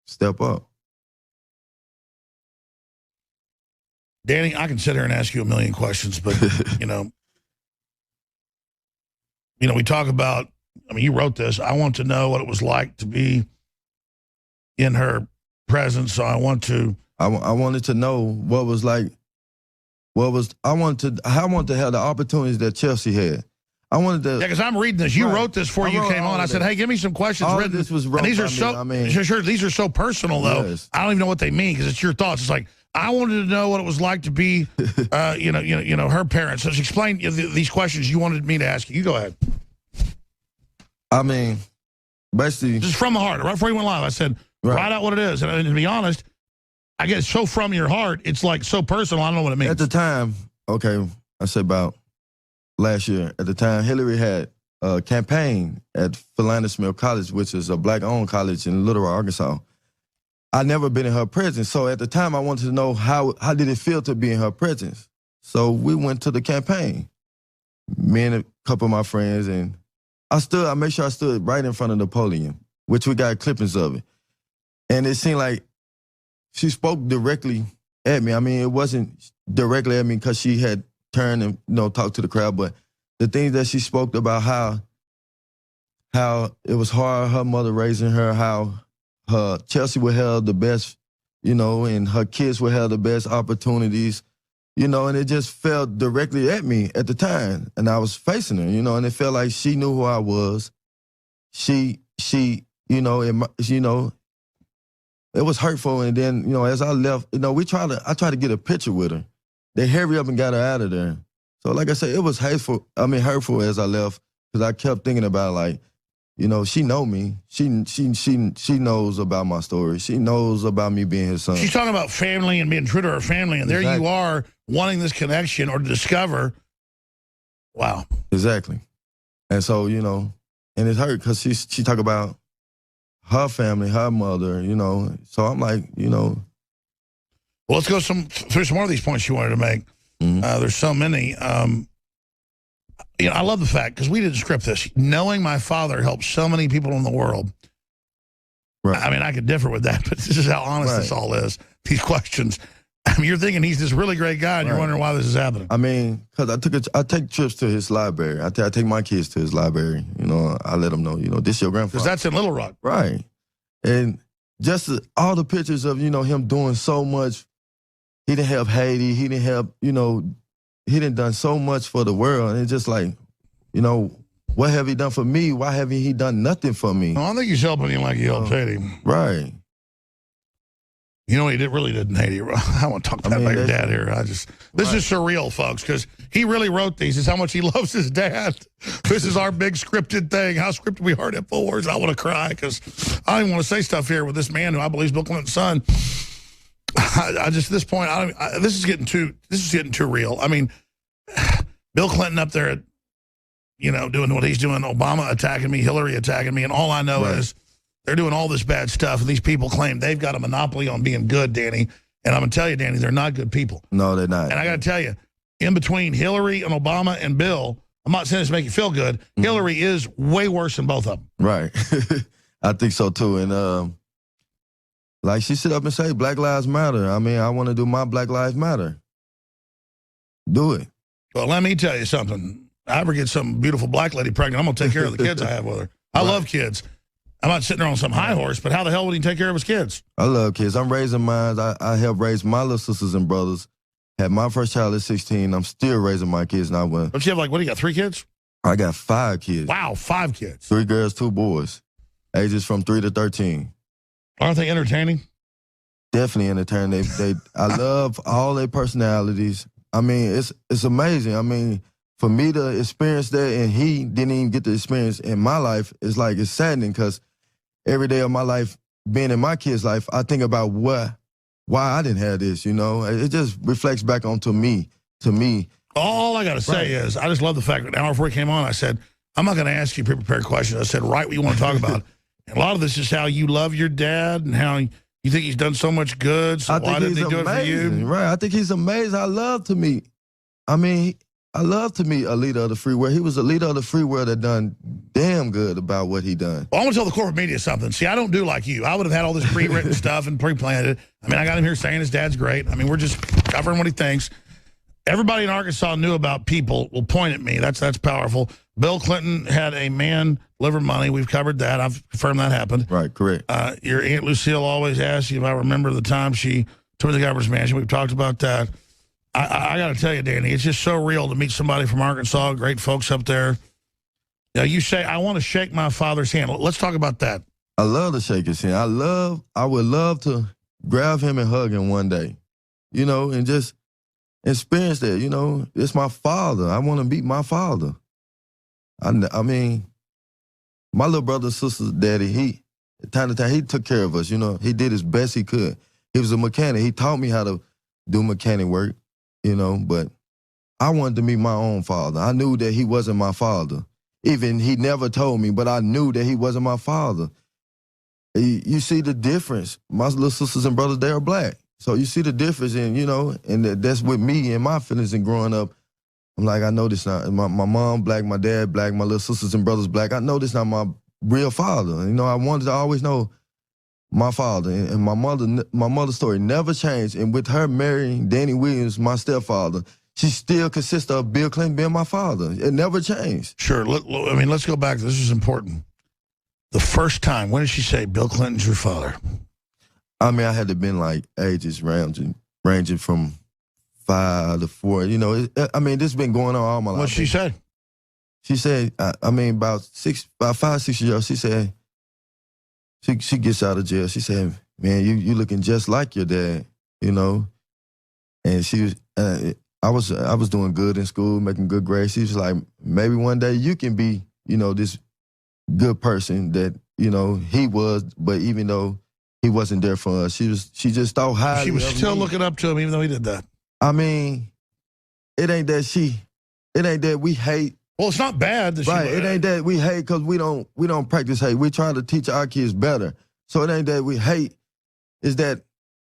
[SPEAKER 8] step up.
[SPEAKER 1] Danny, I can sit here and ask you a million questions, but, we talk about, I mean, you wrote this. I want to know what it was like to be in her presence, so I wanted to know what was like. I wanted to have the opportunities that Chelsea had. I wanted to. Yeah, because I'm reading this. You wrote this before you came on. I said, hey, give me some questions written.
[SPEAKER 8] This was wrong.
[SPEAKER 1] And these are these are so personal, though.
[SPEAKER 8] Yes.
[SPEAKER 1] I don't even know what they mean because it's your thoughts. It's like, I wanted to know what it was like to be, her parents. So explain these questions you wanted me to ask you. You go ahead.
[SPEAKER 8] I mean, basically.
[SPEAKER 1] This is from the heart. Right before you went live, I said, write out what it is. And to be honest, I get so from your heart, it's like so personal, I don't know what it means.
[SPEAKER 8] At the time, I said about last year, at the time, Hillary had a campaign at Philander Smith College, which is a black-owned college in Little Rock, Arkansas. I'd never been in her presence, so at the time, I wanted to know how did it feel to be in her presence. So we went to the campaign, me and a couple of my friends, and I made sure I stood right in front of the podium, which we got clippings of it. And it seemed like she spoke directly at me. I mean, it wasn't directly at me because she had turned and, you know, talked to the crowd, but the things that she spoke about how it was hard, her mother raising her, how her Chelsea would have the best, you know, and her kids would have the best opportunities, you know, and it just felt directly at me at the time. And I was facing her, you know, and it felt like she knew who I was. She, you know, it was hurtful. And then, you know, as I left, you know, I tried to get a picture with her. They hurry up and got her out of there. So like I said, it was hurtful as I left, because I kept thinking about, like, you know, she know me. She knows about my story. She knows about me being his son.
[SPEAKER 1] She's talking about family and being true to her family, and there you are wanting this connection or to discover. Wow.
[SPEAKER 8] Exactly. And so, you know, and it hurt because she talk about her family, her mother, you know. So I'm like, you know.
[SPEAKER 1] Well, let's go through some more of these points you wanted to make. There's so many. You know, I love the fact, because we didn't script this, knowing my father helped so many people in the world. Right. I mean, I could differ with that, but this is how honest this all is. These questions. I mean, you're thinking he's this really great guy, and you're wondering why this is happening.
[SPEAKER 8] I mean, because I take trips to his library. I take my kids to his library. You know, I let them know, you know, this is your grandfather.
[SPEAKER 1] Because that's in Little Rock.
[SPEAKER 8] Right. And just all the pictures of, you know, him doing so much. He didn't help Haiti. He didn't help, you know, he done done so much for the world. And it's just like, you know, what have he done for me? Why haven't he done nothing for me?
[SPEAKER 1] Well, I think he's helping you like he helped Haiti.
[SPEAKER 8] Right.
[SPEAKER 1] You know, he really didn't hate you. I want to talk about your dad here. This is surreal, folks, because he really wrote these. It's how much he loves his dad. This is our big scripted thing. How scripted we are at InfoWars. I want to cry because I don't even want to say stuff here with this man who I believe is Bill Clinton's son. I just, at this point, this is getting too real. I mean, Bill Clinton up there, you know, doing what he's doing, Obama attacking me, Hillary attacking me, and all I know is they're doing all this bad stuff, and these people claim they've got a monopoly on being good, Danny. And I'm going to tell you, Danny, they're not good people.
[SPEAKER 8] No, they're not.
[SPEAKER 1] And I got to tell you, in between Hillary and Obama and Bill, I'm not saying this to make you feel good, Hillary is way worse than both of them.
[SPEAKER 8] Right. I think so, too. And like she sit up and say, Black Lives Matter. I mean, I want to do my Black Lives Matter. Do it.
[SPEAKER 1] Well, let me tell you something. I ever get some beautiful black lady pregnant, I'm going to take care of the kids I have with her. I love kids. I'm not sitting there on some high horse, but how the hell would he take care of his kids?
[SPEAKER 8] I love kids. I'm raising mine. I helped raise my little sisters and brothers. Had my first child at 16. I'm still raising my kids now.
[SPEAKER 1] Don't you have, like, what do you got, 3 kids?
[SPEAKER 8] I got 5 kids.
[SPEAKER 1] Wow, 5 kids.
[SPEAKER 8] 3 girls, 2 boys. Ages from 3 to 13.
[SPEAKER 1] Aren't they entertaining?
[SPEAKER 8] Definitely entertaining. I love all their personalities. I mean, it's amazing. I mean, for me to experience that and he didn't even get to experience in my life, it's like, it's saddening because every day of my life, being in my kid's life, I think about why I didn't have this, you know? It just reflects back onto me, to me.
[SPEAKER 1] All I got to say is, I just love the fact that an hour before he came on, I said, I'm not going to ask you pre-prepared questions. I said, write what you want to talk about. And a lot of this is how you love your dad and how you think he's done so much good, so why didn't he do it for you?
[SPEAKER 8] Right, I think he's amazing. I love to meet a leader of the free world. He was a leader of the free world that done damn good about what he done.
[SPEAKER 1] Well, I want to tell the corporate media something. See, I don't do like you. I would have had all this pre-written stuff and pre-planned it. I mean, I got him here saying his dad's great. I mean, we're just covering what he thinks. Everybody in Arkansas knew about people will point at me. That's powerful. Bill Clinton had a man deliver money. We've covered that. I've confirmed that happened.
[SPEAKER 8] Right, correct.
[SPEAKER 1] Your Aunt Lucille always asks you if I remember the time she took me to the governor's mansion. We've talked about that. I got to tell you, Danny, it's just so real to meet somebody from Arkansas, great folks up there. You know, you say, I want to shake my father's hand. Let's talk about that.
[SPEAKER 8] I love to shake his hand. I would love to grab him and hug him one day, you know, and just experience that, you know. It's my father. I want to meet my father. I mean, my little brother, sister's daddy, time to time, he took care of us, you know. He did his best he could. He was a mechanic. He taught me how to do mechanic work, you know, but I wanted to meet my own father. I knew that he wasn't my father. Even he never told me, but I knew that he wasn't my father. You see the difference. My little sisters and brothers, they are black. So you see the difference, and you know, and that's with me and my feelings and growing up. I'm like, I know this not, my mom black, my dad black, my little sisters and brothers black. I know this not my real father. You know, I wanted to always know, my father. And my mother's story never changed. And with her marrying Danny Williams, my stepfather, she still consists of Bill Clinton being my father. It never changed.
[SPEAKER 1] Sure. I mean, let's go back. This is important. The first time, when did she say Bill Clinton's your father?
[SPEAKER 8] I mean, I had to been like ages ranging from 5 to 4. You know, I mean, this has been going on all my life.
[SPEAKER 1] What'd she say?
[SPEAKER 8] She said, I mean, about 5, 6 years old, she said, she gets out of jail. She said, man, you looking just like your dad, you know? And she was, I was doing good in school, making good grades. She was like, maybe one day you can be, you know, this good person that, you know, he was, but even though he wasn't there for us, she just thought highly.
[SPEAKER 1] She was still looking up to him even though he did that.
[SPEAKER 8] I mean, it ain't that we hate.
[SPEAKER 1] Well, it's not bad that
[SPEAKER 8] right. It ain't that we hate because we don't practice hate. We try to teach our kids better. So it ain't that we hate. It's that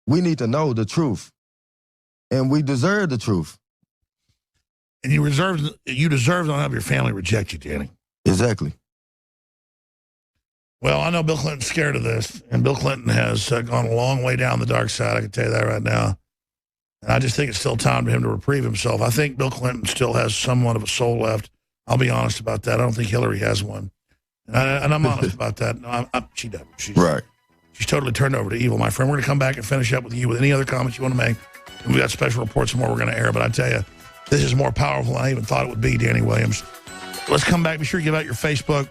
[SPEAKER 8] we need to know the truth, and we deserve the truth.
[SPEAKER 1] And you deserve to have your family reject you, Danny.
[SPEAKER 8] Exactly.
[SPEAKER 1] Well, I know Bill Clinton's scared of this, and Bill Clinton has gone a long way down the dark side. I can tell you that right now. And I just think it's still time for him to reprieve himself. I think Bill Clinton still has somewhat of a soul left. I'll be honest about that. I don't think Hillary has one. And I'm honest about that. No, she doesn't. She's totally turned over to evil, my friend. We're going to come back and finish up with you with any other comments you want to make. And we got special reports and more we're going to air. But I tell you, this is more powerful than I even thought it would be, Danny Williams. Let's come back. Be sure to give out your Facebook.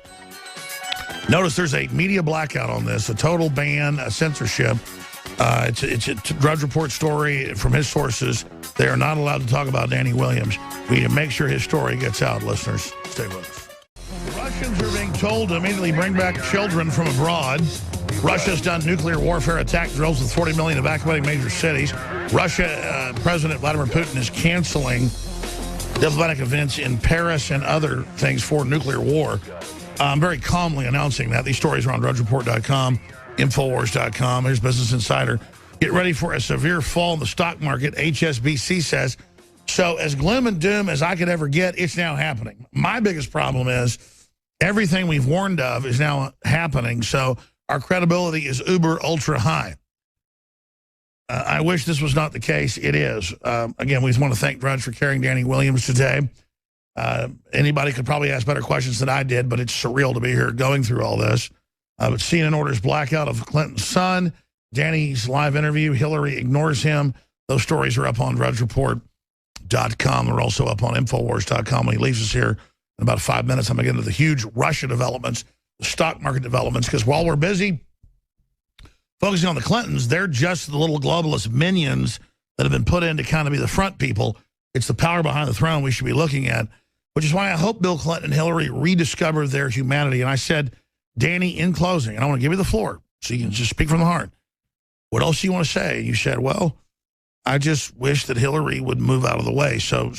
[SPEAKER 1] Notice there's a media blackout on this, a total ban, a censorship. It's a Drudge Report story from his sources. They are not allowed to talk about Danny Williams. We need to make sure his story gets out, listeners. Stay with us. Russians are being told to immediately bring back children from abroad. Russia's done nuclear warfare attack drills with 40 million evacuating major cities. Russia, President Vladimir Putin is canceling diplomatic events in Paris and other things for nuclear war. I'm very calmly announcing that. These stories are on DrudgeReport.com, Infowars.com. Here's Business Insider. Get ready for a severe fall in the stock market, HSBC says. So as gloom and doom as I could ever get, it's now happening. My biggest problem is everything we've warned of is now happening, so our credibility is uber ultra high. I wish this was not the case. It is. Again, we just want to thank Drudge for carrying Danny Williams today. Anybody could probably ask better questions than I did, but it's surreal to be here going through all this. But CNN orders blackout of Clinton's son. Danny's live interview. Hillary ignores him. Those stories are up on DrudgeReport.com. They're also up on Infowars.com. When he leaves us here in about 5 minutes, I'm going to get into the huge Russia developments, the stock market developments, because while we're busy focusing on the Clintons, they're just the little globalist minions that have been put in to kind of be the front people. It's the power behind the throne we should be looking at, which is why I hope Bill Clinton and Hillary rediscover their humanity. And I said, Danny, in closing, and I want to give you the floor so you can just speak from the heart. What else do you want to say? You said, well, I just wish that Hillary would move out of the way. So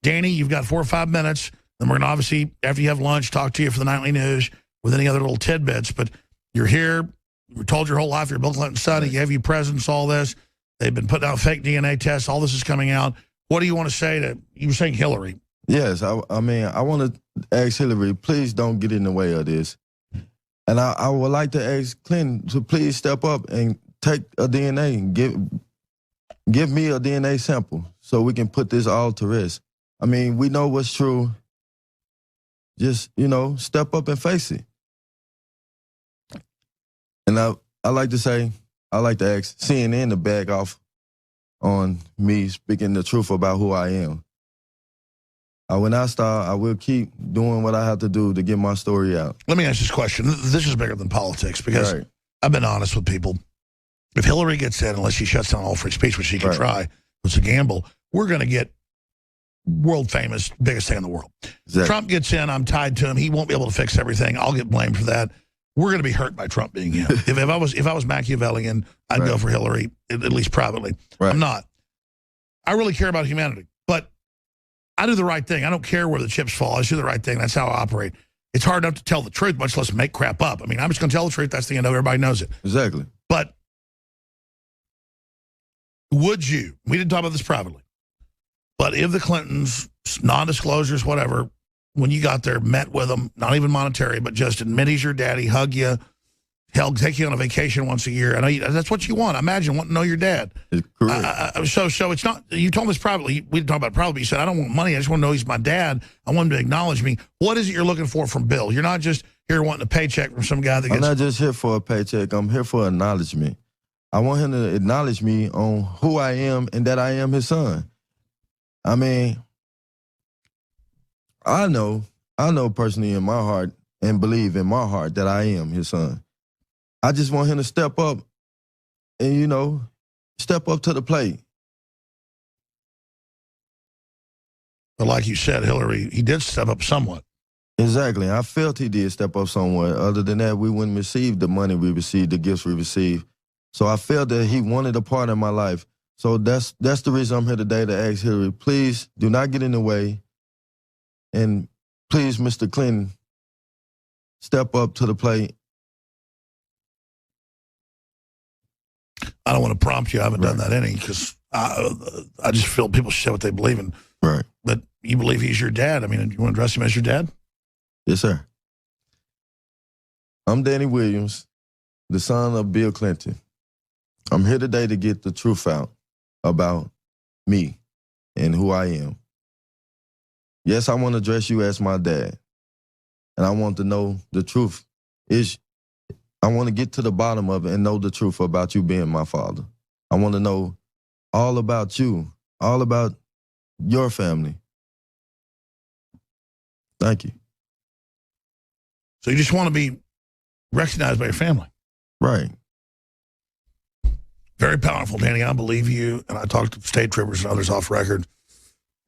[SPEAKER 1] Danny, you've got 4 or 5 minutes. Then we're going to obviously, after you have lunch, talk to you for the nightly news with any other little tidbits. But you're here. You were told your whole life you're Bill Clinton's son. He gave you presents, all this. They've been putting out fake DNA tests. All this is coming out. What do you want to say to, you were saying Hillary?
[SPEAKER 8] Yes, I mean, I want to ask Hillary, please don't get in the way of this. And I would like to ask Clinton to please step up and take a DNA and give me a DNA sample so we can put this all to rest. I mean, we know what's true. Just, you know, step up and face it. And I like to say, I like to ask CNN to back off on me speaking the truth about who I am. When I start, I will keep doing what I have to do to get my story out.
[SPEAKER 1] Let me ask this question. This is bigger than politics because I've been honest with people. If Hillary gets in, unless she shuts down all free speech, which she can try, it's a gamble, we're going to get world famous, biggest thing in the world. Exactly. Trump gets in, I'm tied to him. He won't be able to fix everything. I'll get blamed for that. We're going to be hurt by Trump being in. if I was Machiavellian, I'd go for Hillary, at least privately. I'm not. I really care about humanity, but I do the right thing. I don't care where the chips fall. I just do the right thing. That's how I operate. It's hard enough to tell the truth, much less make crap up. I mean, I'm just going to tell the truth. That's the end of it. Everybody knows it.
[SPEAKER 8] Exactly.
[SPEAKER 1] But would you, we didn't talk about this privately, but if the Clintons, non-disclosures, whatever, when you got there, met with them, not even monetary, but just admit he's your daddy, hug you, Hell, take you on a vacation once a year. I know that's what you want. Imagine wanting to know your dad. So it's not, you told us privately, we didn't talk about it privately, you said, I don't want money, I just want to know he's my dad. I want him to acknowledge me. What is it you're looking for from Bill? You're not just here wanting a paycheck from some guy that gets...
[SPEAKER 8] I'm not just here for a paycheck, I'm here for acknowledgement. I want him to acknowledge me on who I am and that I am his son. I mean, I know personally in my heart and believe in my heart that I am his son. I just want him to step up and, you know, step up to the plate.
[SPEAKER 1] But like you said, Hillary, he did step up somewhat.
[SPEAKER 8] Exactly. I felt he did step up somewhat. Other than that, we wouldn't receive the money we received, the gifts we received. So I felt that he wanted a part of my life. So that's the reason I'm here today to ask Hillary, please do not get in the way. And please, Mr. Clinton, step up to the plate.
[SPEAKER 1] I don't want to prompt you. I haven't done that any because I just feel people should say what they believe in.
[SPEAKER 8] Right.
[SPEAKER 1] But you believe he's your dad. I mean, do you want to address him as your dad?
[SPEAKER 8] Yes, sir. I'm Danny Williams, the son of Bill Clinton. I'm here today to get the truth out about me and who I am. Yes, I want to address you as my dad. And I want to know the truth. I want to get to the bottom of it and know the truth about you being my father. I want to know all about you, all about your family. Thank you.
[SPEAKER 1] So you just want to be recognized by your family.
[SPEAKER 8] Right.
[SPEAKER 1] Very powerful, Danny. I believe you. And I talked to state troopers and others off record.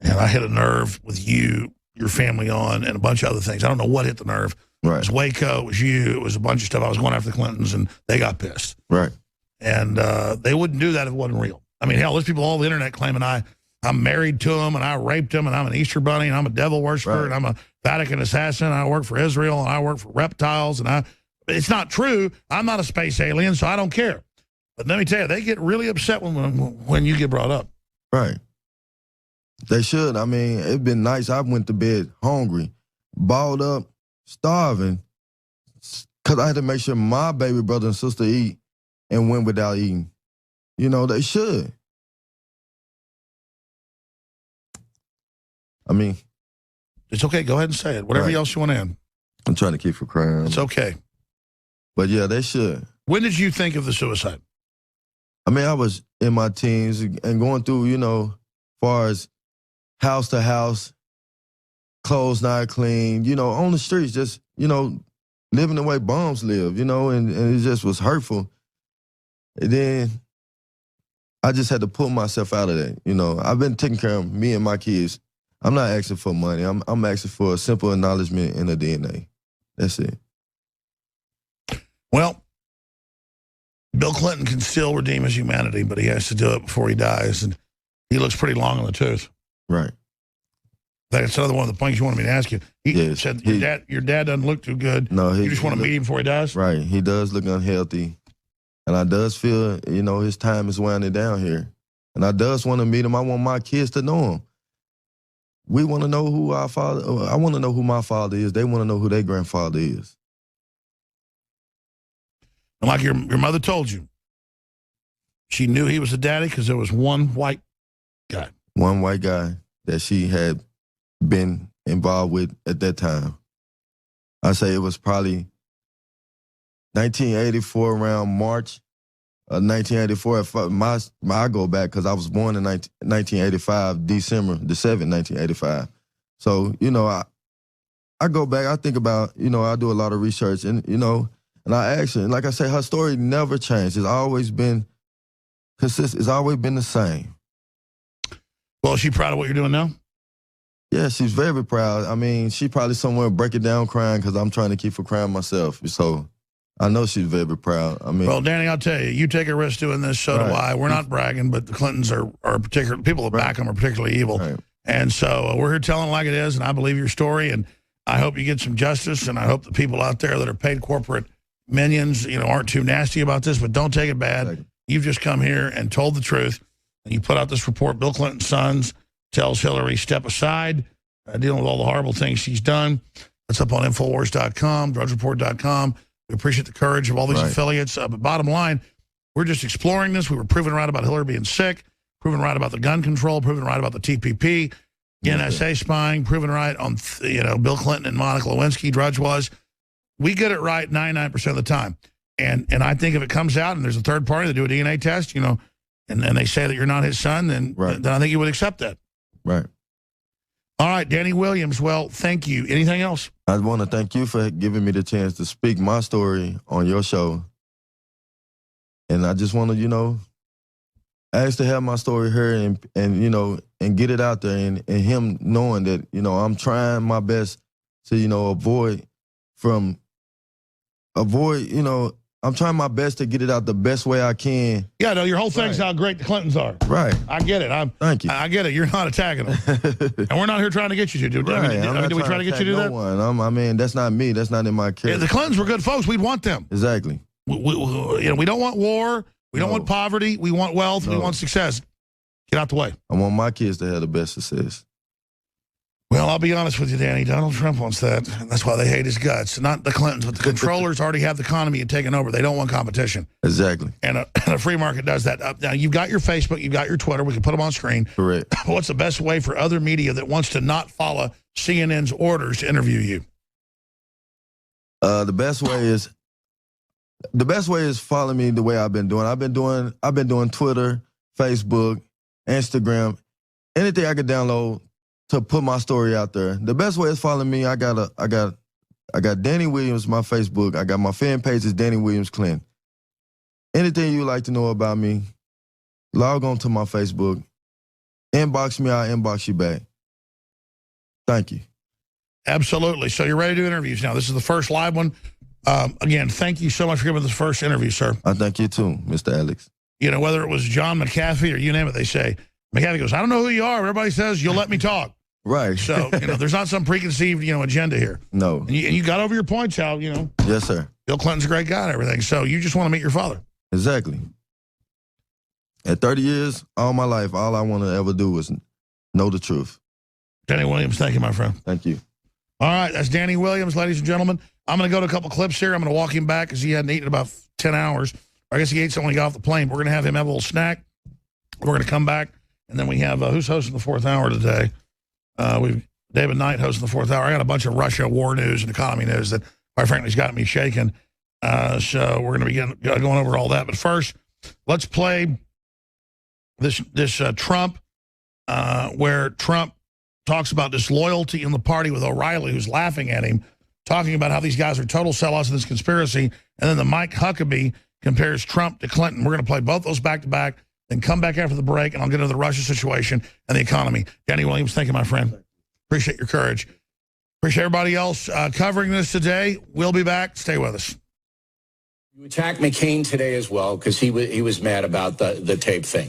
[SPEAKER 1] And I hit a nerve with you, your family on, and a bunch of other things. I don't know what hit the nerve.
[SPEAKER 8] Right.
[SPEAKER 1] It was Waco, it was you, it was a bunch of stuff. I was going after the Clintons, and they got pissed.
[SPEAKER 8] Right.
[SPEAKER 1] And they wouldn't do that if it wasn't real. I mean, hell, there's people all over the internet claiming I'm married to him, and I raped him, and I'm an Easter bunny, and I'm a devil worshiper, and I'm a Vatican assassin, and I work for Israel, and I work for reptiles, and it's not true. I'm not a space alien, so I don't care. But let me tell you, they get really upset when you get brought up.
[SPEAKER 8] Right. They should. I mean, it'd been nice. I went to bed hungry, balled up, starving, because I had to make sure my baby brother and sister eat and went without eating. You know, they should. I mean.
[SPEAKER 1] It's okay. Go ahead and say it. Whatever else you want to add.
[SPEAKER 8] I'm trying to keep from crying.
[SPEAKER 1] It's okay.
[SPEAKER 8] But yeah, they should.
[SPEAKER 1] When did you think of the suicide?
[SPEAKER 8] I mean, I was in my teens and going through, you know, far as house to house, clothes not clean, you know, on the streets, just, you know, living the way bums live, you know, and it just was hurtful. And then I just had to pull myself out of that, you know. I've been taking care of me and my kids. I'm not asking for money. I'm asking for a simple acknowledgement and a DNA. That's it.
[SPEAKER 1] Well, Bill Clinton can still redeem his humanity, but he has to do it before he dies, and he looks pretty long in the tooth.
[SPEAKER 8] Right.
[SPEAKER 1] That's another one of the points you wanted me to ask you. He said your dad doesn't look too good.
[SPEAKER 8] No,
[SPEAKER 1] you just want to meet him before he dies?
[SPEAKER 8] Right. He does look unhealthy. And I does feel, you know, his time is winding down here. And I does want to meet him. I want my kids to know him. We want to know who our father, I want to know who my father is. They want to know who their grandfather is.
[SPEAKER 1] And like your mother told you, she knew he was a daddy because there was one white guy.
[SPEAKER 8] One white guy that she had been involved with at that time. I say it was probably 1984, around March of 1984. I go back because I was born in 1985, December the 7th, 1985. So, you know, I go back, I think about, you know, I do a lot of research and, you know, and I ask her, and like I say, her story never changed. It's always been consistent. It's always been the same.
[SPEAKER 1] Well, is she proud of what you're doing now?
[SPEAKER 8] Yeah, she's very proud. I mean, she probably somewhere breaking down crying because I'm trying to keep her crying myself. So I know she's very proud. I mean,
[SPEAKER 1] well, Danny, I'll tell you, you take a risk doing this, so do I. We're not bragging, but the Clintons are particular. People that back them are particularly evil.
[SPEAKER 8] Right.
[SPEAKER 1] And so we're here telling it like it is, and I believe your story, and I hope you get some justice, and I hope the people out there that are paid corporate minions, you know, aren't too nasty about this, but don't take it bad. You've just come here and told the truth, and you put out this report. Bill Clinton's sons tells Hillary, step aside, dealing with all the horrible things she's done. That's up on Infowars.com, DrudgeReport.com. We appreciate the courage of all these affiliates. But bottom line, we're just exploring this. We were proven right about Hillary being sick, proven right about the gun control, proven right about the TPP, NSA spying, proven right on Bill Clinton and Monica Lewinsky, Drudge was. We get it right 99% of the time. And I think if it comes out and there's a third party that do a DNA test, and they say that you're not his son, then I think you would accept that.
[SPEAKER 8] Right.
[SPEAKER 1] All right, Danny Williams, well, thank you. Anything else?
[SPEAKER 8] I want to thank you for giving me the chance to speak my story on your show. And I just want to, ask to have my story heard and get it out there and him knowing that, I'm trying my best to, avoid, I'm trying my best to get it out the best way I can.
[SPEAKER 1] Yeah, no, your whole thing's how great the Clintons are.
[SPEAKER 8] Right.
[SPEAKER 1] I get it.
[SPEAKER 8] Thank you.
[SPEAKER 1] I get it. You're not attacking them. And we're not here trying to get you to do that.
[SPEAKER 8] Right.
[SPEAKER 1] Did we try to get you to do that?
[SPEAKER 8] I mean, that's not me. That's not in my character.
[SPEAKER 1] Yeah, the Clintons were good folks. We'd want them.
[SPEAKER 8] Exactly.
[SPEAKER 1] We don't want war. We don't want poverty. We want wealth. We want success. Get out the way.
[SPEAKER 8] I want my kids to have the best success.
[SPEAKER 1] Well, I'll be honest with you, Danny. Donald Trump wants that. And that's why they hate his guts. Not the Clintons, but the controllers already have the economy and taken over. They don't want competition.
[SPEAKER 8] Exactly.
[SPEAKER 1] And a free market does that. Now, you've got your Facebook. You've got your Twitter. We can put them on screen.
[SPEAKER 8] Correct.
[SPEAKER 1] What's the best way for other media that wants to not follow CNN's orders to interview you?
[SPEAKER 8] The best way is follow me the way I've been doing. I've been doing Twitter, Facebook, Instagram, anything I could download to put my story out there. The best way is follow me. I got Danny Williams, my Facebook. I got my fan page is Danny Williams Clinton. Anything you like to know about me, log on to my Facebook. Inbox me, I'll inbox you back. Thank you.
[SPEAKER 1] Absolutely. So you're ready to do interviews now. This is the first live one. Again, thank you so much for giving this first interview, sir.
[SPEAKER 8] I thank you too, Mr. Alex.
[SPEAKER 1] Whether it was John McAfee or you name it, they say, McAfee goes, I don't know who you are. Everybody says, you'll let me talk.
[SPEAKER 8] Right.
[SPEAKER 1] So, there's not some preconceived, agenda here.
[SPEAKER 8] No.
[SPEAKER 1] And you got over your points, how,
[SPEAKER 8] Yes, sir.
[SPEAKER 1] Bill Clinton's a great guy and everything. So you just want to meet your father.
[SPEAKER 8] Exactly. At 30 years, all my life, all I want to ever do is know the truth.
[SPEAKER 1] Danny Williams, thank you, my friend.
[SPEAKER 8] Thank you.
[SPEAKER 1] All right, that's Danny Williams, ladies and gentlemen. I'm going to go to a couple clips here. I'm going to walk him back because he hadn't eaten in about 10 hours. I guess he ate something when he got off the plane. We're going to have him have a little snack. We're going to come back, and then we have, who's hosting the fourth hour today? We've David Knight hosting the fourth hour. I got a bunch of Russia war news and economy news that, quite frankly, has got me shaking. So we're going to be going over all that. But first, let's play this Trump, where Trump talks about disloyalty in the party with O'Reilly, who's laughing at him, talking about how these guys are total sellouts in this conspiracy. And then the Mike Huckabee compares Trump to Clinton. We're going to play both those back-to-back, then come back after the break, and I'll get into the Russia situation and the economy. Danny Williams, thank you, my friend. Appreciate your courage. Appreciate everybody else covering this today. We'll be back. Stay with us.
[SPEAKER 3] You attacked McCain today as well because he was mad about the tape thing.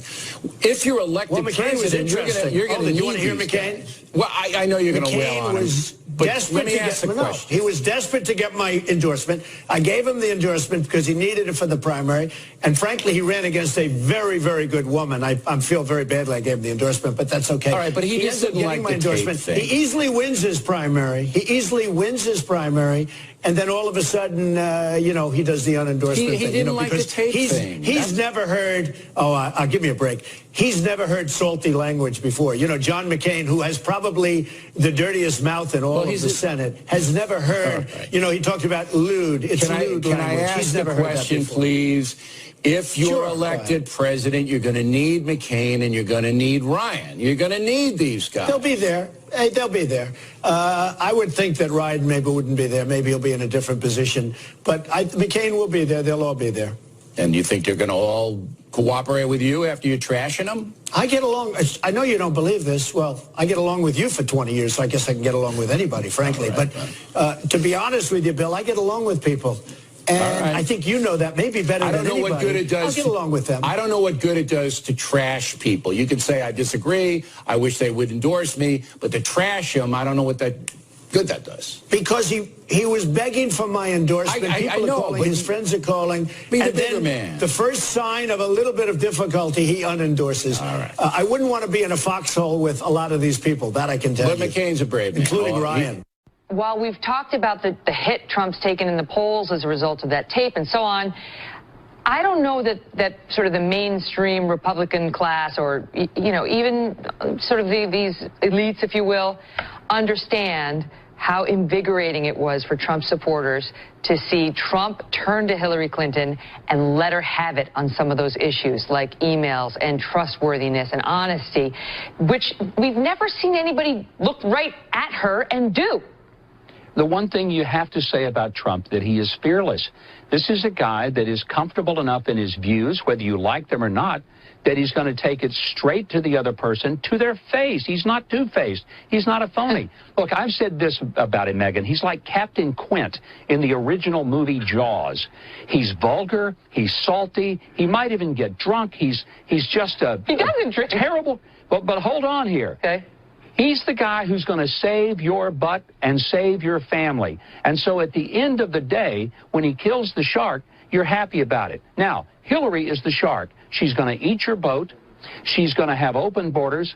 [SPEAKER 3] If you're elected president, you're going to.
[SPEAKER 11] You want to hear McCain?
[SPEAKER 3] Well, I know you're going to wail on him. But let me ask the question.
[SPEAKER 11] He was desperate to get my endorsement. I gave him the endorsement because he needed it for the primary. And frankly, he ran against a very, very good woman. I feel very badly I gave him the endorsement, but that's okay.
[SPEAKER 3] All right, but he just didn't like the tape thing.
[SPEAKER 11] He easily wins his primary. And then all of a sudden, he does the unendorsement thing.
[SPEAKER 3] He didn't like the tape thing.
[SPEAKER 11] He's never heard, I'll give me a break. He's never heard salty language before. John McCain, who has probably the dirtiest mouth in all of the Senate, has never heard, he talked about lewd. It's lewd language.
[SPEAKER 3] Can I ask the question, please? If you're elected president, you're going to need McCain and you're going to need Ryan. You're going to need these guys.
[SPEAKER 11] They'll be there. They'll be there. I would think that Ryan maybe wouldn't be there. Maybe he'll be in a different position. But McCain will be there. They'll all be there.
[SPEAKER 3] And you think they're going to all cooperate with you after you're trashing them?
[SPEAKER 11] I get along. I know you don't believe this. Well, I get along with you for 20 years, so I guess I can get along with anybody, frankly. But to be honest with you, Bill, I get along with people. And I think you know that maybe better than anybody.
[SPEAKER 3] I don't know what good it does.
[SPEAKER 11] I'll get along with them.
[SPEAKER 3] I don't know what good it does to trash people. You can say, I disagree. I wish they would endorse me. But to trash them, I don't know what good that does.
[SPEAKER 11] Because he was begging for my endorsement. People are calling. His friends are calling.
[SPEAKER 3] Be the bigger man.
[SPEAKER 11] The first sign of a little bit of difficulty, he unendorses.
[SPEAKER 3] All right.
[SPEAKER 11] I wouldn't want to be in a foxhole with a lot of these people. That I can tell you.
[SPEAKER 3] But McCain's a brave man.
[SPEAKER 11] Including Ryan.
[SPEAKER 5] while we've talked about the hit Trump's taken in the polls as a result of that tape and so on, I don't know that sort of the mainstream Republican class or, you know, even sort of these elites, if you will, understand how invigorating it was for Trump supporters to see Trump turn to Hillary Clinton and let her have it on some of those issues like emails and trustworthiness and honesty, which we've never seen anybody look right at her and do.
[SPEAKER 14] The one thing you have to say about Trump, that he is fearless. This is a guy that is comfortable enough in his views, whether you like them or not, that he's going to take it straight to the other person, to their face. He's not two-faced. He's not a phony. Look, I've said this about him, Megyn. He's like Captain Quint in the original movie Jaws. He's vulgar. He's salty. He might even get drunk. He's just a...
[SPEAKER 5] He doesn't drink.
[SPEAKER 14] Terrible... But hold on here.
[SPEAKER 5] Okay.
[SPEAKER 14] He's the guy who's going to save your butt and save your family. And so at the end of the day, when he kills the shark, you're happy about it. Now, Hillary is the shark. She's going to eat your boat. She's going to have open borders,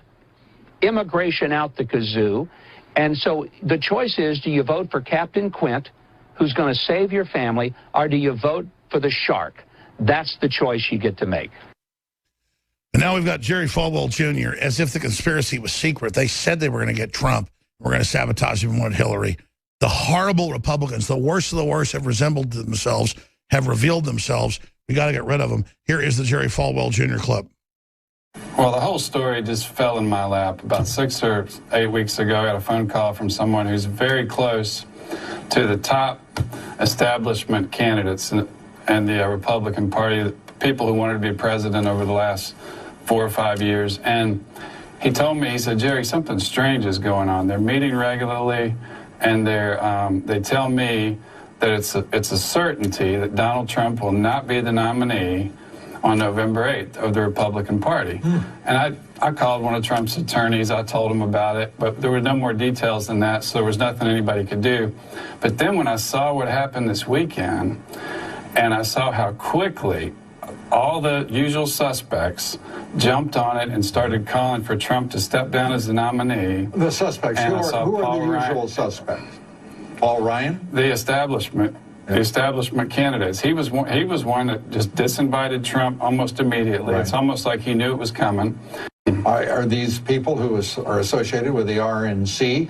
[SPEAKER 14] immigration out the kazoo. And so the choice is, do you vote for Captain Quint, who's going to save your family, or do you vote for the shark? That's the choice you get to make.
[SPEAKER 1] And now we've got Jerry Falwell Jr. as if the conspiracy was secret. They said they were going to get Trump. We're going to sabotage him and want Hillary. The horrible Republicans, the worst of the worst, have resembled themselves, have revealed themselves. We got to get rid of them. Here is the Jerry Falwell Jr. clip.
[SPEAKER 16] Well, the whole story just fell in my lap. About 6 or 8 weeks ago, I got a phone call from someone who's very close to the top establishment candidates and the Republican Party, people who wanted to be president over the last 4 or 5 years. And he told me, he said, Jerry, something strange is going on. They're meeting regularly, and they tell me that it's a certainty that Donald Trump will not be the nominee on November 8th of the Republican Party. And I called one of Trump's attorneys. I told him about it, but there were no more details than that, so there was nothing anybody could do. But then when I saw what happened this weekend, and I saw how quickly all the usual suspects jumped on it and started calling for Trump to step down as the nominee.
[SPEAKER 24] The suspects, who are the usual suspects? Paul Ryan?
[SPEAKER 16] The establishment. The establishment candidates. He was one that just disinvited Trump almost immediately. Right. It's almost like he knew it was coming.
[SPEAKER 24] Are these people who are associated with the RNC,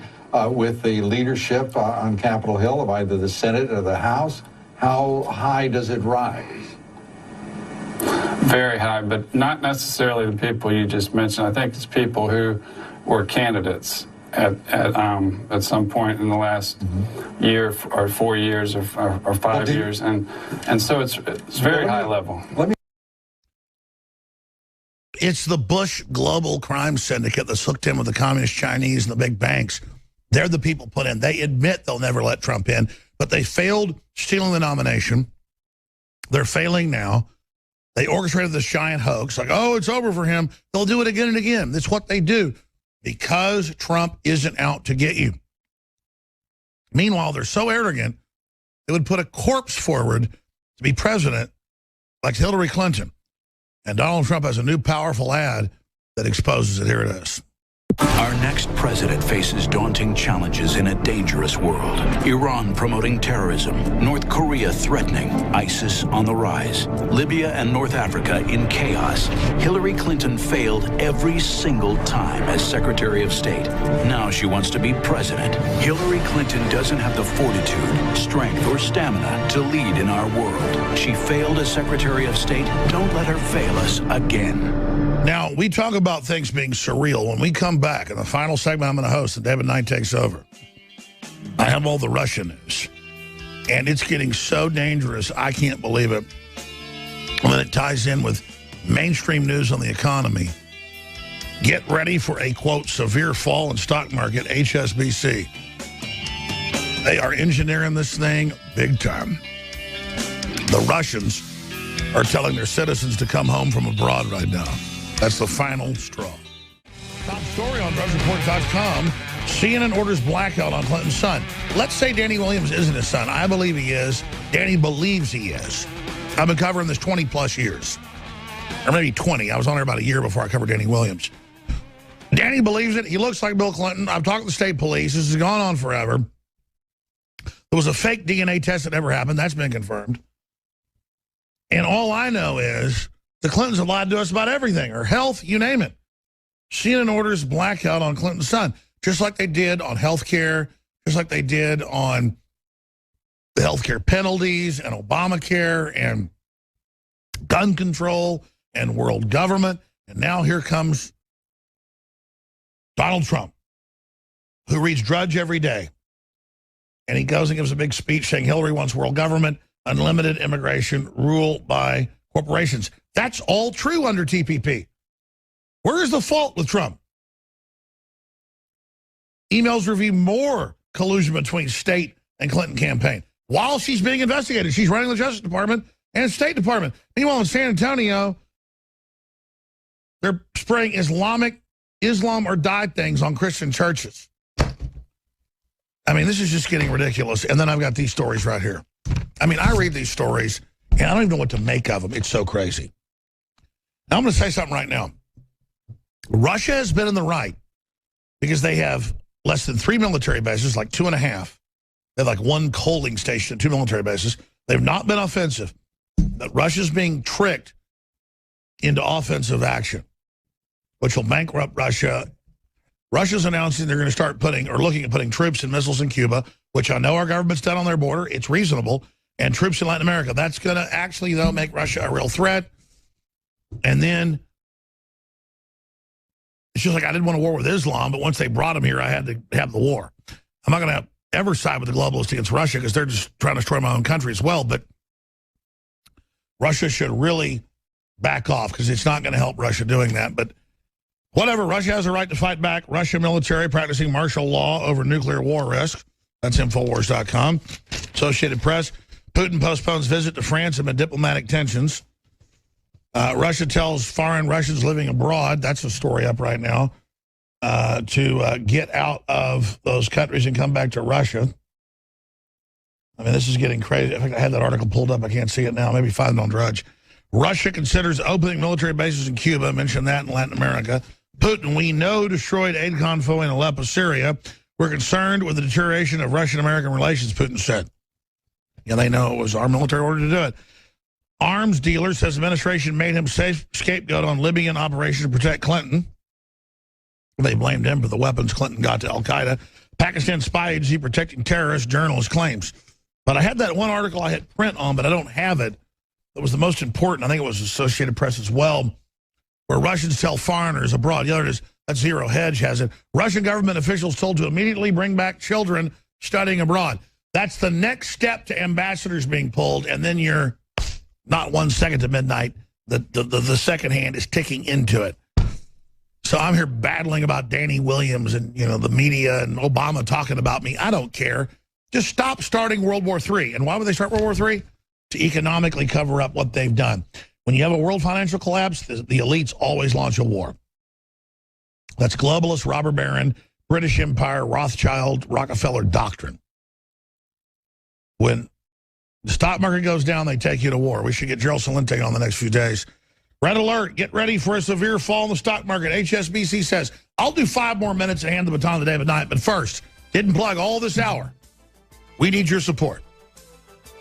[SPEAKER 24] with the leadership on Capitol Hill of either the Senate or the House? How high does it rise?
[SPEAKER 16] Very high, but not necessarily the people you just mentioned. I think it's people who were candidates at some point in the last year or 4 years or 5 years, and so it's very high level.
[SPEAKER 1] It's the Bush global crime syndicate that's hooked in with the communist Chinese and the big banks. They're the people put in. They admit they'll never let Trump in, but they failed stealing the nomination. They're failing now. They orchestrated this giant hoax, like, oh, it's over for him. They'll do it again and again. That's what they do because Trump isn't out to get you. Meanwhile, they're so arrogant, they would put a corpse forward to be president like Hillary Clinton. And Donald Trump has a new powerful ad that exposes it. Here it is.
[SPEAKER 19] Our next president faces daunting challenges in a dangerous world. Iran promoting terrorism, North Korea threatening, ISIS on the rise, Libya and North Africa in chaos. Hillary Clinton failed every single time as Secretary of State. Now she wants to be president. Hillary Clinton doesn't have the fortitude, strength, or stamina to lead in our world. She failed as Secretary of State. Don't let her fail us again.
[SPEAKER 1] Now, we talk about things being surreal. When we come back in the final segment I'm going to host, and David Knight takes over, I have all the Russian news. And it's getting so dangerous, I can't believe it. When it ties in with mainstream news on the economy, get ready for a, quote, severe fall in stock market, HSBC. They are engineering this thing big time. The Russians are telling their citizens to come home from abroad right now. That's the final straw. Top story on DrudgeReport.com. CNN orders blackout on Clinton's son. Let's say Danny Williams isn't his son. I believe he is. Danny believes he is. I've been covering this 20-plus years. Or maybe 20. I was on there about a year before I covered Danny Williams. Danny believes it. He looks like Bill Clinton. I've talked to the state police. This has gone on forever. There was a fake DNA test that never happened. That's been confirmed. And all I know is the Clintons have lied to us about everything, her health, you name it. CNN orders blackout on Clinton's son, just like they did on health care, just like they did on the health care penalties and Obamacare and gun control and world government. And now here comes Donald Trump, who reads Drudge every day. And he goes and gives a big speech saying Hillary wants world government, unlimited immigration, rule by corporations. That's all true under TPP. Where is the fault with Trump? Emails reveal more collusion between state and Clinton campaign. While she's being investigated, she's running the Justice Department and State Department. Meanwhile, in San Antonio, they're spraying Islam or die things on Christian churches. I mean, this is just getting ridiculous. And then I've got these stories right here. I mean, I read these stories, and I don't even know what to make of them. It's so crazy. Now, I'm going to say something right now. Russia has been in the right because they have less than 3 military bases, like 2.5. They have like 1 coaling station and 2 military bases. They've not been offensive. But Russia's being tricked into offensive action, which will bankrupt Russia. Russia's announcing they're going to start looking at putting troops and missiles in Cuba, which I know our government's done on their border. It's reasonable. And troops in Latin America. That's going to actually, though, make Russia a real threat. And then it's just like I didn't want a war with Islam, but once they brought them here, I had to have the war. I'm not going to ever side with the globalists against Russia because they're just trying to destroy my own country as well. But Russia should really back off because it's not going to help Russia doing that. But whatever, Russia has a right to fight back. Russian military practicing martial law over nuclear war risk. That's Infowars.com. Associated Press. Putin postpones visit to France amid diplomatic tensions. Russia tells foreign Russians living abroad, that's a story up right now, to get out of those countries and come back to Russia. I mean, this is getting crazy. I think I had that article pulled up. I can't see it now. Maybe find it on Drudge. Russia considers opening military bases in Cuba. I mentioned that in Latin America. Putin, we know, destroyed aid convoy in Aleppo, Syria. We're concerned with the deterioration of Russian-American relations, Putin said. Yeah, they know it was our military order to do it. Arms dealer says administration made him scapegoat on Libyan operation to protect Clinton. They blamed him for the weapons Clinton got to al-Qaeda. Pakistan spy agency protecting terrorists, journalist claims. But I had that one article I hit print on, but I don't have it. That was the most important. I think it was Associated Press as well, where Russians tell foreigners abroad. The other is that Zero Hedge has it. Russian government officials told to immediately bring back children studying abroad. That's the next step to ambassadors being pulled, and then you're not 1 second to midnight. The second hand is ticking into it. So I'm here battling about Danny Williams and, you know, the media and Obama talking about me. I don't care. Just stop starting World War III. And why would they start World War III? To economically cover up what they've done. When you have a world financial collapse, the elites always launch a war. That's globalist, robber baron, British Empire, Rothschild, Rockefeller doctrine. When the stock market goes down, they take you to war. We should get Gerald Celente on the next few days. Red alert, get ready for a severe fall in the stock market. HSBC says, I'll do 5 more minutes and hand the baton to David Knight. But first, didn't plug all this hour. We need your support.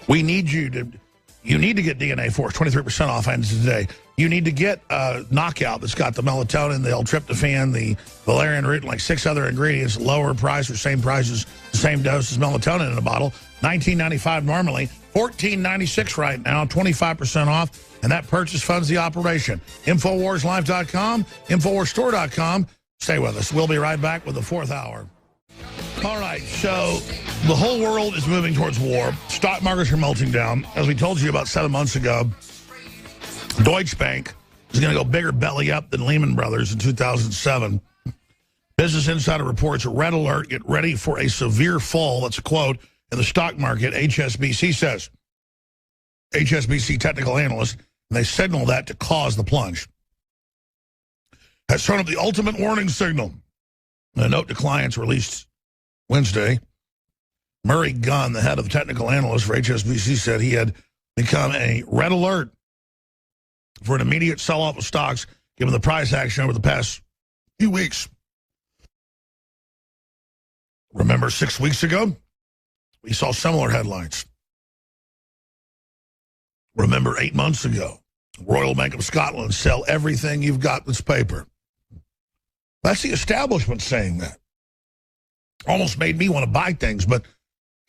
[SPEAKER 1] We need you to get DNA Force, 23% off ends today. You need to get Knockout that's got the melatonin, the L-tryptophan, the valerian root, and like 6 other ingredients, lower price or same price as the same dose as melatonin in a bottle. $19.95 normally, $14.96 right now, 25% off. And that purchase funds the operation. InfoWarsLive.com, InfoWarsStore.com. Stay with us. We'll be right back with the 4th hour. All right, so the whole world is moving towards war. Stock markets are melting down. As we told you about 7 months ago, Deutsche Bank is going to go bigger belly up than Lehman Brothers in 2007. Business Insider reports, red alert, get ready for a severe fall. That's a quote in the stock market, HSBC says. HSBC technical analyst, and they signal that to cause the plunge. Has thrown up the ultimate warning signal. A note to clients released Wednesday. Murray Gunn, the head of technical analyst for HSBC, said he had become a red alert for an immediate sell-off of stocks given the price action over the past few weeks. Remember 6 weeks ago, we saw similar headlines. Remember 8 months ago, Royal Bank of Scotland, sell everything you've got that's paper. That's the establishment saying that. Almost made me want to buy things, but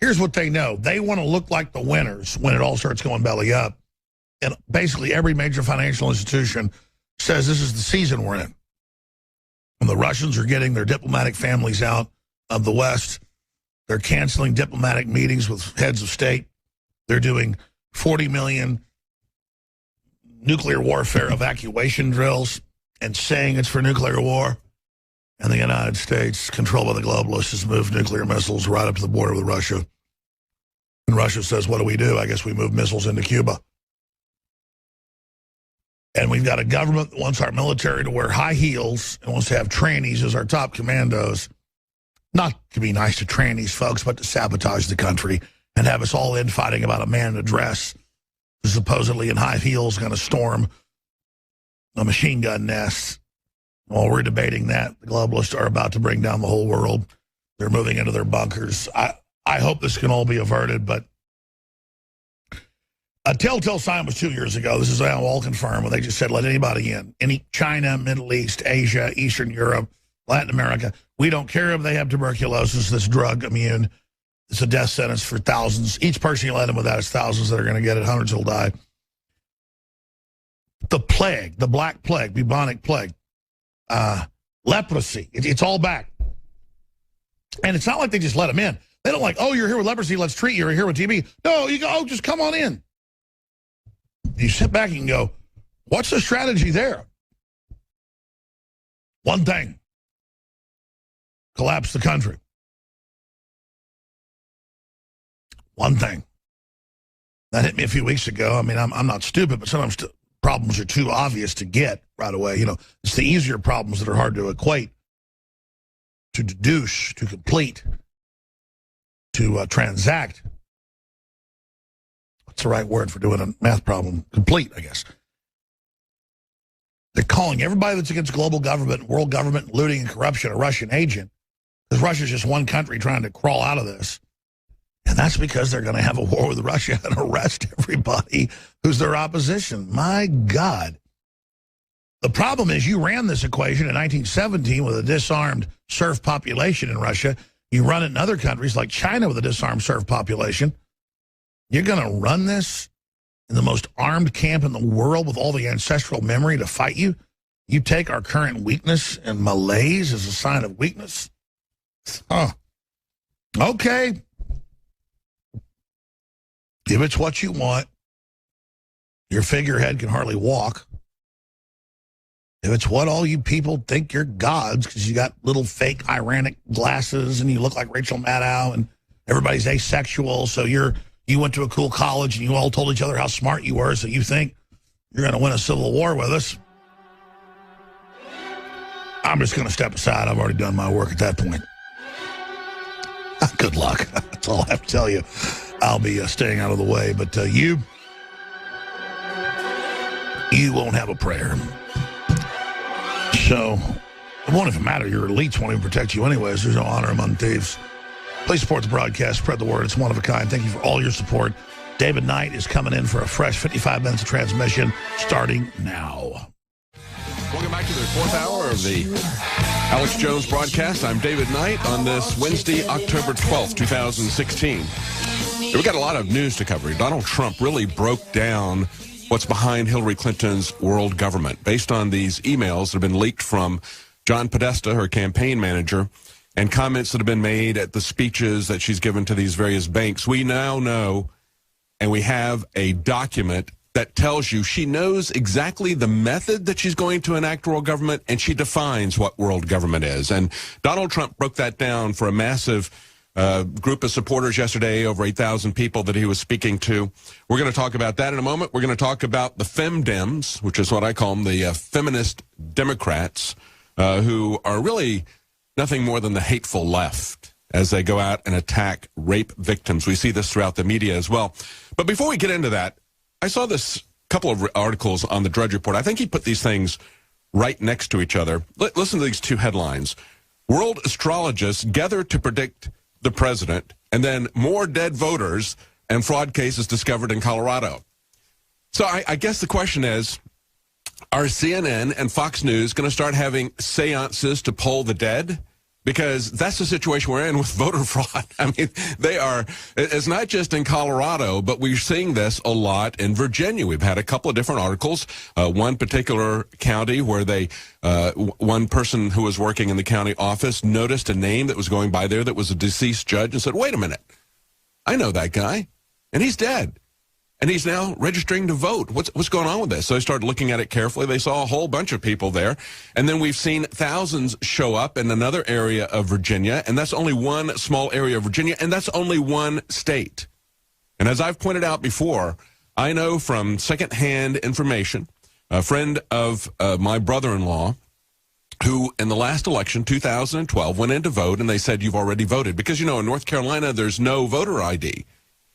[SPEAKER 1] here's what they know. They want to look like the winners when it all starts going belly up. And basically every major financial institution says this is the season we're in. And the Russians are getting their diplomatic families out of the West. They're canceling diplomatic meetings with heads of state. They're doing 40 million nuclear warfare evacuation drills and saying it's for nuclear war. And the United States, controlled by the globalists, has moved nuclear missiles right up to the border with Russia. And Russia says, what do? I guess we move missiles into Cuba. And we've got a government that wants our military to wear high heels and wants to have trannies as our top commandos. Not to be nice to trannies, folks, but to sabotage the country and have us all infighting about a man in a dress who's supposedly in high heels going to storm a machine gun nest. While we're debating that, the globalists are about to bring down the whole world. They're moving into their bunkers. I hope this can all be averted, but a telltale sign was 2 years ago. This is now all confirmed when they just said, let anybody in. Any China, Middle East, Asia, Eastern Europe, Latin America. We don't care if they have tuberculosis, this drug immune. It's a death sentence for thousands. Each person you let in with that is thousands that are going to get it. Hundreds will die. The plague, the black plague, bubonic plague, leprosy. It's all back. And it's not like they just let them in. They don't like, oh, you're here with leprosy, let's treat you. You're here with TB. No, you go, oh, just come on in. You sit back and go, what's the strategy there? One thing. Collapse the country. One thing. That hit me a few weeks ago. I mean, I'm not stupid, but sometimes problems are too obvious to get right away. You know, it's the easier problems that are hard to equate, to deduce, to complete, to transact. What's the right word for doing a math problem? Complete, I guess. They're calling everybody that's against global government, world government, looting and corruption a Russian agent, because Russia's just one country trying to crawl out of this. And that's because they're going to have a war with Russia and arrest everybody who's their opposition. My God. The problem is you ran this equation in 1917 with a disarmed serf population in Russia. You run it in other countries like China with a disarmed serf population. You're going to run this in the most armed camp in the world with all the ancestral memory to fight you? You take our current weakness and malaise as a sign of weakness? Huh. Okay. If it's what you want, your figurehead can hardly walk. If it's what all you people think you're gods because you got little fake ironic glasses and you look like Rachel Maddow and everybody's asexual, so you went to a cool college and you all told each other how smart you were, so you think you're going to win a civil war with us. I'm just going to step aside. I've already done my work at that point. Good luck. That's all I have to tell you. I'll be staying out of the way, but you won't have a prayer. So it won't even matter. Your elites won't even protect you anyways. There's no honor among thieves. Please support the broadcast. Spread the word. It's one of a kind. Thank you for all your support. David Knight is coming in for a fresh 55 minutes of transmission starting now.
[SPEAKER 2] Welcome back to the fourth hour of the Alex Jones broadcast. I'm David Knight on this Wednesday, October 12th, 2016. We've got a lot of news to cover. Donald Trump really broke down what's behind Hillary Clinton's world government based on these emails that have been leaked from John Podesta, her campaign manager, and comments that have been made at the speeches that she's given to these various banks. We now know, and we have a document that tells you she knows exactly the method that she's going to enact world government, and she defines what world government is. And Donald Trump broke that down for a massive group of supporters yesterday, over 8,000 people that he was speaking to. We're going to talk about that in a moment. We're going to talk about the femdems, which is what I call them, the feminist Democrats, who are really nothing more than the hateful left as they go out and attack rape victims. We see this throughout the media as well. But before we get into that, I saw this couple of articles on the Drudge Report. I think he put these things right next to each other. Listen to these two headlines. World astrologists gather to predict the president. And then more dead voters and fraud cases discovered in Colorado. So I guess the question is, are CNN and Fox News going to start having seances to poll the dead? Because that's the situation we're in with voter fraud. I mean, it's not just in Colorado, but we're seeing this a lot in Virginia. We've had a couple of different articles. One particular county where one person who was working in the county office noticed a name that was going by there that was a deceased judge and said, wait a minute, I know that guy, and he's dead. And he's now registering to vote. What's going on with this? So they started looking at it carefully. They saw a whole bunch of people there. And then we've seen thousands show up in another area of Virginia. And that's only one small area of Virginia. And that's only one state. And as I've pointed out before, I know from secondhand information, a friend of my brother-in-law, who in the last election, 2012, went in to vote. And they said, you've already voted. Because, you know, in North Carolina, there's no voter ID.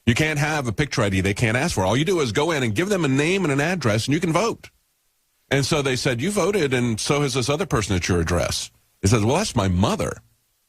[SPEAKER 2] You can't have a picture ID they can't ask for. All you do is go in and give them a name and an address, and you can vote. And so they said, you voted, and so has this other person at your address. He says, well, that's my mother.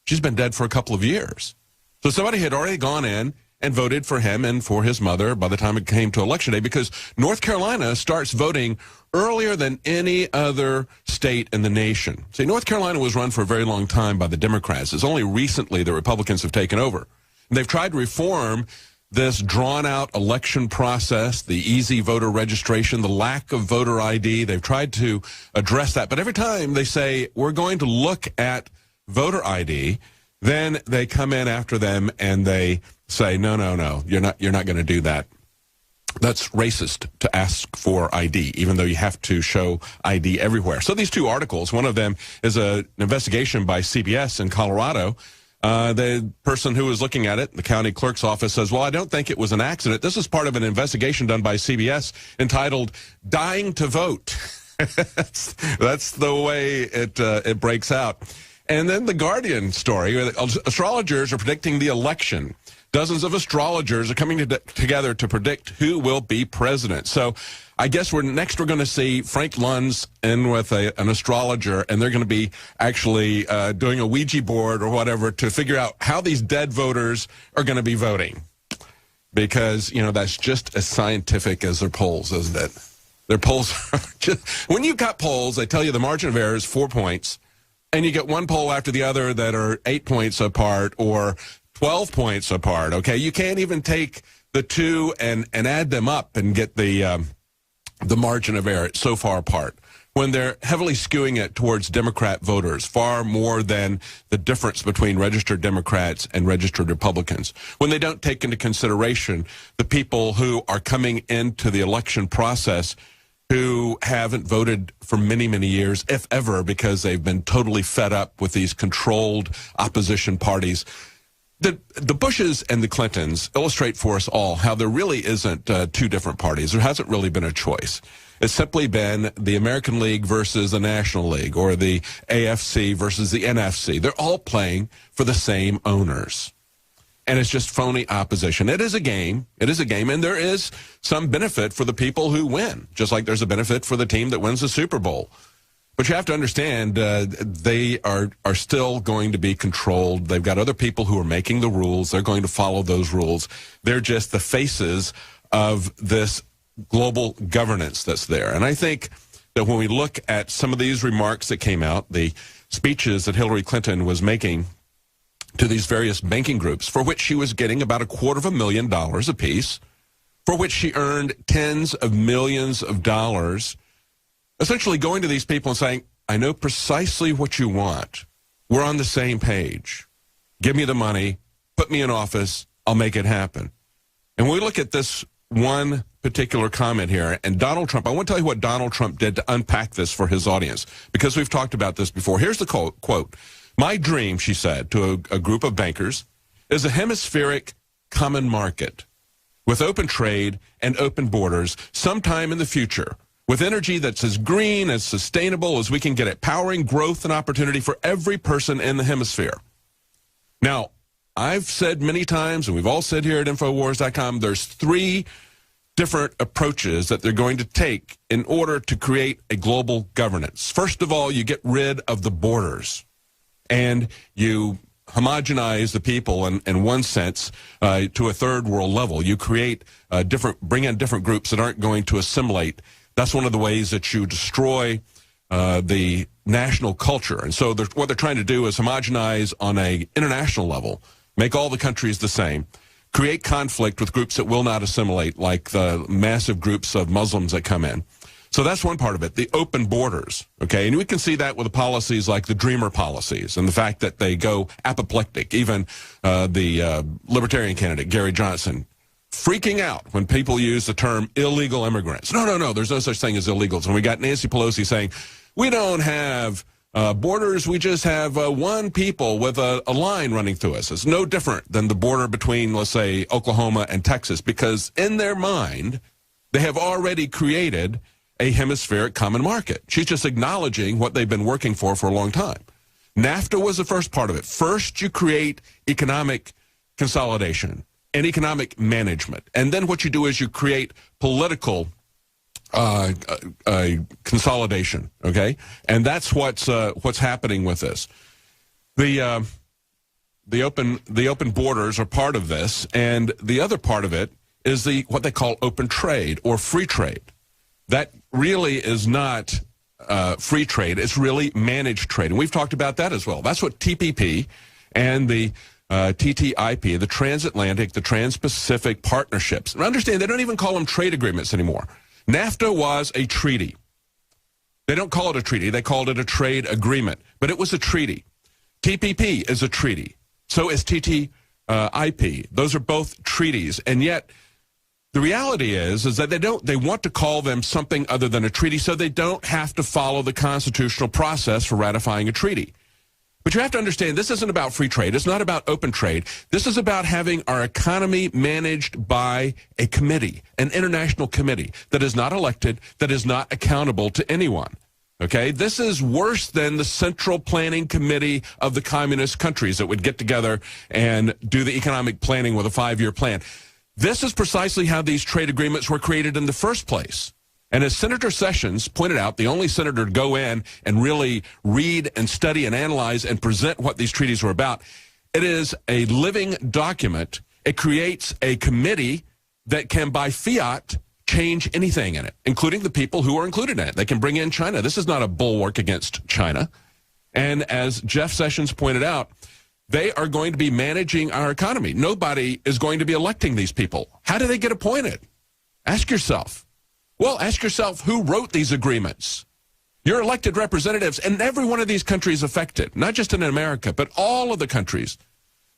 [SPEAKER 2] She's been dead for a couple of years. So somebody had already gone in and voted for him and for his mother by the time it came to Election Day, because North Carolina starts voting earlier than any other state in the nation. See, North Carolina was run for a very long time by the Democrats. It's only recently the Republicans have taken over. And they've tried to reform this drawn-out election process, the easy voter registration, the lack of voter ID. They've tried to address that. But every time they say, we're going to look at voter ID, then they come in after them and they say, no, you're not going to do that. That's racist to ask for ID, even though you have to show ID everywhere. So these two articles, one of them is an investigation by CBS in Colorado. The person who was looking at it, the county clerk's office, says, well, I don't think it was an accident. This is part of an investigation done by CBS entitled Dying to Vote. That's the way it breaks out. And then the Guardian story, astrologers are predicting the election. Dozens of astrologers are coming together to predict who will be president. So I guess we're going to see Frank Luntz in with an astrologer, and they're going to be actually doing a Ouija board or whatever to figure out how these dead voters are going to be voting. Because, you know, that's just as scientific as their polls, isn't it? Their polls are just... When you've got polls, they tell you the margin of error is 4 points, and you get one poll after the other that are 8 points apart or 12 points apart, okay? You can't even take the two and add them up and get the margin of error. It's so far apart. When they're heavily skewing it towards Democrat voters, far more than the difference between registered Democrats and registered Republicans. When they don't take into consideration the people who are coming into the election process who haven't voted for many, many years, if ever, because they've been totally fed up with these controlled opposition parties. The Bushes and the Clintons illustrate for us all how there really isn't two different parties. There hasn't really been a choice. It's simply been the American League versus the National League, or the AFC versus the NFC. They're all playing for the same owners. And it's just phony opposition. It is a game. It is a game, and there is some benefit for the people who win, just like there's a benefit for the team that wins the Super Bowl. But you have to understand, they are still going to be controlled. They've got other people who are making the rules. They're going to follow those rules. They're just the faces of this global governance that's there. And I think that when we look at some of these remarks that came out, the speeches that Hillary Clinton was making to these various banking groups, for which she was getting about $250,000 apiece, for which she earned tens of millions of dollars, essentially going to these people and saying, I know precisely what you want. We're on the same page. Give me the money. Put me in office. I'll make it happen. And when we look at this one particular comment here, and Donald Trump, I want to tell you what Donald Trump did to unpack this for his audience, because we've talked about this before. Here's the quote. My dream, she said to a group of bankers, is a hemispheric common market with open trade and open borders sometime in the future, with energy that's as green, as sustainable as we can get it, powering growth and opportunity for every person in the hemisphere. Now, I've said many times, and we've all said here at Infowars.com, there's 3 different approaches that they're going to take in order to create a global governance. First of all, you get rid of the borders, and you homogenize the people in one sense to a third world level. You create bring in different groups that aren't going to assimilate. That's one of the ways that you destroy the national culture. And so what they're trying to do is homogenize on an international level, make all the countries the same, create conflict with groups that will not assimilate, like the massive groups of Muslims that come in. So that's one part of it, the open borders, okay? And we can see that with the policies like the Dreamer policies and the fact that they go apoplectic. Even the Libertarian candidate, Gary Johnson, freaking out when people use the term illegal immigrants. No, there's no such thing as illegals. And we got Nancy Pelosi saying, we don't have borders, we just have one people with a line running through us. It's no different than the border between, let's say, Oklahoma and Texas, because in their mind, they have already created a hemispheric common market. She's just acknowledging what they've been working for a long time. NAFTA was the first part of it. First, you create economic consolidation and economic management. And then what you do is you create political consolidation, okay? And that's what's happening with this. The open borders are part of this, and the other part of it is what they call open trade or free trade. That really is not free trade. It's really managed trade. And we've talked about that as well. That's what TPP and the TTIP, the Transatlantic, the Trans-Pacific Partnerships. And understand, they don't even call them trade agreements anymore. NAFTA was a treaty. They don't call it a treaty. They called it a trade agreement. But it was a treaty. TPP is a treaty. So is TTIP. Those are both treaties. And yet, the reality is that they want to call them something other than a treaty so they don't have to follow the constitutional process for ratifying a treaty. But you have to understand, this isn't about free trade. It's not about open trade. This is about having our economy managed by a committee, an international committee that is not elected, that is not accountable to anyone. Okay? This is worse than the Central Planning Committee of the communist countries that would get together and do the economic planning with a 5-year plan. This is precisely how these trade agreements were created in the first place. And as Senator Sessions pointed out, the only senator to go in and really read and study and analyze and present what these treaties were about, it is a living document. It creates a committee that can, by fiat, change anything in it, including the people who are included in it. They can bring in China. This is not a bulwark against China. And as Jeff Sessions pointed out, they are going to be managing our economy. Nobody is going to be electing these people. How do they get appointed? Ask yourself. Well, ask yourself who wrote these agreements. Your elected representatives, and every one of these countries affected, not just in America, but all of the countries.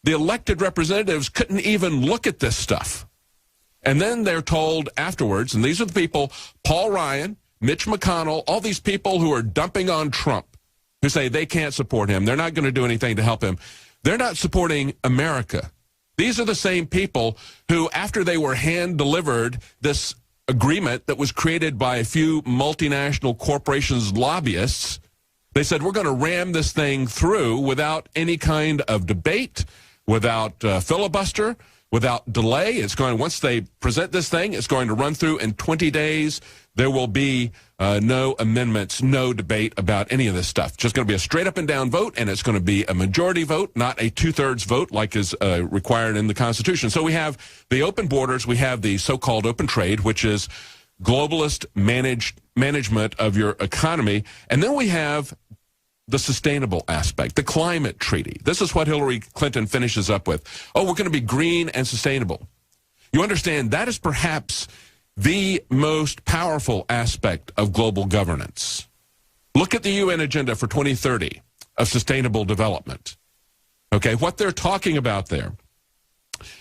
[SPEAKER 2] The elected representatives couldn't even look at this stuff. And then they're told afterwards, and these are the people, Paul Ryan, Mitch McConnell, all these people who are dumping on Trump, who say they can't support him. They're not going to do anything to help him. They're not supporting America. These are the same people who, after they were hand-delivered this agreement that was created by a few multinational corporations' lobbyists, they said, we're going to ram this thing through without any kind of debate, without filibuster, without delay. It's going, once they present this thing, it's going to run through in 20 days. There will be no amendments, no debate about any of this stuff. It's just going to be a straight up and down vote, and it's going to be a majority vote, not a 2/3 vote like is required in the Constitution. So we have the open borders. We have the so-called open trade, which is globalist management of your economy. And then we have the sustainable aspect, the climate treaty. This is what Hillary Clinton finishes up with. Oh, we're going to be green and sustainable. You understand, that is perhaps the most powerful aspect of global governance. Look at the UN Agenda for 2030 of sustainable development. Okay, what they're talking about there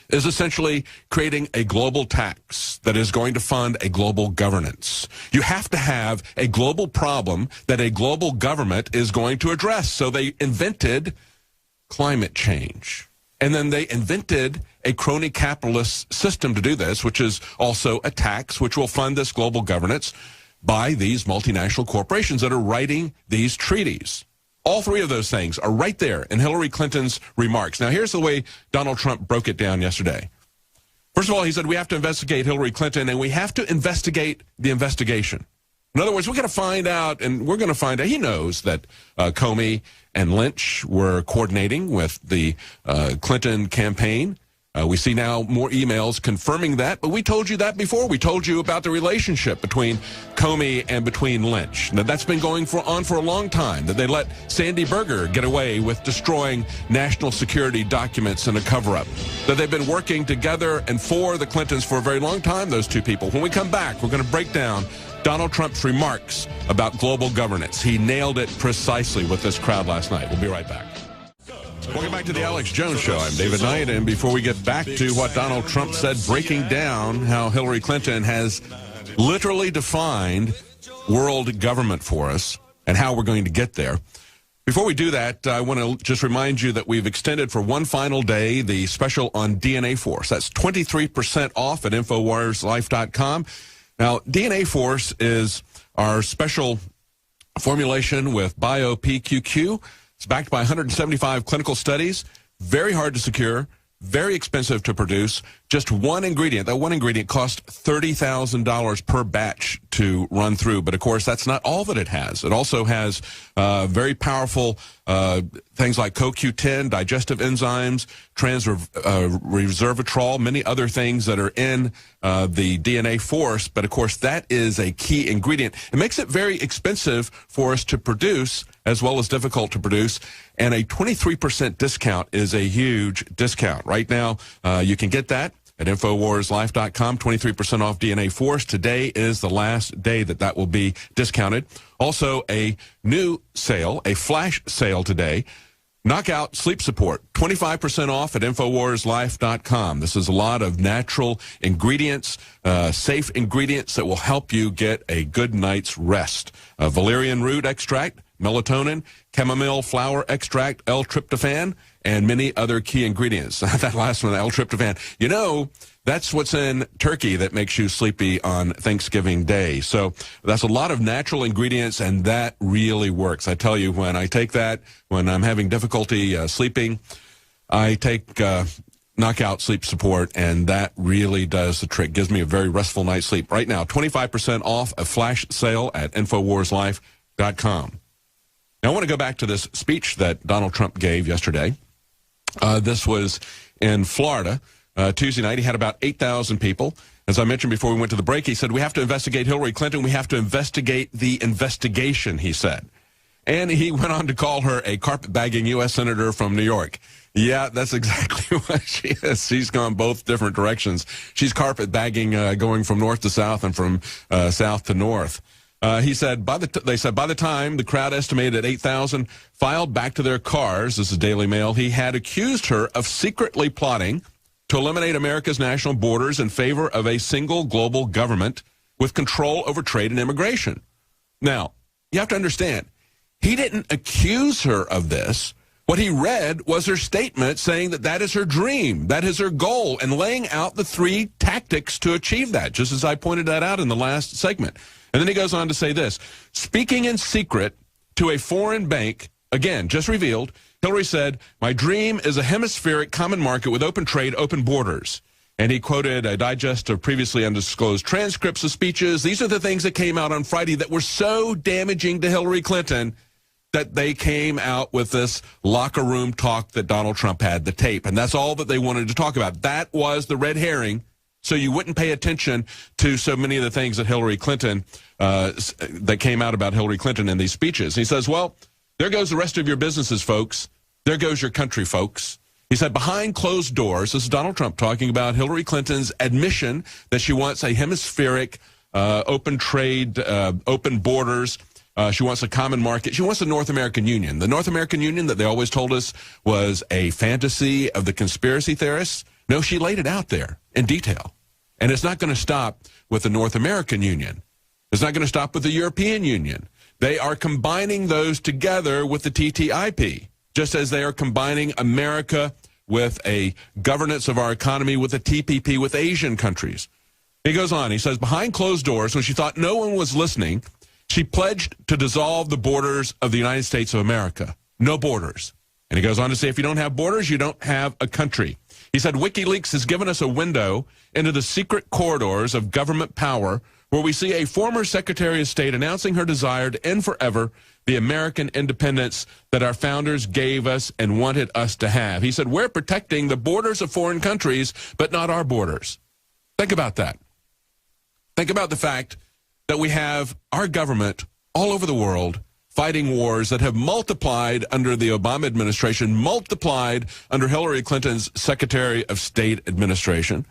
[SPEAKER 2] is essentially creating a global tax that is going to fund a global governance. You have to have a global problem that a global government is going to address. So they invented climate change. And then they invented a crony capitalist system to do this, which is also a tax, which will fund this global governance by these multinational corporations that are writing these treaties. All three of those things are right there in Hillary Clinton's remarks. Now, here's the way Donald Trump broke it down yesterday. First of all, he said we have to investigate Hillary Clinton, and we have to investigate the investigation. In other words, we're going to find out, and we're going to find out, he knows that Comey and Lynch were coordinating with the Clinton campaign. We see now more emails confirming that, but we told you that before. We told you about the relationship between Comey and between Lynch. Now, that's been going on for a long time, that they let Sandy Berger get away with destroying national security documents in a cover-up, that they've been working together and for the Clintons for a very long time, those two people. When we come back, we're going to break down Donald Trump's remarks about global governance. He nailed it precisely with this crowd last night. We'll be right back. Welcome back to the Alex Jones Show. I'm David Knight, and before we get back to what Donald Trump said, breaking down how Hillary Clinton has literally defined world government for us and how we're going to get there. Before we do that, I want to just remind you that we've extended for one final day the special on DNA Force. That's 23% off at InfoWarsLife.com. Now, DNA Force is our special formulation with BioPQQ. It's backed by 175 clinical studies, very hard to secure, very expensive to produce. Just one ingredient. That one ingredient cost $30,000 per batch to run through. But, of course, that's not all that it has. It also has very powerful things like CoQ10, digestive enzymes, resveratrol, many other things that are in the DNA Force. But, of course, that is a key ingredient. It makes it very expensive for us to produce, as well as difficult to produce. And a 23% discount is a huge discount. Right now, you can get that at InfoWarsLife.com, 23% off DNA Force. Today is the last day that will be discounted. Also, a new sale, a flash sale today. Knockout Sleep Support, 25% off at InfoWarsLife.com. This is a lot of natural ingredients, safe ingredients that will help you get a good night's rest. Valerian root extract, melatonin, chamomile flower extract, L-tryptophan, and many other key ingredients. That last one, L-tryptophan. You know, that's what's in turkey that makes you sleepy on Thanksgiving Day. So that's a lot of natural ingredients, and that really works. I tell you, when I take that, when I'm having difficulty sleeping, I take Knockout Sleep Support, and that really does the trick. Gives me a very restful night's sleep. Right now, 25% off, a flash sale at InfoWarsLife.com. Now, I want to go back to this speech that Donald Trump gave yesterday. This was in Florida. Tuesday night, he had about 8,000 people. As I mentioned before we went to the break, he said, we have to investigate Hillary Clinton. We have to investigate the investigation, he said. And he went on to call her a carpetbagging U.S. Senator from New York. Yeah, that's exactly what she is. She's gone both different directions. She's carpetbagging, going from north to south and from south to north. He said, they said by the time the crowd estimated at 8,000 filed back to their cars, this is Daily Mail, he had accused her of secretly plotting to eliminate America's national borders in favor of a single global government with control over trade and immigration. Now, you have to understand, he didn't accuse her of this. What he read was her statement saying that that is her dream, that is her goal, and laying out the 3 tactics to achieve that, just as I pointed that out in the last segment. And then he goes on to say this, speaking in secret to a foreign bank, again, just revealed, Hillary said, my dream is a hemispheric common market with open trade, open borders. And he quoted a digest of previously undisclosed transcripts of speeches. These are the things that came out on Friday that were so damaging to Hillary Clinton that they came out with this locker room talk that Donald Trump had, the tape. And that's all that they wanted to talk about. That was the red herring. So you wouldn't pay attention to so many of the things that Hillary Clinton, that came out about Hillary Clinton in these speeches. He says, well, there goes the rest of your businesses, folks. There goes your country, folks. He said, behind closed doors, this is Donald Trump talking about Hillary Clinton's admission that she wants a hemispheric, open trade, open borders. She wants a common market. She wants the North American Union. The North American Union that they always told us was a fantasy of the conspiracy theorists. No, she laid it out there in detail. And it's not going to stop with the North American Union. It's not going to stop with the European Union. They are combining those together with the TTIP, just as they are combining America with a governance of our economy with the TPP with Asian countries. He goes on. He says, behind closed doors, when she thought no one was listening, she pledged to dissolve the borders of the United States of America. No borders. And he goes on to say, if you don't have borders, you don't have a country. He said, WikiLeaks has given us a window into the secret corridors of government power where we see a former Secretary of State announcing her desire to end forever the American independence that our founders gave us and wanted us to have. He said, we're protecting the borders of foreign countries, but not our borders. Think about that. Think about the fact that we have our government all over the world fighting wars that have multiplied under the Obama administration, multiplied under Hillary Clinton's Secretary of State administration.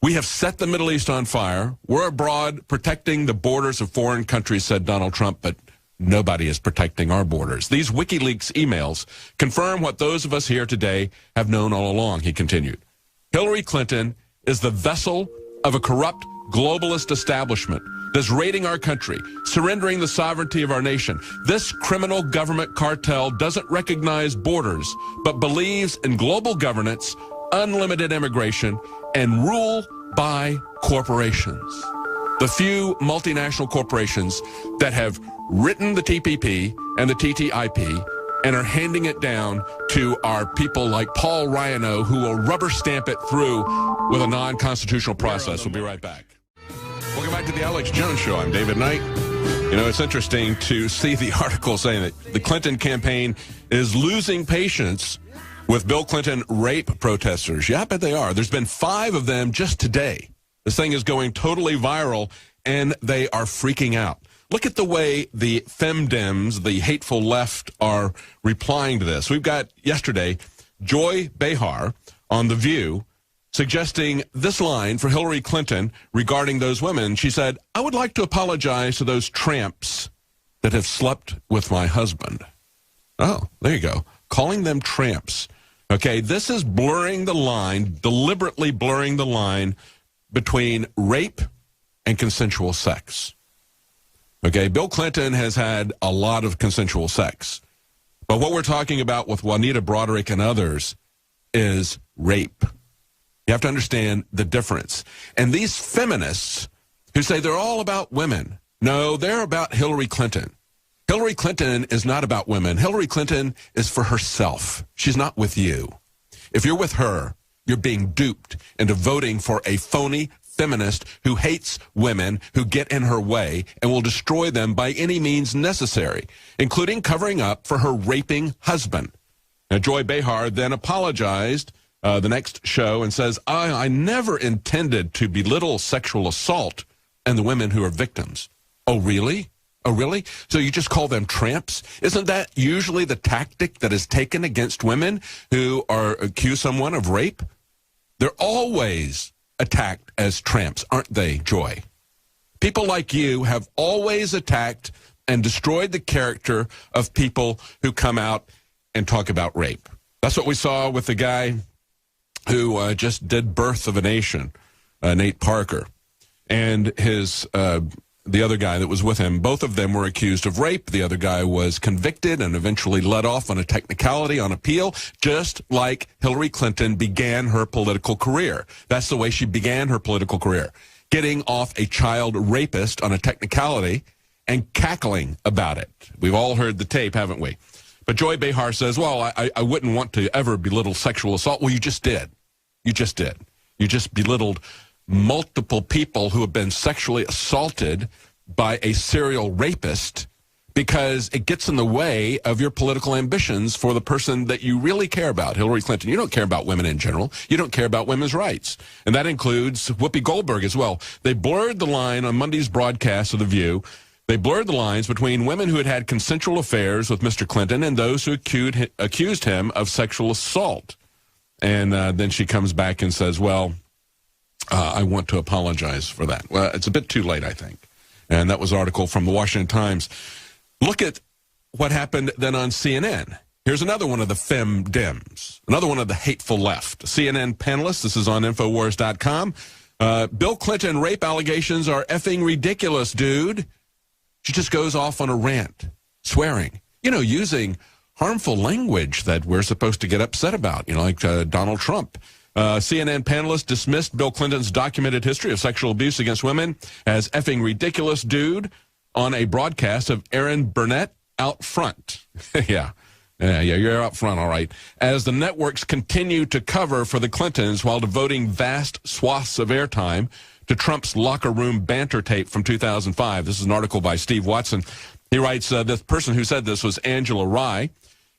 [SPEAKER 2] We have set the Middle East on fire. We're abroad protecting the borders of foreign countries, said Donald Trump, but nobody is protecting our borders. These WikiLeaks emails confirm what those of us here today have known all along, he continued. Hillary Clinton is the vessel of a corrupt globalist establishment that's raiding our country, surrendering the sovereignty of our nation. This criminal government cartel doesn't recognize borders, but believes in global governance, unlimited immigration, and rule by corporations. The few multinational corporations that have written the TPP and the TTIP and are handing it down to our people like Paul Ryano, who will rubber stamp it through with a non-constitutional process. We'll be right back. Welcome back to the Alex Jones Show. I'm David Knight. You know, it's interesting to see the article saying that the Clinton campaign is losing patience with Bill Clinton rape protesters. Yeah, I bet they are. There's been 5 of them just today. This thing is going totally viral, and they are freaking out. Look at the way the femdems, the hateful left, are replying to this. We've got yesterday Joy Behar on The View suggesting this line for Hillary Clinton regarding those women. She said, I would like to apologize to those tramps that have slept with my husband. Oh, there you go. Calling them tramps. Okay, this is blurring the line, deliberately blurring the line between rape and consensual sex. Okay, Bill Clinton has had a lot of consensual sex. But what we're talking about with Juanita Broderick and others is rape. You have to understand the difference. And these feminists who say they're all about women, no, they're about Hillary Clinton. Hillary Clinton is not about women. Hillary Clinton is for herself. She's not with you. If you're with her, you're being duped into voting for a phony feminist who hates women, who get in her way, and will destroy them by any means necessary, including covering up for her raping husband. Now, Joy Behar then apologized the next show and says, I never intended to belittle sexual assault and the women who are victims. Oh, really? Oh, really? So you just call them tramps? Isn't that usually the tactic that is taken against women who are accuse someone of rape? They're always attacked as tramps, aren't they, Joy? People like you have always attacked and destroyed the character of people who come out and talk about rape. That's what we saw with the guy who just did Birth of a Nation, Nate Parker, and his the other guy that was with him. Both of them were accused of rape. The other guy was convicted and eventually let off on a technicality on appeal, just like Hillary Clinton began her political career. That's the way she began her political career, getting off a child rapist on a technicality and cackling about it. We've all heard the tape, haven't we? But Joy Behar says, well, I wouldn't want to ever belittle sexual assault. Well, you just did. You just did. You just belittled multiple people who have been sexually assaulted by a serial rapist because it gets in the way of your political ambitions for the person that you really care about, Hillary Clinton. You don't care about women in general. You don't care about women's rights. And that includes Whoopi Goldberg as well. They blurred the line on Monday's broadcast of The View. They blurred the lines between women who had had consensual affairs with Mr. Clinton and those who accused him of sexual assault. And then she comes back and says, well, I want to apologize for that. Well, it's a bit too late, I think. And that was an article from the Washington Times. Look at what happened then on CNN. Here's another one of the femdems, another one of the hateful left. CNN panelist, this is on Infowars.com. Bill Clinton rape allegations are effing ridiculous, dude. She just goes off on a rant, swearing, using harmful language that we're supposed to get upset about, like Donald Trump. CNN panelists dismissed Bill Clinton's documented history of sexual abuse against women as effing ridiculous, dude, on a broadcast of Erin Burnett Out Front. Yeah, you're out front, all right. As the networks continue to cover for the Clintons while devoting vast swaths of airtime to Trump's locker room banter tape from 2005. This is an article by Steve Watson. He writes, the person who said this was Angela Rye.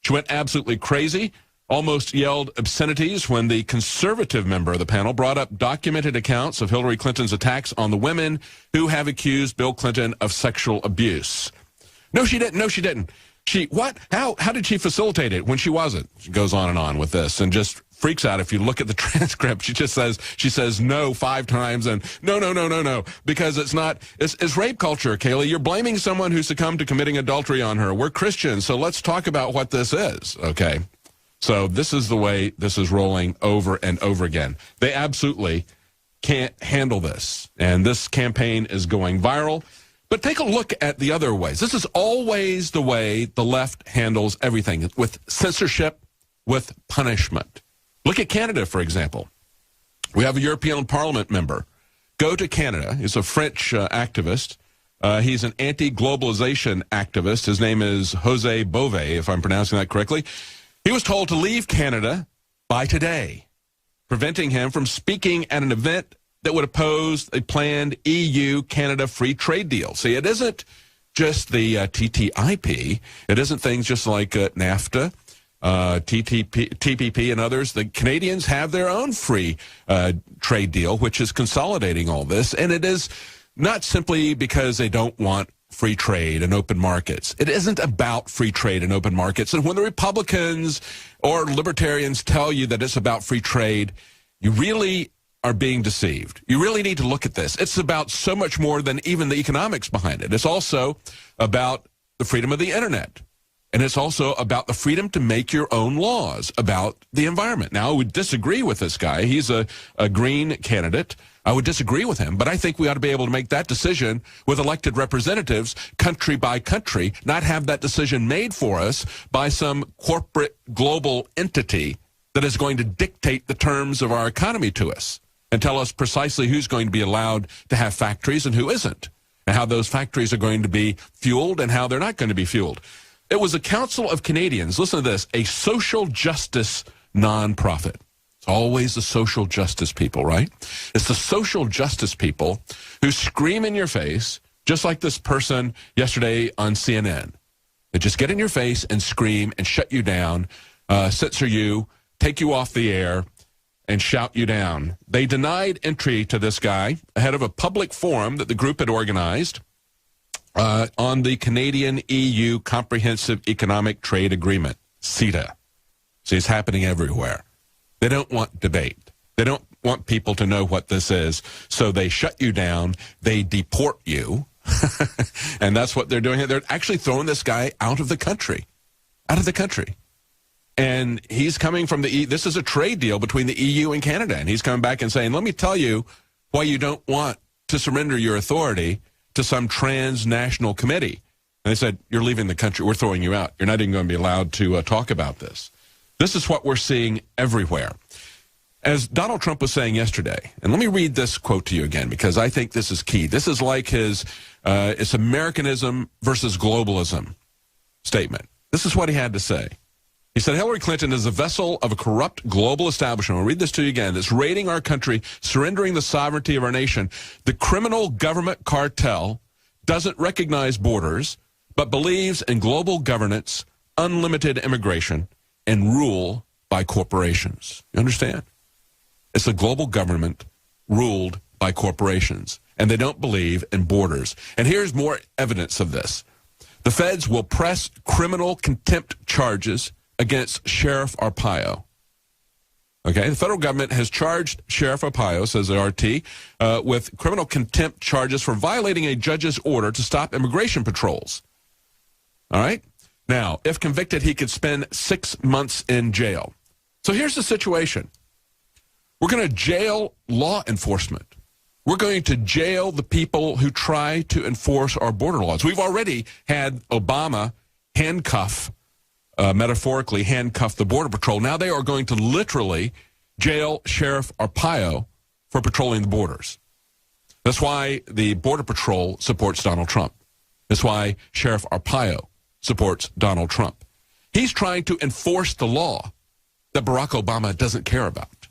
[SPEAKER 2] She went absolutely crazy, almost yelled obscenities when the conservative member of the panel brought up documented accounts of Hillary Clinton's attacks on the women who have accused Bill Clinton of sexual abuse. No, she didn't. No, she didn't. What? How did she facilitate it when she wasn't? She goes on with this and just freaks out. If you look at the transcript, she says no 5 times and no, because it's rape culture, Kayleigh. You're blaming someone who succumbed to committing adultery on her. We're Christians, so let's talk about what this is, okay? So this is the way this is rolling over and over again. They absolutely can't handle this, and this campaign is going viral. But take a look at the other ways. This is always the way the left handles everything, with censorship, with punishment. Look at Canada, for example. We have a European Parliament member. Go to Canada. He's a French activist. He's an anti-globalization activist. His name is Jose Bove, if I'm pronouncing that correctly. He was told to leave Canada by today, preventing him from speaking at an event that would oppose a planned EU-Canada free trade deal. See, it isn't just the TTIP. It isn't things just like NAFTA, TPP, and others. The Canadians have their own free trade deal, which is consolidating all this. And it is not simply because they don't want free trade and open markets. It isn't about free trade and open markets. And when the Republicans or libertarians tell you that it's about free trade, you really are being deceived. You really need to look at this. It's about so much more than even the economics behind it. It's also about the freedom of the internet. And it's also about the freedom to make your own laws about the environment. Now, I would disagree with this guy. He's a green candidate. I would disagree with him, but I think we ought to be able to make that decision with elected representatives, country by country, not have that decision made for us by some corporate global entity that is going to dictate the terms of our economy to us and tell us precisely who's going to be allowed to have factories and who isn't, and how those factories are going to be fueled and how they're not going to be fueled. It was a Council of Canadians, listen to this, a social justice nonprofit. It's always the social justice people, right? It's the social justice people who scream in your face, just like this person yesterday on CNN. They just get in your face and scream and shut you down, censor you, take you off the air, and shout you down. They denied entry to this guy ahead of a public forum that the group had organized on the Canadian-EU Comprehensive Economic Trade Agreement, CETA. See, it's happening everywhere. They don't want debate. They don't want people to know what this is, so they shut you down, they deport you, and that's what they're doing. They're actually throwing this guy out of the country. And he's coming from this is a trade deal between the EU and Canada, and he's coming back and saying, let me tell you why you don't want to surrender your authority to some transnational committee. And they said, you're leaving the country, we're throwing you out. You're not even going to be allowed to talk about this. This is what we're seeing everywhere. As Donald Trump was saying yesterday, and let me read this quote to you again, because I think this is key. This is like his, it's Americanism versus globalism statement. This is what he had to say. He said, Hillary Clinton is a vessel of a corrupt global establishment. I'll read this to you again. That's raiding our country, surrendering the sovereignty of our nation. The criminal government cartel doesn't recognize borders, but believes in global governance, unlimited immigration, and rule by corporations. You understand? It's a global government ruled by corporations, and they don't believe in borders. And here's more evidence of this. The feds will press criminal contempt charges against Sheriff Arpaio. Okay, the federal government has charged Sheriff Arpaio, says the RT, with criminal contempt charges for violating a judge's order to stop immigration patrols. All right? Now, if convicted, he could spend 6 months in jail. So here's the situation. We're going to jail law enforcement. We're going to jail the people who try to enforce our border laws. We've already had Obama metaphorically handcuff the Border Patrol. Now they are going to literally jail Sheriff Arpaio for patrolling the borders. That's why the Border Patrol supports Donald Trump. That's why Sheriff Arpaio supports Donald Trump. He's trying to enforce the law that Barack Obama doesn't care about.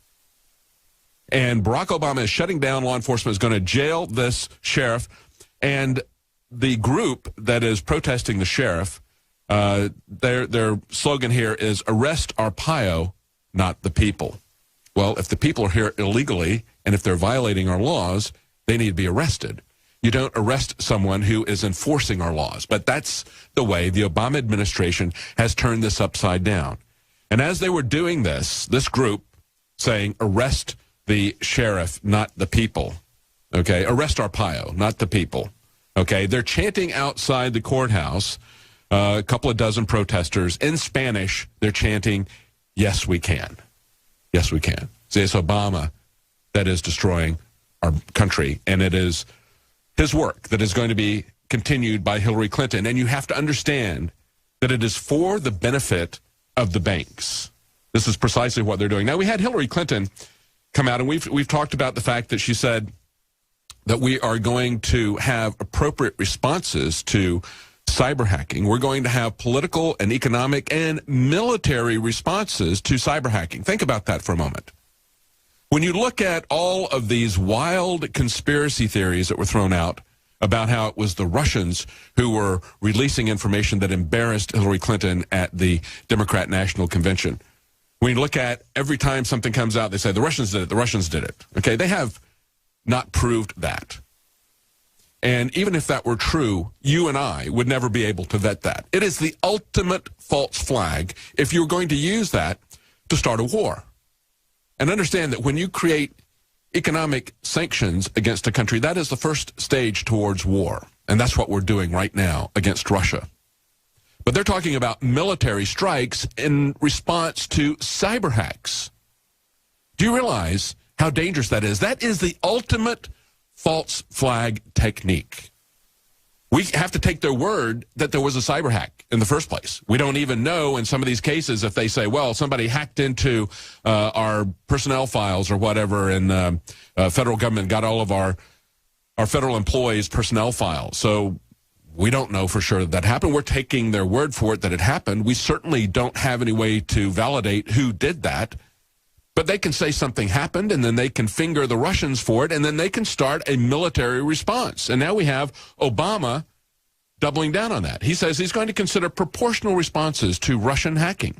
[SPEAKER 2] And Barack Obama is shutting down law enforcement, is going to jail this sheriff. And the group that is protesting the sheriff, their slogan here is "Arrest Arpaio, not the people." Well, if the people are here illegally and if they're violating our laws, they need to be arrested. You don't arrest someone who is enforcing our laws. But that's the way the Obama administration has turned this upside down. And as they were doing this group saying, "Arrest the sheriff, not the people." Okay, arrest Arpaio, not the people. Okay, they're chanting outside the courthouse, a couple of dozen protesters. In Spanish, they're chanting, "Yes, we can. Yes, we can." See, it's Obama that is destroying our country, and it is his work that is going to be continued by Hillary Clinton. And you have to understand that it is for the benefit of the banks. This is precisely what they're doing. Now, we had Hillary Clinton come out, and we've talked about the fact that she said that we are going to have appropriate responses to cyber hacking. We're going to have political and economic and military responses to cyber hacking. Think about that for a moment. When you look at all of these wild conspiracy theories that were thrown out about how it was the Russians who were releasing information that embarrassed Hillary Clinton at the Democrat National Convention. When you look at every time something comes out, they say the Russians did it, the Russians did it. Okay, they have not proved that. And even if that were true, you and I would never be able to vet that. It is the ultimate false flag if you're going to use that to start a war. And understand that when you create economic sanctions against a country, that is the first stage towards war. And that's what we're doing right now against Russia. But they're talking about military strikes in response to cyber hacks. Do you realize how dangerous that is? That is the ultimate false flag technique. We have to take their word that there was a cyber hack in the first place. We don't even know in some of these cases if they say, well, somebody hacked into our personnel files or whatever, and federal government got all of our federal employees' personnel files. So we don't know for sure that happened. We're taking their word for it that it happened. We certainly don't have any way to validate who did that. But they can say something happened, and then they can finger the Russians for it, and then they can start a military response. And now we have Obama doubling down on that. He says he's going to consider proportional responses to Russian hacking,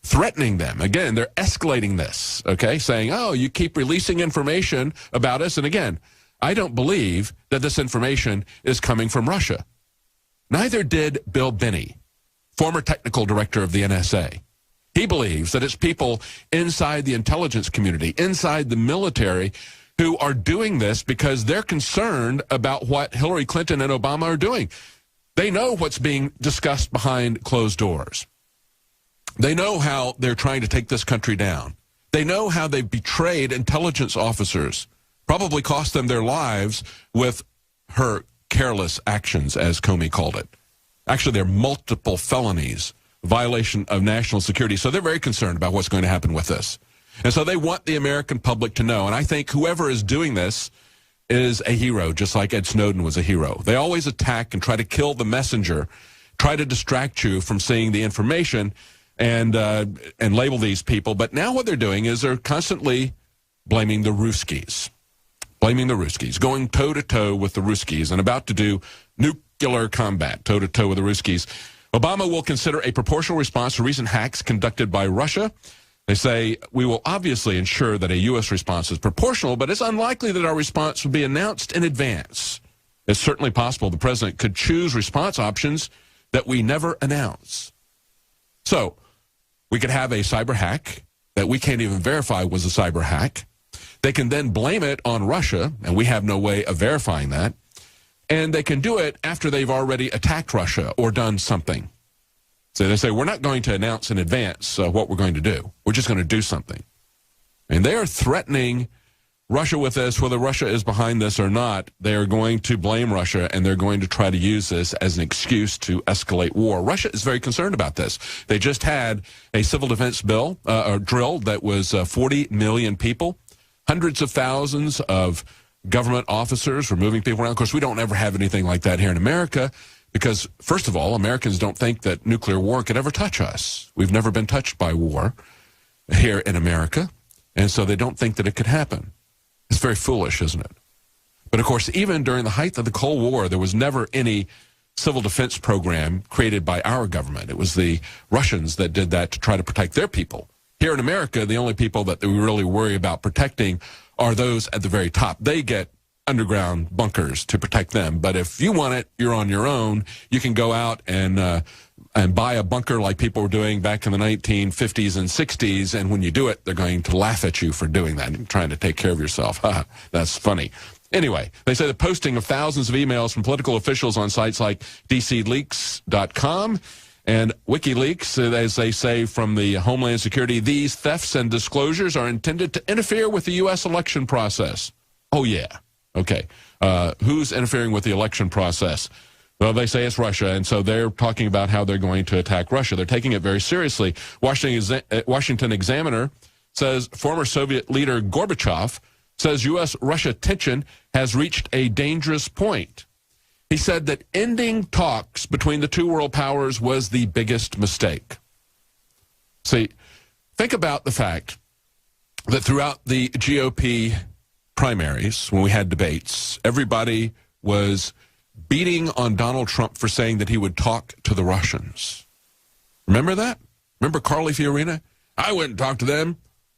[SPEAKER 2] threatening them. Again, they're escalating this, okay, saying, oh, you keep releasing information about us. And again, I don't believe that this information is coming from Russia. Neither did Bill Binney, former technical director of the NSA. He believes that it's people inside the intelligence community, inside the military, who are doing this because they're concerned about what Hillary Clinton and Obama are doing. They know what's being discussed behind closed doors. They know how they're trying to take this country down. They know how they've betrayed intelligence officers, probably cost them their lives with her careless actions, as Comey called it. Actually, there are multiple felonies, violation of national security. So they're very concerned about what's going to happen with this. And so they want the American public to know. And I think whoever is doing this is a hero, just like Ed Snowden was a hero. They always attack and try to kill the messenger, try to distract you from seeing the information and label these people. But now what they're doing is they're constantly blaming the Ruskies, going toe-to-toe with the Ruskies and about to do nuclear combat, toe-to-toe with the Ruskies. Obama will consider a proportional response to recent hacks conducted by Russia. They say, we will obviously ensure that a U.S. response is proportional, but it's unlikely that our response will be announced in advance. It's certainly possible the president could choose response options that we never announce. So we could have a cyber hack that we can't even verify was a cyber hack. They can then blame it on Russia, and we have no way of verifying that. And they can do it after they've already attacked Russia or done something. So they say, we're not going to announce in advance what we're going to do. We're just going to do something. And they are threatening Russia with this, whether Russia is behind this or not. They are going to blame Russia, and they're going to try to use this as an excuse to escalate war. Russia is very concerned about this. They just had a civil defense bill, or drill that was 40 million people, hundreds of thousands of government officers were moving people around. Of course, we don't ever have anything like that here in America because, first of all, Americans don't think that nuclear war could ever touch us. We've never been touched by war here in America. And so they don't think that it could happen. It's very foolish, isn't it? But of course, even during the height of the Cold War, there was never any civil defense program created by our government. It was the Russians that did that to try to protect their people. Here in America, the only people that we really worry about protecting are those at the very top. They get underground bunkers to protect them. But if you want it, you're on your own. You can go out and buy a bunker like people were doing back in the 1950s and 60s, and when you do it, they're going to laugh at you for doing that and trying to take care of yourself. That's funny. Anyway, they say the posting of thousands of emails from political officials on sites like DCleaks.com and WikiLeaks, as they say from the Homeland Security, these thefts and disclosures are intended to interfere with the U.S. election process. Oh, yeah. Okay. Who's interfering with the election process? Well, they say it's Russia, and so they're talking about how they're going to attack Russia. They're taking it very seriously. Washington Examiner says former Soviet leader Gorbachev says U.S.-Russia tension has reached a dangerous point. He said that ending talks between the two world powers was the biggest mistake. See, think about the fact that throughout the GOP primaries, when we had debates, everybody was beating on Donald Trump for saying that he would talk to the Russians. Remember that? Remember Carly Fiorina? I wouldn't talk to them.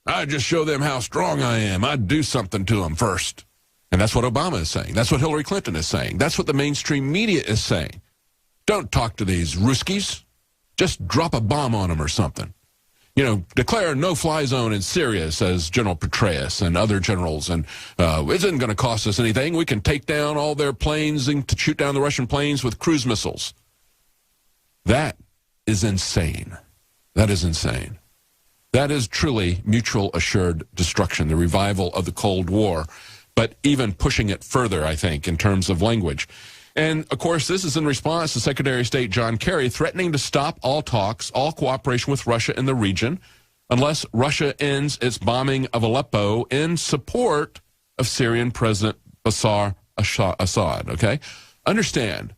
[SPEAKER 2] I'd just show them how strong I am. I'd do something to them first. And that's what Obama is saying. That's what Hillary Clinton is saying. That's what the mainstream media is saying. Don't talk to these Ruskies. Just drop a bomb on them or something. You know, declare a no-fly zone in Syria, says General Petraeus and other generals, and it isn't going to cost us anything. We can take down all their planes and shoot down the Russian planes with cruise missiles. That is insane. That is insane. That is truly mutual assured destruction, the revival of the Cold War, but even pushing it further, I think, in terms of language. And, of course, this is in response to Secretary of State John Kerry threatening to stop all talks, all cooperation with Russia in the region, unless Russia ends its bombing of Aleppo in support of Syrian President Bashar Assad, okay? Understand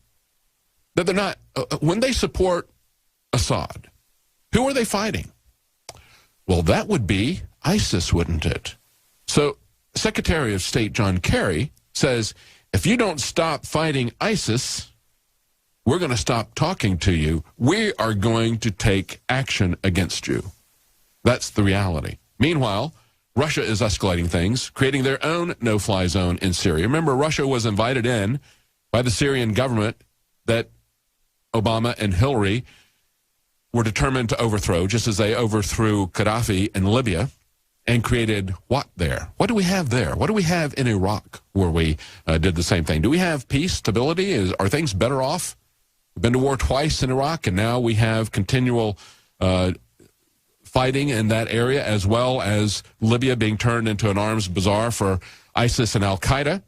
[SPEAKER 2] that they're not, when they support Assad, who are they fighting? Well, that would be ISIS, wouldn't it? So Secretary of State John Kerry says, if you don't stop fighting ISIS, we're going to stop talking to you. We are going to take action against you. That's the reality. Meanwhile, Russia is escalating things, creating their own no-fly zone in Syria. Remember, Russia was invited in by the Syrian government that Obama and Hillary were determined to overthrow, just as they overthrew Gaddafi in Libya, and created what there? What do we have there? What do we have in Iraq where we did the same thing? Do we have peace, stability? Are things better off? We've been to war twice in Iraq, and now we have continual fighting in that area, as well as Libya being turned into an arms bazaar for ISIS and al-Qaeda.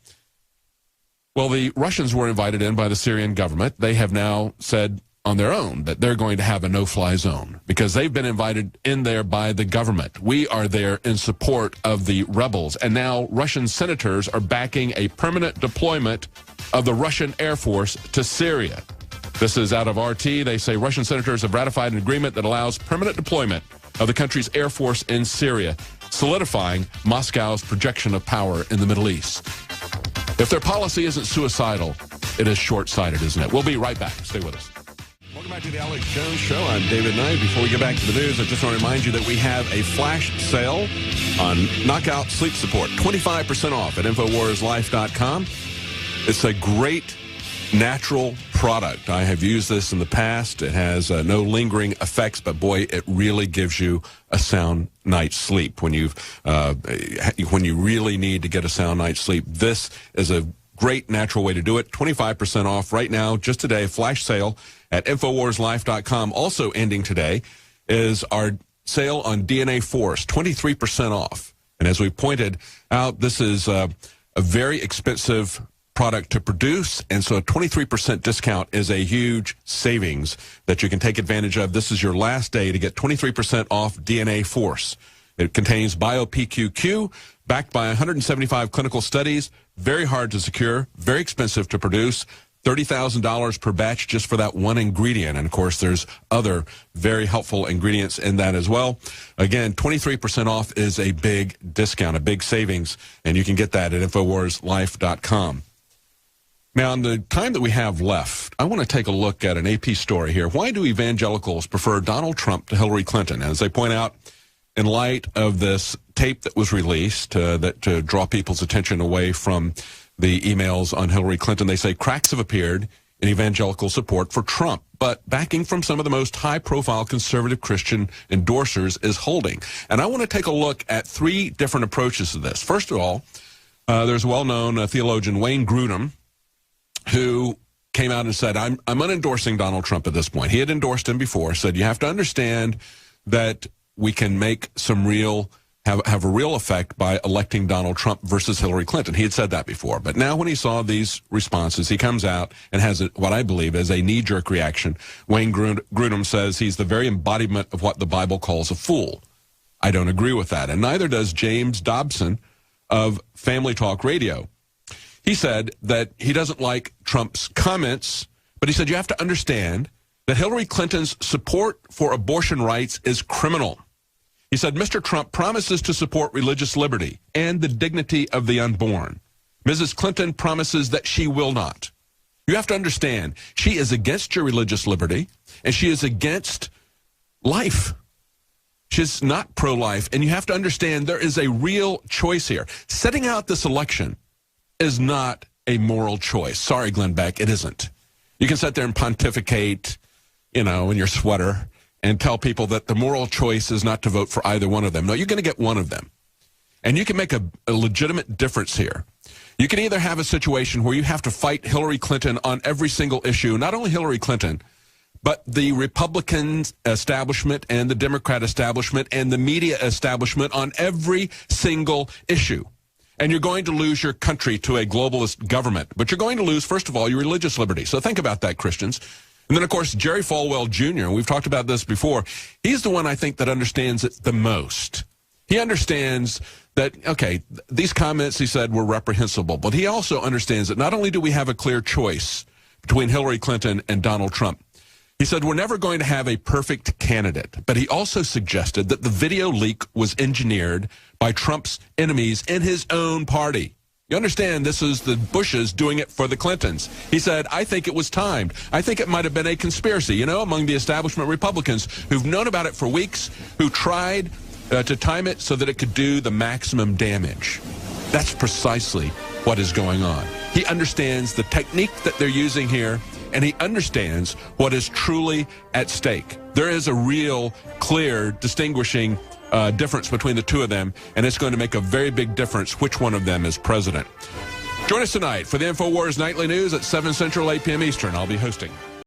[SPEAKER 2] Well, the Russians were invited in by the Syrian government. They have now said on their own that they're going to have a no-fly zone because they've been invited in there by the government. We are there in support of the rebels. And now Russian senators are backing a permanent deployment of the Russian Air Force to Syria. This is out of RT. They say Russian senators have ratified an agreement that allows permanent deployment of the country's Air Force in Syria, solidifying Moscow's projection of power in the Middle East. If their policy isn't suicidal, it is short-sighted, isn't it? We'll be right back. Stay with us. Welcome back to the Alex Jones Show. I'm David Knight. Before we get back to the news, I just want to remind you that we have a flash sale on Knockout Sleep Support. 25% off at InfoWarsLife.com. It's a great natural product. I have used this in the past. It has no lingering effects, but boy, it really gives you a sound night's sleep. When you really need to get a sound night's sleep, this is a great natural way to do it. 25% off right now, just today, flash sale at InfoWarsLife.com. Also ending today is our sale on DNA Force, 23% off. And as we pointed out, this is a very expensive product to produce, and so a 23% discount is a huge savings that you can take advantage of. This is your last day to get 23% off DNA Force. It contains BioPQQ, backed by 175 clinical studies, very hard to secure, very expensive to produce, $30,000 per batch just for that one ingredient. And, of course, there's other very helpful ingredients in that as well. Again, 23% off is a big discount, a big savings, and you can get that at InfoWarsLife.com. Now, in the time that we have left, I want to take a look at an AP story here. Why do evangelicals prefer Donald Trump to Hillary Clinton? As they point out, in light of this tape that was released to draw people's attention away from the emails on Hillary Clinton, they say cracks have appeared in evangelical support for Trump, but backing from some of the most high-profile conservative Christian endorsers is holding. And I want to take a look at three different approaches to this. First of all, there's well-known theologian Wayne Grudem, who came out and said, I'm unendorsing Donald Trump at this point. He had endorsed him before, said you have to understand that we can make some have a real effect by electing Donald Trump versus Hillary Clinton. He had said that before. But now when he saw these responses, he comes out and has what I believe is a knee-jerk reaction. Wayne Grudem says he's the very embodiment of what the Bible calls a fool. I don't agree with that. And neither does James Dobson of Family Talk Radio. He said that he doesn't like Trump's comments, but he said you have to understand that Hillary Clinton's support for abortion rights is criminal. He said, Mr. Trump promises to support religious liberty and the dignity of the unborn. Mrs. Clinton promises that she will not. You have to understand, she is against your religious liberty, and she is against life. She's not pro-life, and you have to understand there is a real choice here. Setting out this election is not a moral choice. Sorry, Glenn Beck, it isn't. You can sit there and pontificate, in your sweater, and tell people that the moral choice is not to vote for either one of them. No, you're going to get one of them. And you can make a legitimate difference here. You can either have a situation where you have to fight Hillary Clinton on every single issue, not only Hillary Clinton, but the Republican establishment and the Democrat establishment and the media establishment on every single issue. And you're going to lose your country to a globalist government. But you're going to lose, first of all, your religious liberty. So think about that, Christians. And then, of course, Jerry Falwell Jr., we've talked about this before, he's the one I think that understands it the most. He understands that, okay, these comments, he said, were reprehensible, but he also understands that not only do we have a clear choice between Hillary Clinton and Donald Trump, he said we're never going to have a perfect candidate, but he also suggested that the video leak was engineered by Trump's enemies in his own party. You understand, this is the Bushes doing it for the Clintons. He said, I think it was timed. I think it might have been a conspiracy, among the establishment Republicans who've known about it for weeks, who tried to time it so that it could do the maximum damage. That's precisely what is going on. He understands the technique that they're using here, and he understands what is truly at stake. There is a real, clear, distinguishing difference between the two of them, and it's going to make a very big difference which one of them is president. Join us tonight for the InfoWars Nightly News at 7 Central, 8 p.m. Eastern. I'll be hosting.